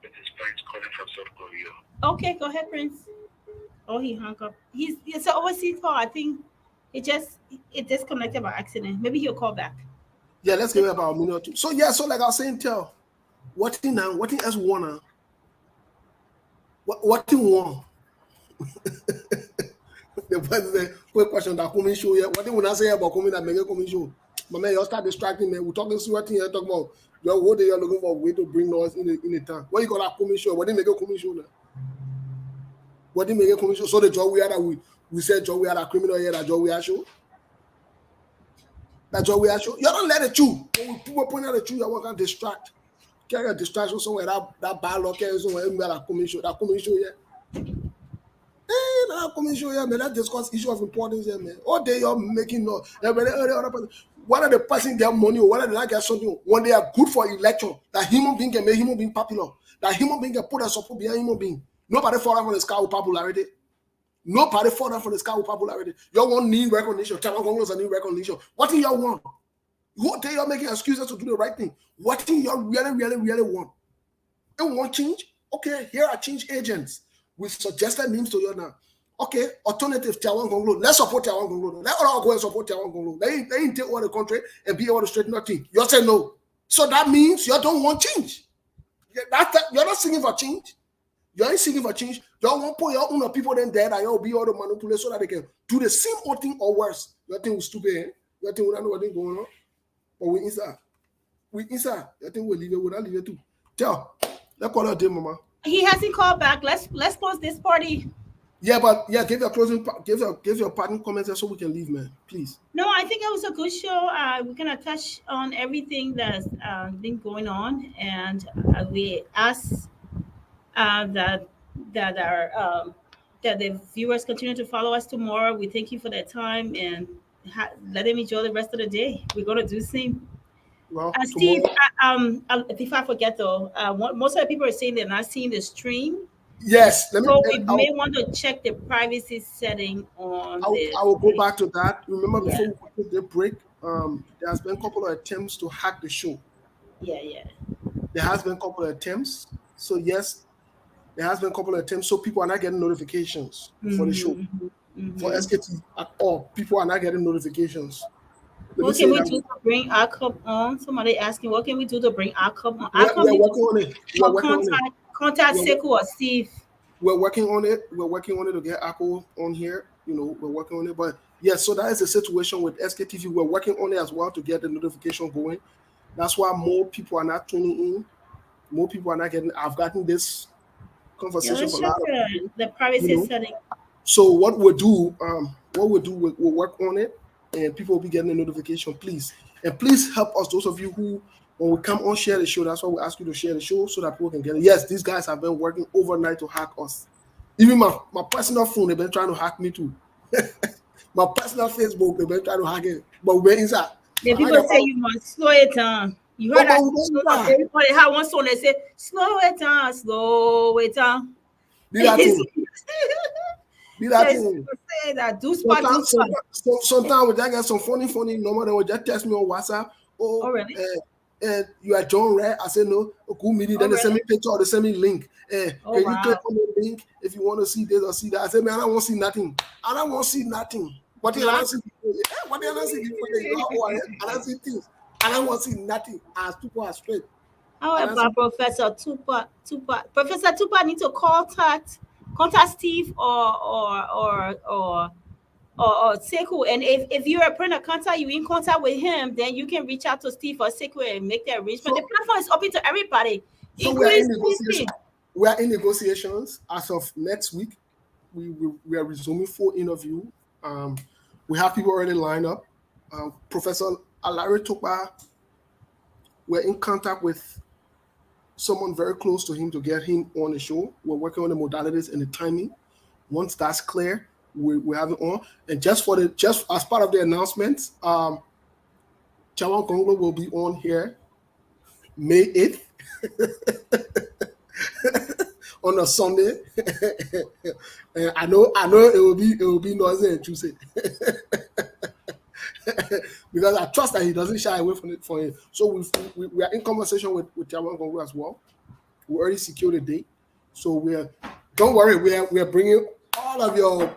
This is Prince calling from South Korea. Okay, go ahead, Prince. Oh, he hung up. It's an overseas call. I think it disconnected by accident. Maybe he'll call back. Yeah, let's give it about a minute or two. So yeah, so like I was saying, tell what in now, what in else wanna, what in want. The president, quick question that coming show here. What do you want to say about coming that mega coming show? My man, you start distracting me. We're talking see what you're talking about. You're what you're looking for a way to bring noise in the town. What you call that coming show? What do you make a coming show now? What do you make a coming show? So the job we had that we said job we had a criminal here, that job we had show. That job we had show. You don't let it chew. When people point out the chew, you want to distract. Carry a distraction somewhere. That bad luck is somewhere. That coming show. That coming show here. That coming show here, man. That discuss issue of importance here, man. All day you're making noise. One of the person get money or one of the not get something when they are good for election, that human being can make human being popular, that human being can put a support behind human being. Nobody fall down from the sky with popularity. Nobody fall down from the sky with popularity. You want need recognition. Taiwan Congress need recognition. What do you want? What day you're making excuses to do the right thing? What do you really want? You want change? Okay, here are change agents. We suggested names to you now. Okay, alternative Taiwan Conglo. Let's support Taiwan Conglo. Let all go and support Taiwan Conglo. They take over the country and be able to straighten out things. You say no. So that means you don't want change. You're not seeking for change. You ain't seeking for change. You want to put your own people then there that you'll be able to manipulate so that they can do the same old thing or worse. You think we're stupid, eh? You think we don't know what's going on? But we inside. You think we'll leave it, we'll not leave it too. Tell. Let's call her day, mama. He hasn't called back. Let's close this party. Yeah, but yeah, give your parting comments so we can leave, man. Please. No, I think it was a good show. We're gonna touch on everything that's been going on, and we ask that the viewers continue to follow us tomorrow. We thank you for that time and let them enjoy the rest of the day. We're gonna do the same. Well, Steve, before I forget though, most of the people are saying they're not seeing the stream. Yes, we may want to check the privacy setting on this. I will go back to that. Remember, before we take the break, there has been a couple of attempts to hack the show. Yeah. There has been a couple of attempts. So yes, there has been a couple of attempts. So people are not getting notifications for the show. For SKT at all, people are not getting notifications. What can we do to bring our cup on? Somebody asking, what can we do to bring our cup on? We're working on it. Contact Sekou or Steve. We're working on it. We're working on it to get Akko on here. You know, we're working on it. But yes, so that is the situation with SKTV. We're working on it as well to get the notification going. That's why more people are not tuning in. More people are not getting. I've gotten this conversation for a lot of people, the privacy setting. So what we'll do, we'll work on it, and people will be getting a notification. Please, and please help us. Those of you who, when we come on, share the show. That's why we ask you to share the show so that people can get it. Yes, these guys have been working overnight to hack us. Even my personal phone, they've been trying to hack me too. My personal Facebook, they've been trying to hack it. But we're inside. The people say you must slow it down. You heard that? Everybody had one song that said, slow it down, slow it down. Do that thing. Do that thing. Say that. Sometimes we just get some funny number. They will just text me on WhatsApp. Oh really? You are John Ray. I said no. Then they send me picture or they send me link. Can you click on the link if you want to see this or see that? I said, man, I don't want to see nothing. I don't want to see nothing. What do you want to see? What do you want to see? I don't see things. I don't want to see nothing. As people are straight. How about Professor Tupa? Professor Tupa need to contact Steve or Sekou, and if you're a point of contact, you're in contact with him, then you can reach out to Steve or Sekou and make the arrangement. The platform is open to everybody. So we are in negotiations. As of next week, we are resuming full interview. We have people already lined up. Professor Alari Tupa, we're in contact with someone very close to him to get him on the show. We're working on the modalities and the timing. Once that's clear, we have it on. And just as part of the announcements, Taiwan Conglo will be on here May 8th on a Sunday. And I know it will be noisy and juicy. because I trust that he doesn't shy away from it for him. So we are in conversation with Chairman Congo as well. We already secured a date. So don't worry, we are bringing all of your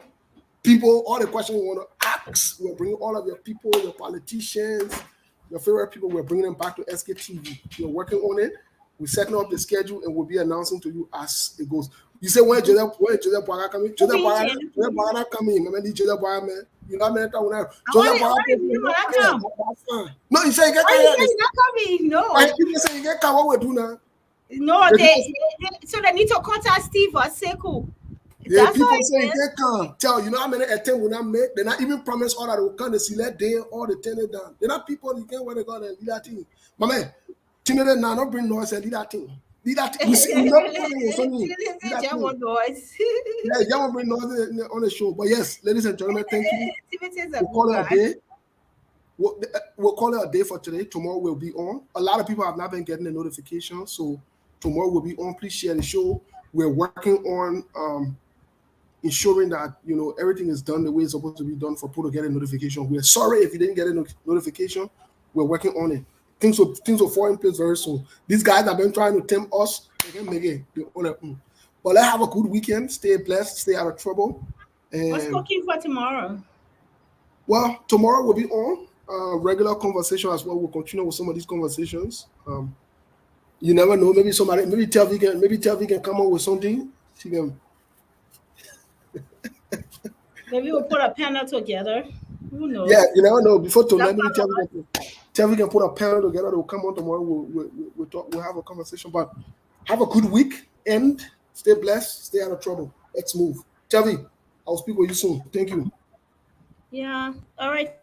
people, all the questions you want to ask. We're bringing all of your people, your politicians, your favorite people. We're bringing them back to SKTV. We're working on it. We're setting up the schedule and we'll be announcing to you as it goes. You say when Joseph Boaga coming? Joseph Boaga coming. Remember Joseph Boaga, man? You know what I mean? Joseph Boaga. No, you say you get not coming. No. You say you get what we do now. No, so they need to contact Steve or Sekou. Yeah, that's people say they come. Tell you know how many attempts will not make. They're not even promise all that they will come to select day all the turn it down. They're not people you can't where they go and lead that thing. My man, Timothy now not bring noise and lead that thing. Lead that thing. You not noise. Yeah, you won't bring noise on the show. But yes, ladies and gentlemen, thank you. We'll call it a day. We'll call it a day for today. Tomorrow we'll be on. A lot of people have not been getting the notification, so tomorrow we'll be on. Please share the show. We're working on ensuring that everything is done the way it's supposed to be done for people to get a notification. We're sorry if you didn't get a notification. We're working on it. Things will fall in place very soon. These guys have been trying to tempt us. They can make it. But let's have a good weekend. Stay blessed. Stay out of trouble. And what's cooking for tomorrow? Well, tomorrow we'll be on regular conversation as well. We'll continue with some of these conversations. You never know. Maybe Telvi can come up with something. She can. Maybe we'll put a panel together. Who knows? Yeah, you never know. Before tonight, maybe Telvi can put a panel together. They'll come on tomorrow. We'll talk. We'll have a conversation. But have a good week and stay blessed. Stay out of trouble. Let's move. Telvi, I'll speak with you soon. Thank you. Yeah. All right.